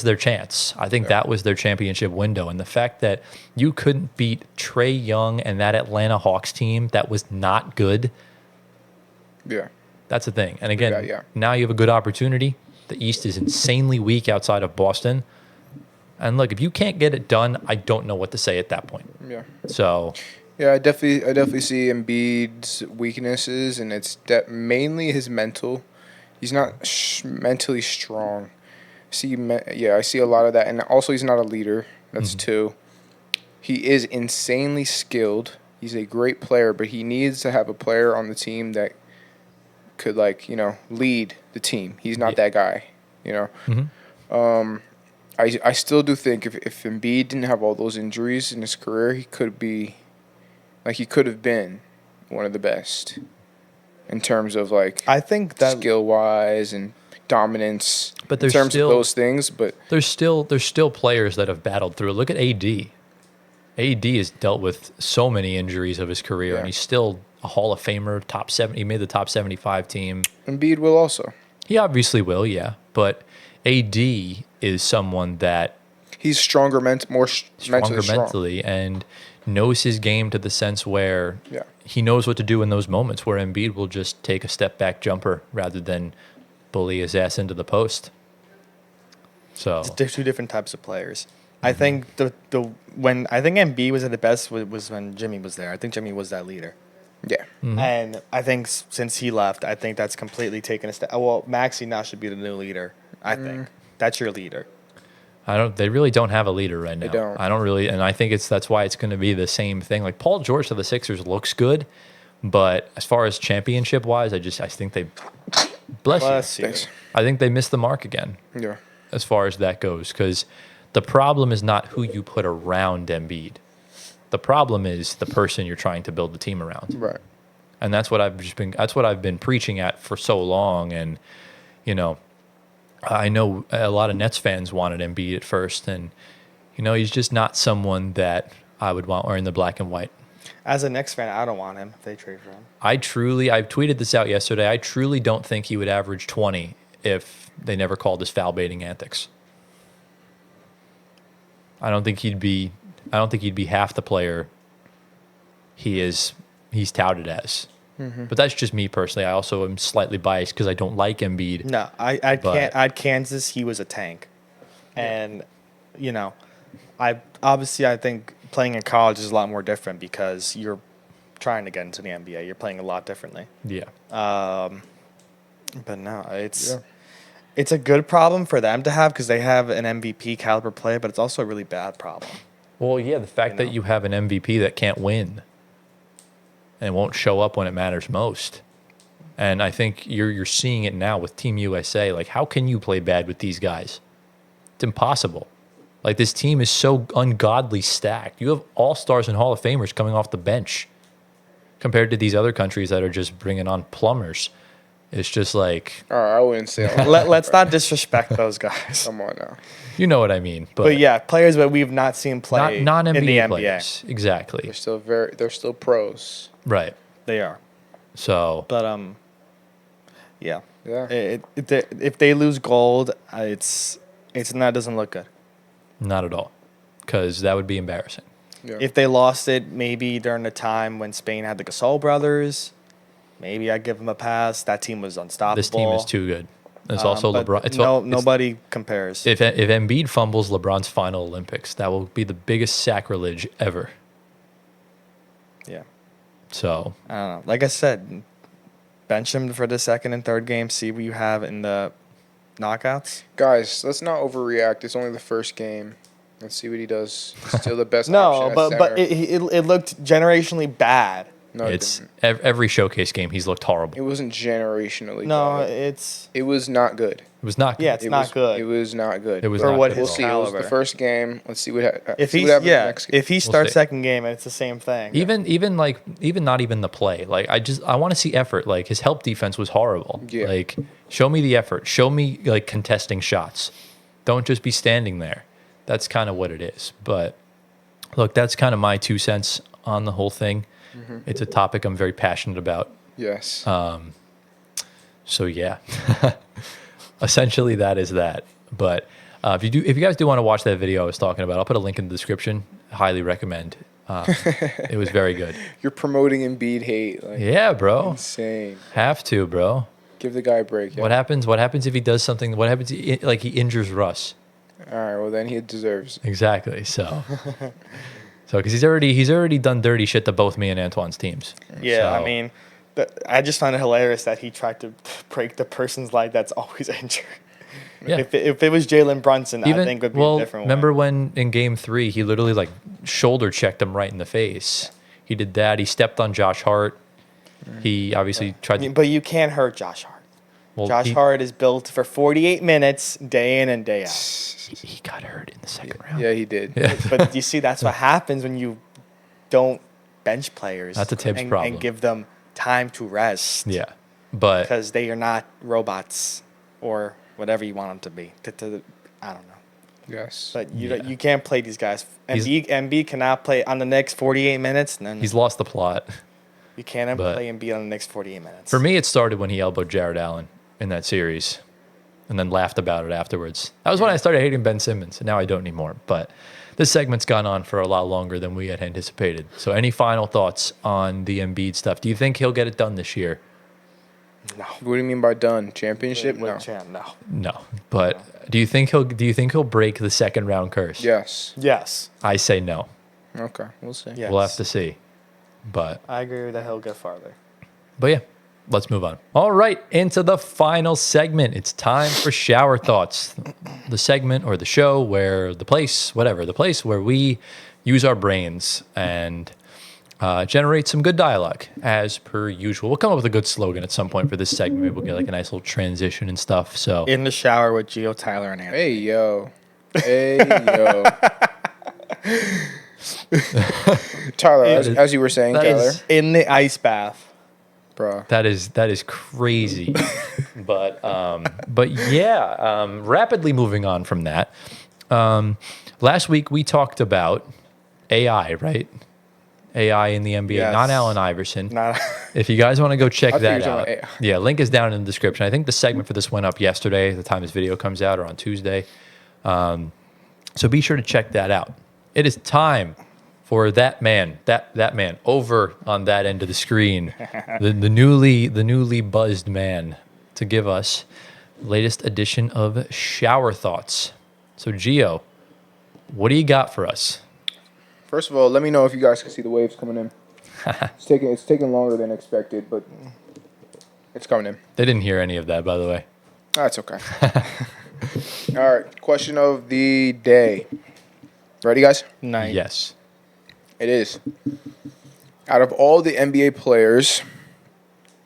their chance. I think that was their championship window, and the fact that you couldn't beat Trae Young and that Atlanta Hawks team that was not good. Yeah. That's the thing. And again, now you have a good opportunity. The East is insanely weak outside of Boston. And look, if you can't get it done, I don't know what to say at that point. Yeah. So. Yeah, I definitely see Embiid's weaknesses, and it's mainly his mental. He's not mentally strong. I see a lot of that, and also he's not a leader. That's two. He is insanely skilled. He's a great player, but he needs to have a player on the team that could lead the team. He's not that guy, I still do think if Embiid didn't have all those injuries in his career, he could have been one of the best in terms of I think that skill wise and dominance. But there's in terms still of those things, but there's still players that have battled through. Look at AD. AD has dealt with so many injuries of his career, and he's still a Hall of Famer, top 70. He made the top 75 team. Embiid will also. He obviously will, yeah. But AD is someone that he's stronger, more mentally, and knows his game to the sense where he knows what to do in those moments where Embiid will just take a step back jumper rather than bully his ass into the post. So it's two different types of players. I think when Embiid was at the best was when Jimmy was there. I think Jimmy was that leader. Yeah. And I think since he left, I think that's completely taken a step. Well, Maxey now should be the new leader. I think that's your leader. They really don't have a leader right now. They don't. I don't really, and I think that's why it's going to be the same thing. Like Paul George to the Sixers looks good, but as far as championship wise, I think they bless you. Thanks. I think they missed the mark again. Yeah. As far as that goes, because the problem is not who you put around Embiid. The problem is the person you're trying to build the team around. Right. And that's what I've been preaching at for so long. And I know a lot of Nets fans wanted Embiid at first, and he's just not someone that I would want wearing the black and white. As a Knicks fan, I don't want him if they trade for him. I tweeted this out yesterday. I truly don't think he would average 20 if they never called his foul baiting antics. I don't think he'd be half the player he's touted as. But that's just me personally. I also am slightly biased because I don't like Embiid. No, at Kansas he was a tank, and I think playing in college is a lot more different because you're trying to get into the NBA. You're playing a lot differently. Yeah. But no, it's a good problem for them to have because they have an MVP caliber player, but it's also a really bad problem. Well, yeah, the fact that you have an MVP that can't win and won't show up when it matters most. And I think you're seeing it now with Team USA. Like, how can you play bad with these guys? It's impossible. Like, this team is so ungodly stacked. You have all-stars and Hall of Famers coming off the bench compared to these other countries that are just bringing on plumbers. It's just like, All right, I wouldn't say all that. Let's not disrespect those guys. Come on now. you know what I mean. But yeah, players that we've not seen play not in the non-NBA NBA. players. Exactly. They're still pros. Right. They are. So, But yeah. Yeah. If they lose gold, it's not doesn't look good. not at all. Because that would be embarrassing. Yeah. If they lost it, maybe during the time when Spain had the Gasol brothers, maybe I'd give them a pass. That team was unstoppable. This team is too good. It's also but LeBron. Nobody compares. If Embiid fumbles LeBron's final Olympics, that will be the biggest sacrilege ever. Yeah. So, I don't know. Like I said, bench him for the second and third game. See what you have in the knockouts. Guys, let's not overreact. It's only the first game. Let's see what he does. He's still the best No, option at but center. it looked generationally bad. No, it's didn't. every showcase game he's looked horrible. It wasn't generationally No, bad. it's It was not good. It was not good. yeah, it's It not was, good. It was not good. It was for not what good his at We'll all. see. It was the caliber. first game. Let's see what If see he's what happens next game. if he We'll starts see. second game and it's the same thing. Even not even the play. Like, I want to see effort. Like, his help defense was horrible. Yeah. Like, show me the effort. Show me like contesting shots. Don't just be standing there. That's kind of what it is. But look, that's kind of my 2 cents on the whole thing. Mm-hmm. It's a topic I'm very passionate about. Yes. So yeah, essentially that is that. But if you guys do want to watch that video I was talking about, I'll put a link in the description. Highly recommend. It was very good. You're promoting Embiid hate. Like, Yeah, bro. insane. Have to, bro. Give the guy a break. Yeah. What happens? What happens if he does something? What happens? Like, he injures Russ. All right. Well, then he deserves. Exactly. So because he's already done dirty shit to both me and Antoine's teams. Yeah, So- I mean, I just found it hilarious that he tried to break the person's leg that's always injured. Yeah. If it was Jalen Brunson, I think it would be a different remember way. when in Game 3 he literally like shoulder checked him right in the face. He did that. He stepped on Josh Hart. He obviously tried to. But you can't hurt Josh Hart. Well, Josh Hart is built for 48 minutes, day in and day out. he got hurt in the second round. Yeah, he did. Yeah. But you see, that's what happens when you don't bench players. That's a Tibbs problem. And give them time to rest. Yeah. But Because they are not robots or whatever you want them to be. I don't know. Yes. But you Yeah. you can't play these guys. He's- Embiid cannot play on the next 48 minutes. No, he's lost the plot. you can't but- play Embiid on the next 48 minutes. For me, it started when he elbowed Jared Allen in that series and then laughed about it afterwards. That was when I started hating Ben Simmons, and now I don't anymore. But this segment's gone on for a lot longer than we had anticipated. So any final thoughts on the Embiid stuff? Do you think he'll get it done this year? no. What do you mean by done? Championship? No. No. No. But do you think he'll break the second round curse? Yes. Yes. I say no. Okay. We'll see. Yes. We'll have to see. But I agree that he'll get farther. yeah, let's move on. All right, into the final segment. It's time for Shower Thoughts, the segment or the show where the place where we use our brains and generate some good dialogue as per usual. We'll come up with a good slogan at some point for this segment. Maybe we'll get like a nice little transition and stuff. So In the shower with Gio, Tyler, and Anthony. Hey yo. Hey yo. Tyler, as you were saying, That Tyler, is- In the ice bath. bro. that is crazy. but yeah, rapidly moving on from that. Last week we talked about AI, right? AI in the NBA, Yes. not Allen Iverson. Not If you guys want to go check I think that you're out, talking about yeah, link is down in the description. I think the segment for this went up yesterday, the time this video comes out, or on Tuesday. So be sure to check that out. It is time for that man over on that end of the screen, the newly buzzed man, to give us latest edition of Shower Thoughts. So Gio, what do you got for us? First of all, let me know if you guys can see the waves coming in. It's taking longer than expected, but it's coming in. They didn't hear any of that, by the way. That's okay. All right. Question of the day. Ready, guys? night. Yes. It is. Out of all the NBA players,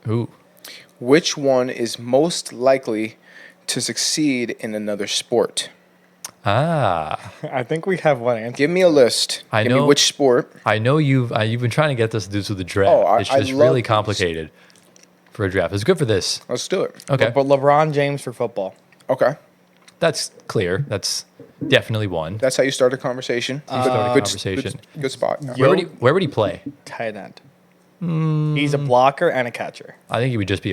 Ooh. which one is most likely to succeed in another sport? I think we have one answer. Give me a list. I Give me know- which sport. I know you've been trying to get this to do with the draft. Oh, it's I just love really these. complicated for a draft. It's good for this. Let's do it. Okay, But LeBron James for football. Okay. that's clear. That's definitely one. That's how you start a conversation. start a good, conversation. Good spot. Yeah. Where would he play? Tight end. He's a blocker and a catcher. I think he would just be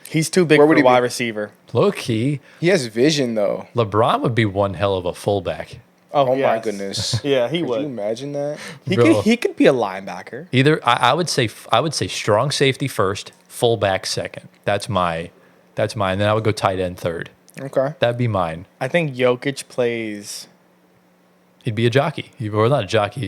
He's too big Where for would a he wide be? receiver. low key. He has vision, though. LeBron would be one hell of a fullback. Oh, my yes. goodness. Yeah, he Could would. you imagine that? Bro. He could be a linebacker. Either I would say strong safety first, fullback second. That's mine. Then I would go tight end third. Okay. That'd be mine. I think Jokic plays. He'd be a jockey. Or not a jockey.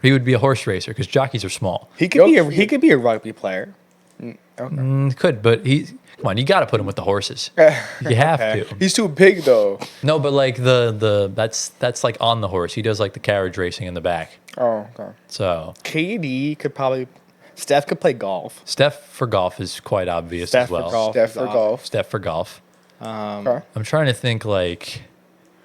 He would be a horse racer because jockeys are small. He could be a rugby player. Okay. Could, but come on, you got to put him with the horses. You have to. He's too big, though. No, but like that's like on the horse. He does like the carriage racing in the back. Oh, okay. So KD could probably. Steph could play golf. Steph for golf is quite obvious Steph as for well. golf. Steph for golf. Steph for golf. Okay. I'm trying to think like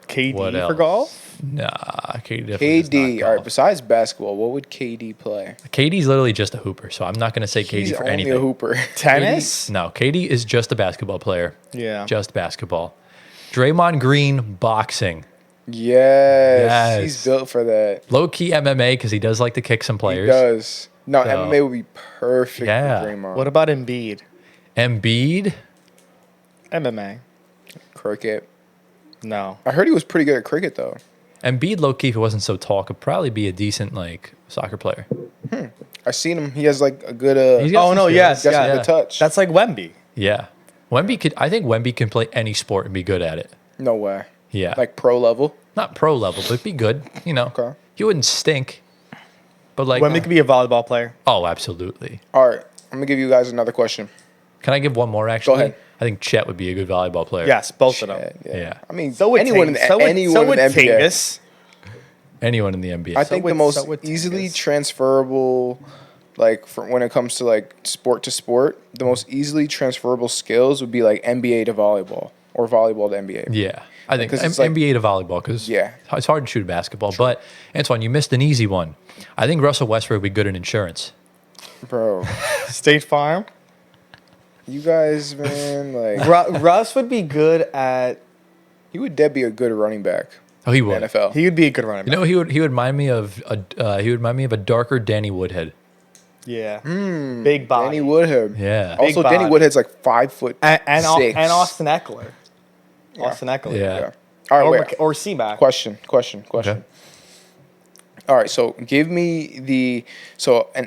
KD What for else? golf. nah. KD definitely does KD. not All right. golf. Besides basketball, what would KD play? KD's literally just a hooper, so I'm not going to say He's KD for only anything. a hooper. Tennis. No, KD is just a basketball player. Yeah. Just basketball. Draymond Green, boxing. Yes. He's built for that. Low key MMA because he does like to kick some He players. does. No, So- MMA would be perfect Yeah. for Draymond. What about Embiid? Embiid, MMA. Cricket. No. I heard he was pretty good at cricket, though. Embiid, low key, if it wasn't so tall, could probably be a decent like soccer player. I seen him. He has like a good. He's got Oh some no! skills. Yes. Got some Yeah. good touch. That's like Wemby. Yeah, Wemby could. I think Wemby can play any sport and be good at it. No way. Yeah, Like pro level. not pro level, but be good. You know, Okay. he wouldn't stink. But like, Wemby could be a volleyball player. oh, absolutely. All right. I'm gonna give you guys another question. Can I give one more? Actually, ahead. I think Chet would be a good volleyball player. Yes, both of them. Yeah. I mean, So would anyone in the, anyone in the NBA. Tingus. Anyone in the NBA. I think the would- most so would easily Tingus. transferable, like for when it comes to like sport to sport, the most easily transferable skills would be like NBA to volleyball or volleyball to NBA. Yeah, I think 'Cause it's like- NBA to volleyball because Yeah. it's hard to shoot basketball. But Antoine, you missed an easy one. I think Russell Westbrook would be good in insurance. Bro, State Farm. you guys, man, like Russ would be good at. he would dead be a good running back Oh, he in would. the NFL. He would be a good running You back. know, he would remind me of a darker Danny Woodhead. Yeah. Big body. Danny Woodhead. Yeah. Big Also, Danny body. Woodhead's like 5'6". and Austin Eckler. Austin Eckler. Yeah. All right, Or, wait. or C-Mac. Question. Okay. All right, so give me an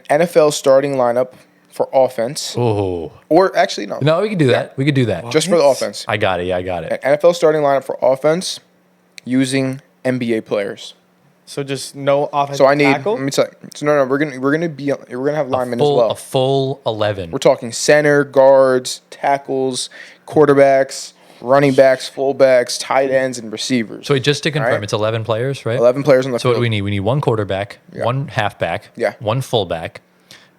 NFL starting lineup for offense, Oh or actually no, no, we could do that. We could do that. just for the offense. I got it. Yeah, I got it. An NFL starting lineup for offense using NBA players. So just no offensive So I need. tackle? Let me tell you. So no, we're gonna have linemen as well. A full 11. We're talking center, guards, tackles, quarterbacks, running backs, fullbacks, tight ends, and receivers. So wait, just to confirm, right. it's 11 players, right? 11 players on the So what field. do we need? We need one quarterback, Yeah. one halfback, Yeah. one fullback.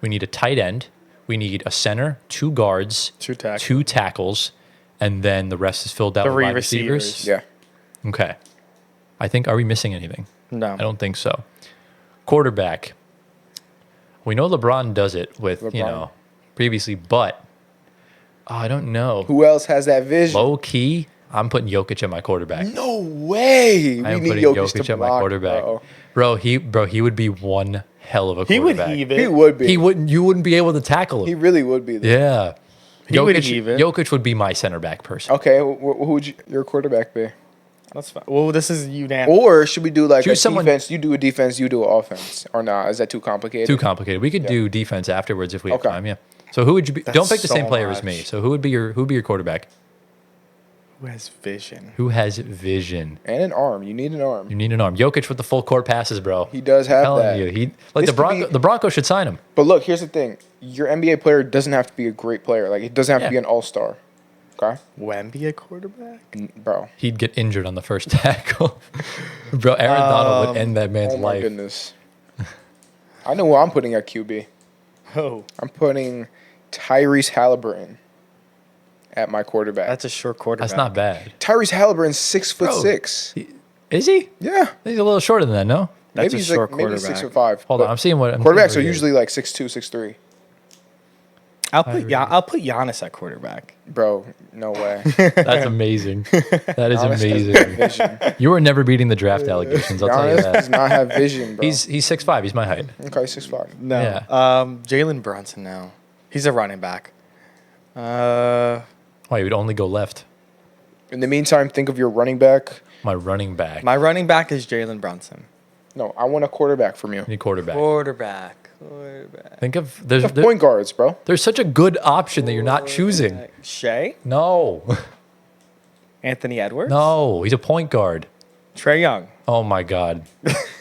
We need a tight end. We need a center, two guards, Two tackles. two tackles, and then the rest is filled out with Three wide receivers. receivers. Yeah. Okay. I think, are we missing anything? No. I don't think so. Quarterback. We know LeBron does it with, LeBron. previously, but I don't know. Who else has that vision? Low key, I'm putting Jokic at my quarterback. No way. I am We need putting Jokic Jokic to at my block, quarterback. bro. He would be one hell of a He would quarterback. heave it. He would be. You wouldn't be able to tackle He him. really would be. Though. Yeah. He would heave it. Jokic would be my center back person. Okay. Who would your quarterback be? That's fine. Well, this is unanimous. Or should we do like Choose a someone- defense? You do a defense. You do an offense. Or not? Is that too complicated? Too complicated. We could do defense afterwards if we have Okay. time. Yeah. So who would you be? That's Don't pick the so same player as me. much. So who would be your quarterback? Who has vision? Who has vision? And an arm. You need an arm. You need an arm. Jokic with the full court passes, bro. He does have Telling that. you, This the could be- Broncos should sign him. But look, here's the thing. Your NBA player doesn't have to be a great player. Like, it doesn't have to be Yeah. an all-star. Okay? Wemby a quarterback? Bro. He'd get injured on the first tackle. Bro, Aaron Donald would end that man's Oh, my life. goodness. I know who I'm putting at QB. Oh, I'm putting Tyrese Halliburton at my quarterback. that's a short quarterback. That's not bad. Tyrese Halliburton's 6'6". Is he? Yeah. He's a little shorter than that, no? That's Maybe a he's short like maybe quarterback. 6'5". Hold on, I'm seeing what Quarterbacks are usually like 6'2", 6'3". I'll put Giannis at quarterback. Bro, no way. That's amazing. That is Giannis doesn't amazing. have vision. You are never beating the draft allegations. I'll tell you Giannis does that. not have vision, bro. He's 6'5". He's my height. okay, 6'5". No. Yeah. Jalen Brunson now. He's a running back. Why you would only go left? In the meantime, think of your running back. My running back. My running back is Jalen Brunson. No, I want a quarterback from you. Need quarterback. Quarterback. Think of The point guards, bro. there's such a good option that you're not choosing. Shea? No. Anthony Edwards? No, he's a point guard. Trae Young. Oh my god.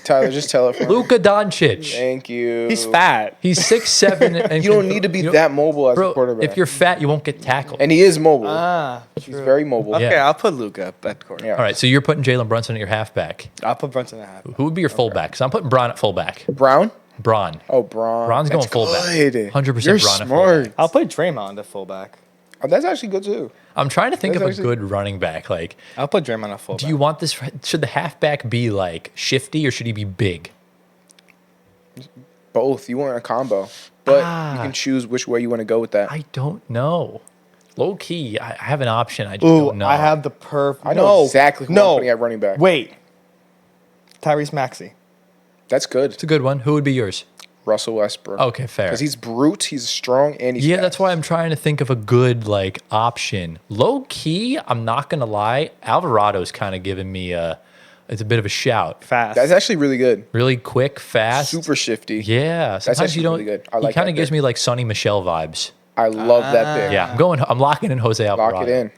Tyler, just tell it for me. Luka Doncic. Thank you. He's fat. He's 6'7" and You don't need to be that mobile as a bro, quarterback. if you're fat, you won't get tackled. and he is mobile. True. He's very mobile. Okay, Yeah. I'll put Luka at quarterback. Yeah. All right, so you're putting Jalen Brunson at your halfback. I'll put Brunson at half. Who would be your fullback? Because I'm putting Braun at fullback. Brown? Braun. Oh, Braun. Braun's going That's fullback. good. 100% You're Braun at smart. fullback. I'll put Draymond at fullback. Oh, that's actually good too. I'm trying to think That's of a actually- good running back. Like, I'll put Draymond at fullback. do you want this? Should the halfback be like shifty or should he be big? Both. You want a combo, but you Ah. can choose which way you want to go with that. I don't know. Low key, I have an option. I just Ooh, don't know. I have the perfect. I know exactly who I'm putting at running back. Wait. Tyrese Maxey. That's good. It's a good one. Who would be yours? Russell Westbrook. Okay, fair. Because he's brute, he's strong, and he's Yeah, fast. that's why I'm trying to think of a good like option. Low key, I'm not gonna lie. Alvarado's kind of giving me it's a bit of a shout. Fast. That's actually really good. Really quick, fast. Super shifty. Yeah, sometimes actually you don't. really good. I He like kind that of gives pick. me like Sonny Michelle vibes. I love that pick. Yeah, I'm locking in Jose Alvarado. Lock it in.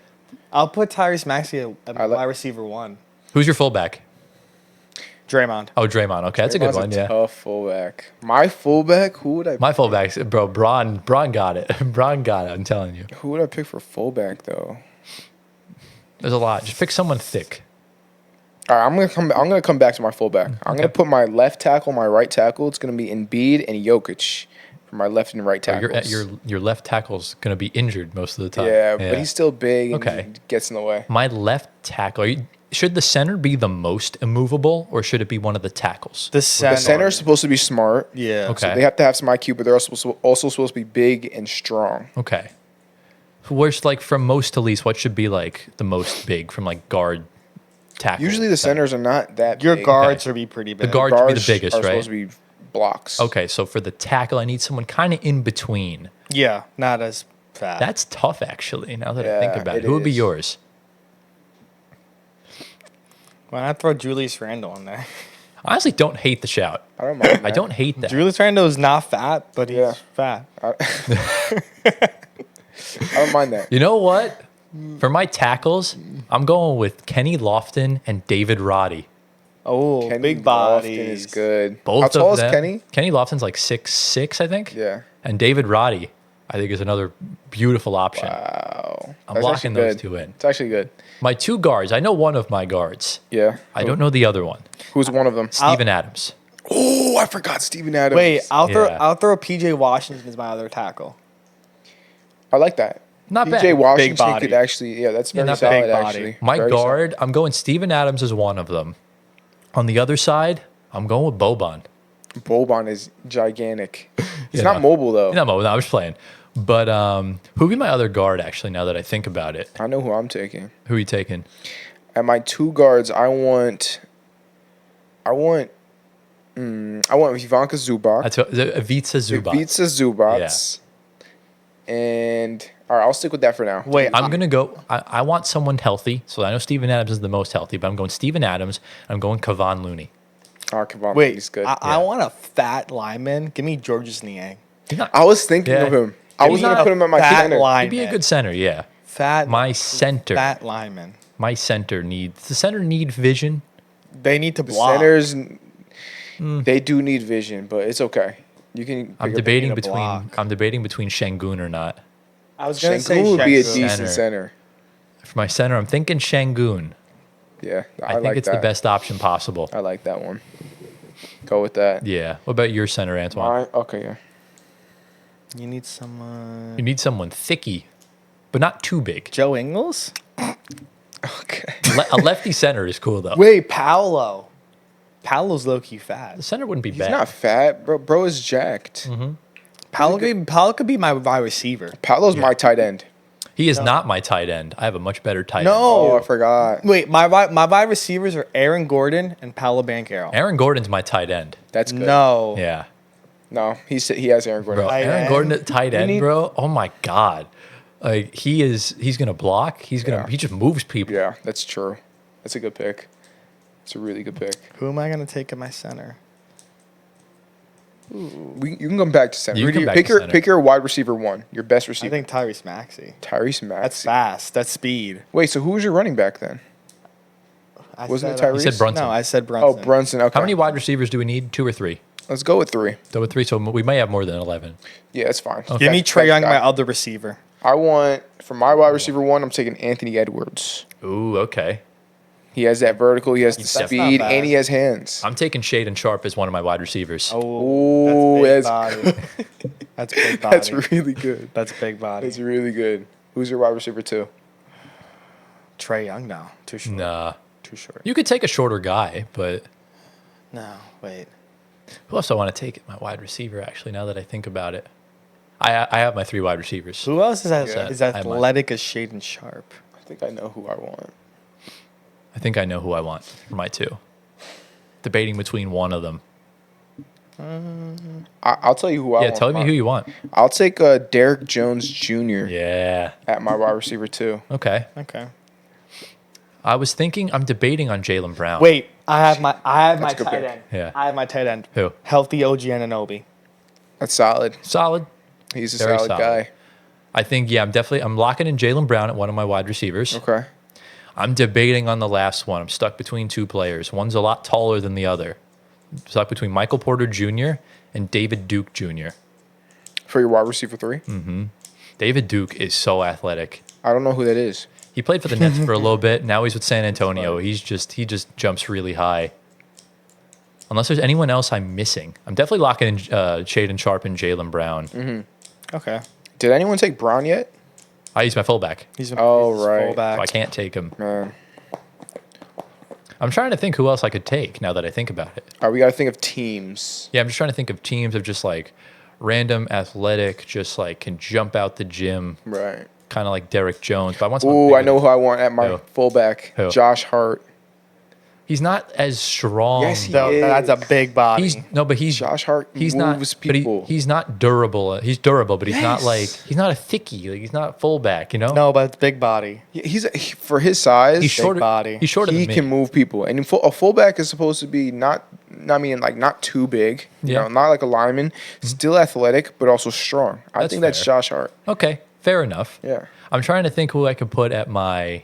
I'll put Tyrese Maxey at I like- wide receiver 1. Who's your fullback? Draymond. Oh, Draymond. Okay, that's a good Draymond's one. Yeah. Tough fullback. My fullback, who would I My fullbacks, bro. Braun got it. Braun got it. I'm telling you. who would I pick for fullback though? There's a lot. Just pick someone thick. All right, I'm gonna come back to my fullback. I'm gonna put my left tackle, my right tackle. It's gonna be Embiid and Jokic for my left and right Oh, tackles. your left tackle's gonna be injured most of the time. yeah, but he's still big. And Okay. he gets in the way. My left tackle. Should the center be the most immovable, or should it be one of the tackles? The center. The center is supposed to be smart. Yeah. Okay. They have to have some IQ, but they're also supposed to be big and strong. Okay. Where's like from most to least? What should be like the most big from like guard tackle? Usually the centers are not that Your big. guards should be pretty big. The guard should be the biggest, are right? supposed to be blocks. Okay, so for the tackle, I need someone kind of in between. Yeah, not as fast. That's tough, actually. Now that I Yeah, think about it, it who would be is. yours? Why not throw Julius Randle in there? I honestly don't hate the shout. I don't mind. I that. don't hate that. Julius Randle is not fat, but he's Yeah. fat. I don't mind that. You know what? For my tackles, I'm going with Kenny Lofton and David Roddy. Oh, Kenny big Lofton bodies. is good. Both How tall of is them. Kenny? Kenny Lofton's like 6'6", I think. Yeah. And David Roddy, I think, is another beautiful option. Wow. I'm That's locking actually those good. two in. It's actually good. My two guards, I know one of my guards. Yeah. I don't know the other one. Who's one of them? Steven Adams. Oh, I forgot Steven Adams. Wait, I'll Yeah. throw PJ Washington as my other tackle. I like that. Not PJ bad. Washington body. could actually, yeah, that's very not solid, bad. Big body. actually. My Very guard, I'm going Steven Adams as one of them. On the other side, I'm going with Boban. solid. Boban is gigantic. He's Yeah, not mobile, though. No, I was playing. But who'd be my other guard, actually, now that I think about it? I know who I'm taking. Who are you taking? At my two guards, I want Ivanka Zubac. That's Ivica Zubac. Ivica Zubac. And all right, I'll stick with that for now. Wait, I'm going to go. I want someone healthy. So I know Steven Adams is the most healthy, but I'm going Steven Adams. And I'm going Kevon Looney. Oh, come on, wait. he's good. I want a fat lineman. Give me Georges Niang. He's not, I was thinking Yeah. of him. I was not gonna put him at my fat center. lineman. he'd be a good center, yeah. Fat. My center. Fat lineman. My center needs. The center need vision. They need to The block. centers, they do need vision, but it's okay. You can. pick I'm up debating a between. block. I'm debating between Shangun or not. I was gonna say Shangun would be a Shangun. decent center. For my center, I'm thinking Shangun. Yeah, I think like it's that. the best option possible. I like that one. Go with that. Yeah. What about your center, Antoine? Okay, yeah. You need someone. You need someone thicky, but not too big. Joe Ingles. Okay. A lefty center is cool though. Wait, Paolo. Paolo's low key fat. The center wouldn't be He's bad. not fat, bro. Bro is jacked. Paolo could be my wide receiver. Paolo's my tight end. He is not my tight end. I have a much better tight end. No. Oh, I forgot. Wait, my wide receivers are Aaron Gordon and Paolo Banchero. Aaron Gordon's my tight end. That's good. No. Yeah. No, he has Aaron Gordon. Bro, Tight Aaron end? Gordon at tight end, need- bro. Oh my God. Like he's gonna block. He just moves people. Yeah, that's true. That's a good pick. It's a really good pick. Who am I going to take in my center? You can come back to center. You Who can do come back pick to your center. pick your wide receiver one. Your best I receiver. think Tyrese Maxey. Tyrese Maxey. That's fast. That's speed. Wait, so who was your running back then? Wasn't it Tyrese? You said Brunson. No, I said Brunson. Oh, Brunson. Okay. How many wide receivers do we need? 2 or 3? Let's go with 3. So with 3, so we may have more than 11. Yeah, that's fine. Give me Trae Young, That my guy. other receiver. I want for my wide receiver one. I'm taking Anthony Edwards. Ooh, okay. He has that vertical. He has the That's not speed, bad. and he has hands. I'm taking Shade and Sharp as one of my wide receivers. Oh, Ooh, that's that's big body. That's big body. That's really good. That's big body. That's really good. Who's your wide receiver two? Trae Young now. Too short. Nah. Too short. You could take a shorter guy, but No, wait. who else do I want to take at my wide receiver, actually, now that I think about it? I have my 3 wide receivers. Who else is, Yeah. is I have mine. athletic as Shaden Sharp? I think I know who I want. I think I know who I want for my 2. Debating between one of them. I'll tell you who I Yeah, want. tell me who you want. I'll take Derek Jones Jr. Yeah. at my wide receiver two. Okay. Okay. I was thinking, I'm debating on Jalen Brown. Wait, I have my That's a good tight pick. end. Yeah. I have my tight end. Who? Healthy OG Anunoby. That's solid. Solid. He's a Very solid solid. guy. I think, yeah, I'm locking in Jalen Brown at one of my wide receivers. Okay. I'm debating on the last one. I'm stuck between 2 players. One's a lot taller than the other. Stuck between Michael Porter Jr. and David Duke Jr. For your wide receiver three? David Duke is so athletic. I don't know who that is. He played for the Nets for a little bit. Now he's with San Antonio. He just jumps really high. Unless there's anyone else I'm missing. I'm definitely locking in Shaden Sharp and Jalen Brown. Okay. Did anyone take Brown yet? I use my fullback. He's Oh, he's right. fullback. So I can't take him. Man. I'm trying to think who else I could take now that I think about it. All right, we got to think of teams. Yeah, I'm just trying to think of teams of just like random athletic, just like can jump out the gym, Right. kind of like Derek Jones. But I want someone Ooh, bigger I know than- who I want at my Who? fullback. Who? Josh Hart. He's not as strong. Yes, he So is. that's a big body. He's Josh Hart he's moves not people. But he's not durable. He's durable, but he's not Yes. like he's not a thickie. Like he's not a fullback. You know, no, but it's big body. For his size, he's shorter. body. He's shorter he than me. can move people. And a fullback is supposed to be not too big. Yeah. Not like a lineman. Still athletic, but also strong. I That's think that's fair. Josh Hart. Okay, fair enough. Yeah. I'm trying to think who I could put at my.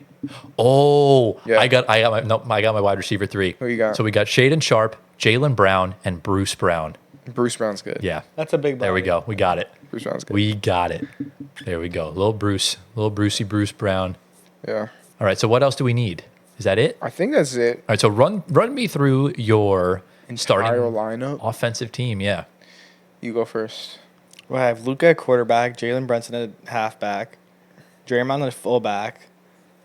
Oh, Yeah. I got my wide receiver 3. Who you got? So we got Shaden Sharp, Jalen Brown, and Bruce Brown. Bruce Brown's good. Yeah, That's a big body. there we go. We got it. Bruce Brown's good. We got it. There we go. Little Brucey Bruce Brown. Yeah. All right. So what else do we need? Is that it? All I think that's it. right. So run me through your starting Entire lineup. offensive team. Yeah. You go first. Well, I have Luka at quarterback, Jalen Brunson at halfback, Draymond at fullback,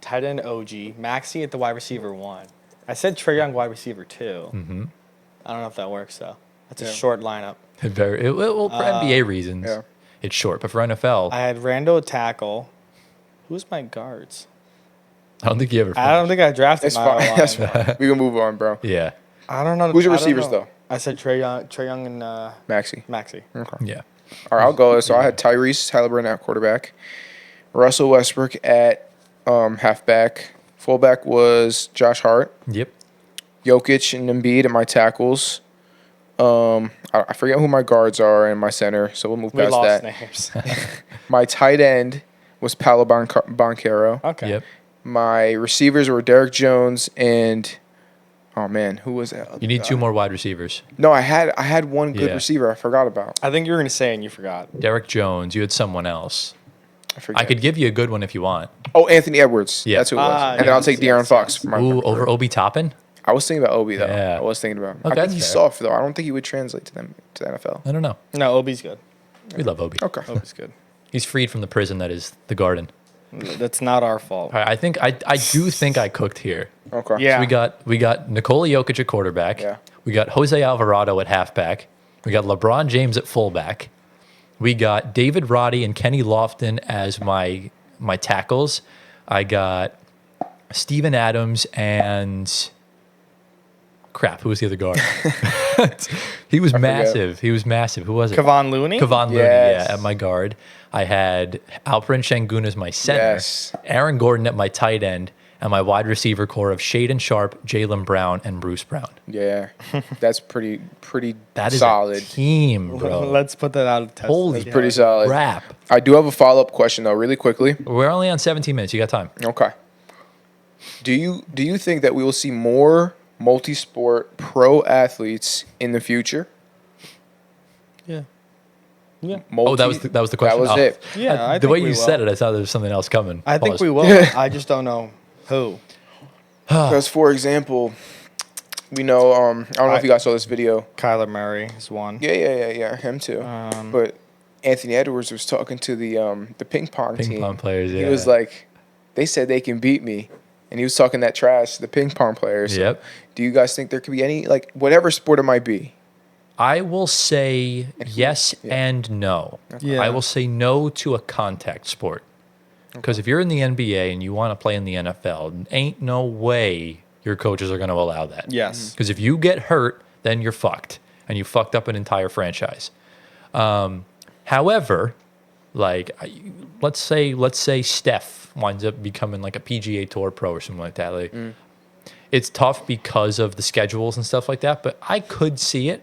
tight end OG, Maxey at the wide receiver 1. I said Trae Young wide receiver 2. Mm-hmm. I don't know if that works though. That's Yeah. a short lineup. Well, for NBA reasons, yeah. it's short, but for NFL, I had Randall at tackle. Who's my guards? I don't think you ever. I don't think I drafted That's my fine. O-line. That's fine. We can move on, bro. Yeah. I don't know. Who's your I don't receivers, know. though? I said Trae Young and Maxi. Maxey. Okay. Yeah. All right, I'll go. So I had Tyrese Halliburton at quarterback, Russell Westbrook at halfback. Fullback was Josh Hart. Yep. Jokic and Embiid at my tackles. I forget who my guards are and my center, so we'll move We past lost that. names. My tight end was Paolo Banchero. Okay. Yep. My receivers were Derek Jones and oh man, who was that? You need 2 more wide receivers. No, I had one good Yeah. receiver I forgot about. I think you were gonna say and you forgot. Derek Jones. You had someone else. I forget. I could give you a good one if you want. Oh, Anthony Edwards. Yeah. That's who it was. Ah, And then I'll yes, take yes, De'Aaron Fox. yes. For my Ooh, number over 3. Obi Toppin? I was thinking about Obi though. Yeah. I was thinking about him. Okay, I think that's he's fair. soft though. I don't think he would translate to the NFL. I don't know. No, Obi's good. We love Obi. Okay. Obi's good. He's freed from the prison that is the Garden. That's not our fault. All right, I do think I cooked here. Okay. Yeah. So we got Nikola Jokic at quarterback. Yeah. We got Jose Alvarado at halfback. We got LeBron James at fullback. We got David Roddy and Kenny Lofton as my tackles. I got Steven Adams and crap. Who was the other guard? He was massive. He was massive. Who was it? Kevon Looney? Kevon Looney, Yes. yeah, at my guard. I had Alperen Şengün as my center. Yes. Aaron Gordon at my tight end, and my wide receiver core of Shaden Sharp, Jaylen Brown, and Bruce Brown. Yeah. That's pretty That is solid. a team, bro. Let's put that out of test. Holy Yeah. Pretty solid. crap. I do have a follow-up question though, really quickly. We're only on 17 minutes. You got time. Okay. Do you think that we will see more multi-sport pro athletes in the future? Yeah. Yeah. Oh, that was the question. That was Oh. it. Yeah, I The way think you we said will. it, I thought there was something else coming. I think Pause. we will. I just don't know who. Because, for example, we know, I don't know if you guys saw this video. Kyler Murray is one. Yeah, him too. But Anthony Edwards was talking to the ping pong team. Ping pong players, He yeah. was like, they said they can beat me. And he was talking that trash to the ping pong players. So Yep. do you guys think there could be any, like, whatever sport it might be? I will say yes and no. Yeah. I will say no to a contact sport. Because if you're in the NBA and you want to play in the NFL, ain't no way your coaches are going to allow that. Yes. Because if you get hurt, then you're fucked. And you fucked up an entire franchise. However, like, let's say Steph winds up becoming like a PGA Tour pro or something like that. Like, it's tough because of the schedules and stuff like that, but I could see it.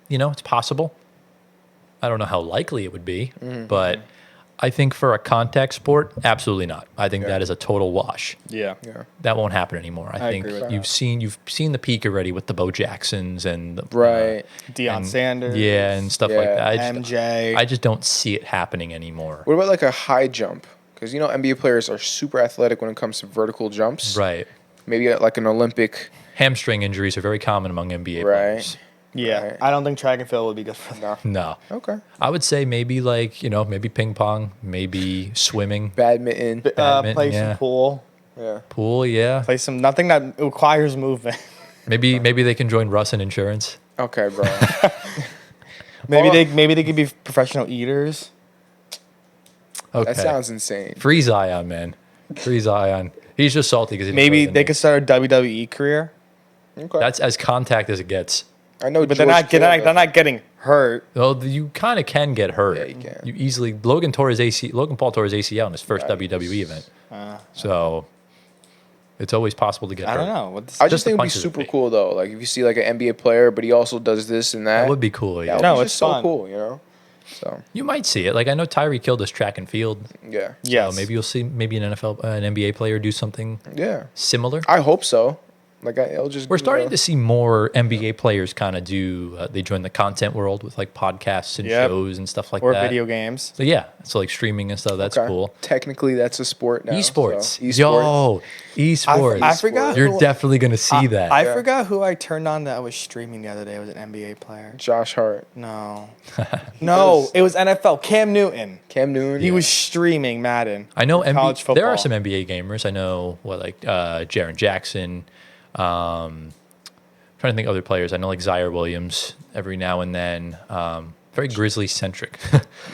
You know, it's possible. I don't know how likely it would be, but I think for a contact sport, absolutely not. I think that is a total wash. Yeah. Yeah. That won't happen anymore. I think agree with you've seen the peak already with the Bo Jacksons and the, Right. Deion and- Sanders. yeah, and stuff like Yeah. that. MJ. I just don't see it happening anymore. What about like a high jump? Because, you know, NBA players are super athletic when it comes to vertical jumps. Right. Maybe like an Olympic. Hamstring injuries are very common among NBA Right. players. yeah. Right. I don't think track and field would be good for them. No. No. Okay. I would say maybe like, maybe ping pong, maybe swimming, Badminton. Badminton, Play yeah. some pool. Yeah. pool, yeah. Play some nothing that requires movement. Maybe they can join Russ in insurance. Okay, bro. Maybe they could be professional eaters. Okay. That sounds insane. Free Zion, man. Free Zion. He's just salty because Maybe they could start a WWE career. Okay. That's as contact as it gets. I know, But they're not getting hurt. Well, you kind of can get hurt. Yeah, you can. You easily. Logan Paul tore his ACL in his first WWE event. So it's always possible to get hurt. I don't know. What this, I just the think it'd be punches would super be. cool though. Like if you see like an NBA player, but he also does this and that. That would be cool. That Yeah. would No, be it's just so fun. cool, you know. So You might see it. Like I know Tyreek killed us track and field. yeah, yes. So maybe you'll see an NBA player do something yeah. similar. I hope so. Like I'll just. We're starting to see more NBA players kind of do. They join the content world with like podcasts and Yep. shows and stuff like or that. video games. So yeah, so like streaming and stuff. That's cool. Technically, that's a sport now. Esports. So, esports. Yo, esports. I forgot. You're who- definitely gonna see that. I Yeah. forgot who I turned on that was streaming the other day. It was an NBA player. Josh Hart, No. No, it was NFL. Cam Newton. Cam Newton. He was streaming Madden. I know college NBA, there are football. some NBA gamers. I know Jaren Jackson. Trying to think of other players. I know like Zaire Williams every now and then. Very Grizzly centric.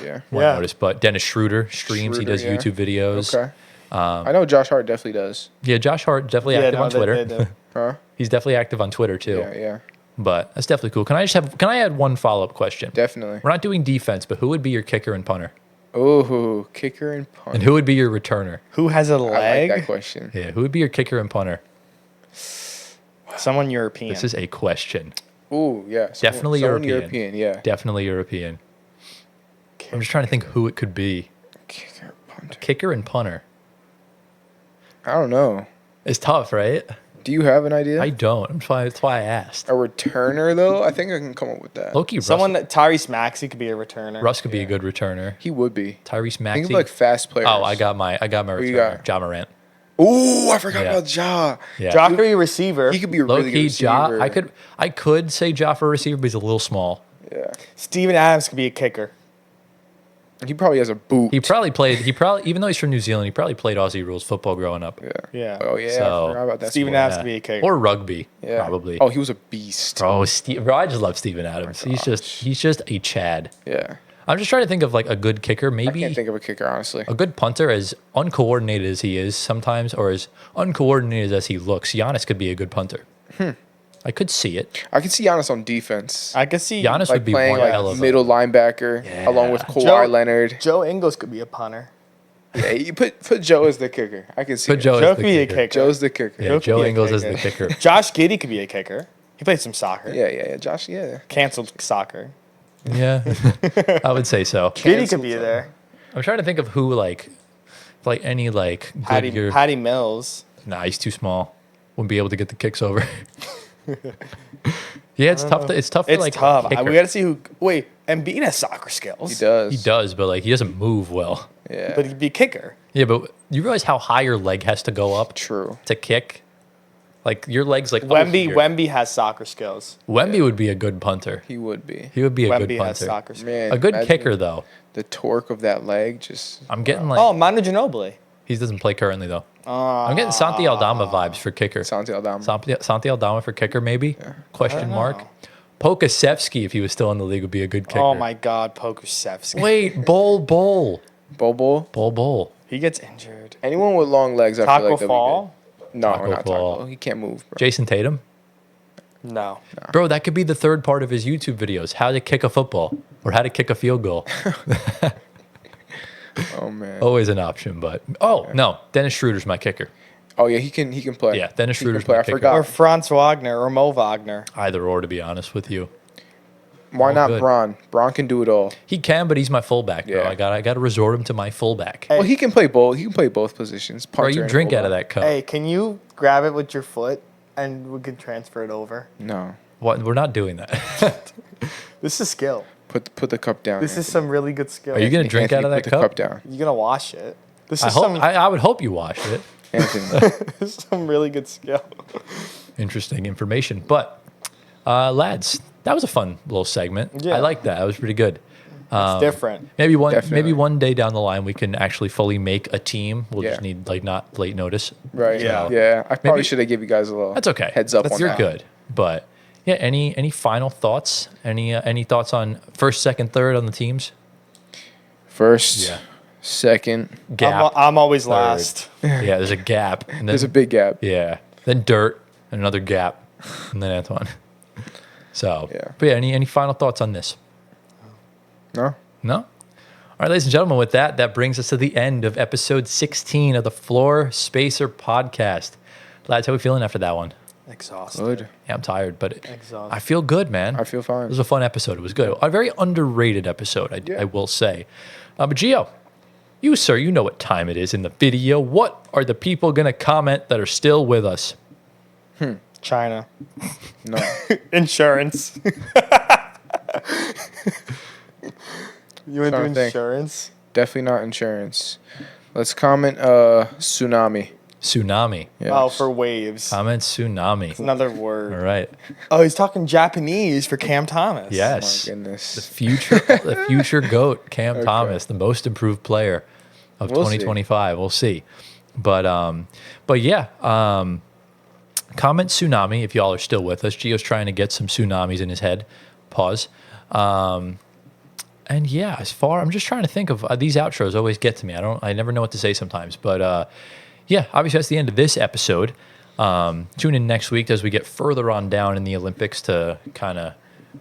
Yeah. One Yeah. notice, but Dennis Schroeder streams. He Schroeder, does yeah. YouTube videos. Okay. I know Josh Hart definitely does. Yeah, Josh Hart definitely active on Twitter. They do. Huh? He's definitely active on Twitter too. Yeah. But that's definitely cool. Can I add one follow up question? Definitely. We're not doing defense, but who would be your kicker and punter? Oh, kicker and punt. And who would be your returner? Who has a I like leg? that question. Yeah, who would be your kicker and punter? Someone European. This is a question. Ooh, yeah. Definitely someone European. Yeah. Definitely European. I'm just trying to think who it could be. Kicker, punter. Kicker and punter. I don't know. It's tough, right? Do you have an idea? I don't. That's why I asked. A returner though? I think I can come up with that. Loki, Someone that Tyrese Maxey could be a returner. Russ could be a good returner. He would be. Tyrese Maxey. Think of like fast players. Oh, I got my you returner. got? Ja Morant. Ooh, I forgot Yeah. about Ja. Yeah. Jock could be a receiver. He could be a Low really good key, receiver. Ja. I could say Ja for a receiver, but he's a little small. Yeah. Steven Adams could be a kicker. He probably has a boot. He probably played. Even though he's from New Zealand, he probably played Aussie rules football growing up. Yeah. Oh yeah. So- I forgot about that. Steven sport. Adams to be a kicker. Or rugby, Yeah. probably. Oh, he was a beast. Bro, I just love Steven Adams. He's just a Chad. Yeah. I'm just trying to think of like a good kicker, I maybe can't think of a kicker honestly. a good punter, as uncoordinated as he is sometimes, or as uncoordinated as he looks. Giannis could be a good punter. I could see it. I can see Giannis on defense. I could see Giannis Like would be playing one like hell of a middle linebacker Yeah. along with Kawhi Joe- Leonard. Joe Ingles could be a punter. Yeah, you put Joe as the kicker. I can see Put it. Joe Joe as could the be a kicker. kicker. Joe's the kicker. Yeah, Joe could Joe be a Ingles as the kicker. kicker. Josh Giddey could be a kicker. He played some soccer. Yeah. Josh, yeah. Canceled soccer. Yeah, I would say so. Giddey could be there. I'm trying to think of who like any like good year. Patty Mills. Nah, he's too small. Wouldn't be able to get the kicks over. Yeah, it's tough. It's tough. For, It's like, tough. a kicker. We got to see who. Wait, Embiid has soccer skills. He does. He does, but like he doesn't move well. Yeah. But he'd be a kicker. Yeah, but you realize how high your leg has to go up True. to kick? Like your leg's like Wemby has soccer skills. Wemby would be a good punter. He would be. He would be a good Wemby has punter. soccer skills. Man, A good imagine kicker though. The torque of that leg just. I'm getting like Oh, Manu Ginobili. he doesn't play currently though. I'm getting Santi Aldama vibes for kicker. Santi Aldama. Santi Aldama for kicker maybe? Question mark. Pokasevsky, if he was still in the league, would be a good kicker. Oh my God, Pokusevski. Wait, Bowl. Bobo. He gets injured. Anyone with long legs, I Taco feel like they'll Fall? be good. No, Taco not Fall. Taco. He can't move, bro. Jason Tatum. No. Bro, that could be the third part of his YouTube videos. How to kick a football or how to kick a field goal. Oh man. Always an option, but no, Dennis Schroeder's my kicker. Oh yeah, he can play. Yeah, Dennis He can Schroeder's play. my I kicker. forgot. Or Franz Wagner or Mo Wagner. Either or, to be honest with you. Why all not good. Braun? Braun can do it all. He can, but he's my fullback, bro. Yeah. I got to resort him to my fullback. Hey. Well, he can play both. He can play both positions. Bro, Punter you and drink out of fullback. that cup. Hey, can you grab it with your foot and we can transfer it over? No, What? We're not doing that. This is skill. put the cup down. This is some really good skill. Are you going to drink out of that put cup? the cup down, You're gonna wash it. This I is hope. some I would hope you wash it. Anthony? this is some really good skill. Interesting information. But, lads, that was a fun little segment. Yeah. I like that. That was pretty good. It's different. Maybe Definitely. one day down the line we can actually fully make a team. We'll just Yeah. need like not late notice. Right. Yeah. Yeah. I probably Maybe- should have give you guys a little. That's okay. Heads up on You're that. good. But yeah, any final thoughts? Any thoughts on first, second, third on the teams? First, Yeah. second. Gap. I'm always third. last. Yeah, there's a gap. And then, There's a big gap. yeah. Then dirt, and another gap, and then Antoine. So Yeah. But yeah, any final thoughts on this? No. No? All right, ladies and gentlemen, with that brings us to the end of episode 16 of the Floor Spacer podcast. Lads, how are we feeling after that one? Exhausted. Good. Yeah, I'm tired, but Exhausted. I feel good, man. I feel fine. It was a fun episode. It was good. A very underrated episode, I will say. But Gio, you, sir, you know what time it is in the video. What are the people going to comment that are still with us? China. No. Insurance. You want to Trying do to think. insurance? Definitely not insurance. Let's comment tsunami. Tsunami. Yes. Oh, for waves. Comment tsunami. Another word. All right. Oh, he's talking Japanese for Cam Thomas. Yes. My goodness. The future GOAT, Cam Okay. Thomas, the most improved player of We'll see. 2025. We'll see. But yeah, comment tsunami if y'all are still with us. Gio's trying to get some tsunamis in his head. Pause. And yeah, I'm just trying to think of these outros always get to me. I never know what to say sometimes. But yeah, obviously that's the end of this episode. Tune in next week as we get further on down in the Olympics to kind of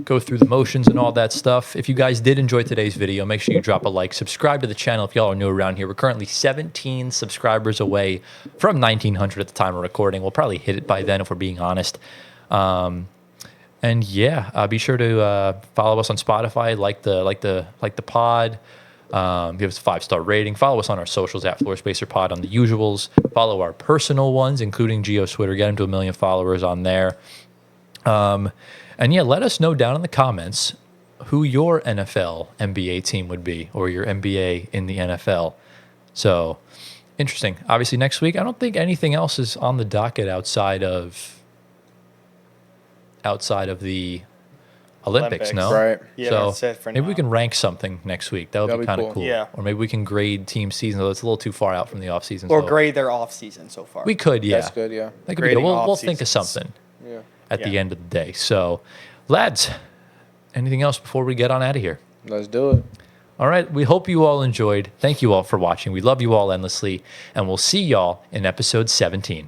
go through the motions and all that stuff. If you guys did enjoy today's video, make sure you drop a like, subscribe to the channel if y'all are new around here. We're currently 17 subscribers away from 1,900 at the time of recording. We'll probably hit it by then if we're being honest. And yeah, be sure to follow us on Spotify, like the pod. Give us a 5-star rating. Follow us on our socials at Floor Spacer Pod on the usuals. Follow our personal ones, including Gio's Twitter. Get him to 1 million followers on there. And yeah, let us know down in the comments who your NFL NBA team would be, or your NBA in the NFL. So interesting. Obviously, next week I don't think anything else is on the docket outside of the Olympics, no? Right. Yeah, So that's it for maybe we now. can rank something next week. That would That'd be be kind of cool. cool. Yeah. Or maybe we can grade team season, though it's a little too far out from the off season. Or so grade their off season so far. we could, yeah. That's good. Yeah. That could be good. Grading We'll think of off-seasons. something Yeah. at the Yeah. end of the day. So, lads, anything else before we get on out of here? Let's do it. All right. We hope you all enjoyed. Thank you all for watching. We love you all endlessly. And we'll see y'all in episode 17.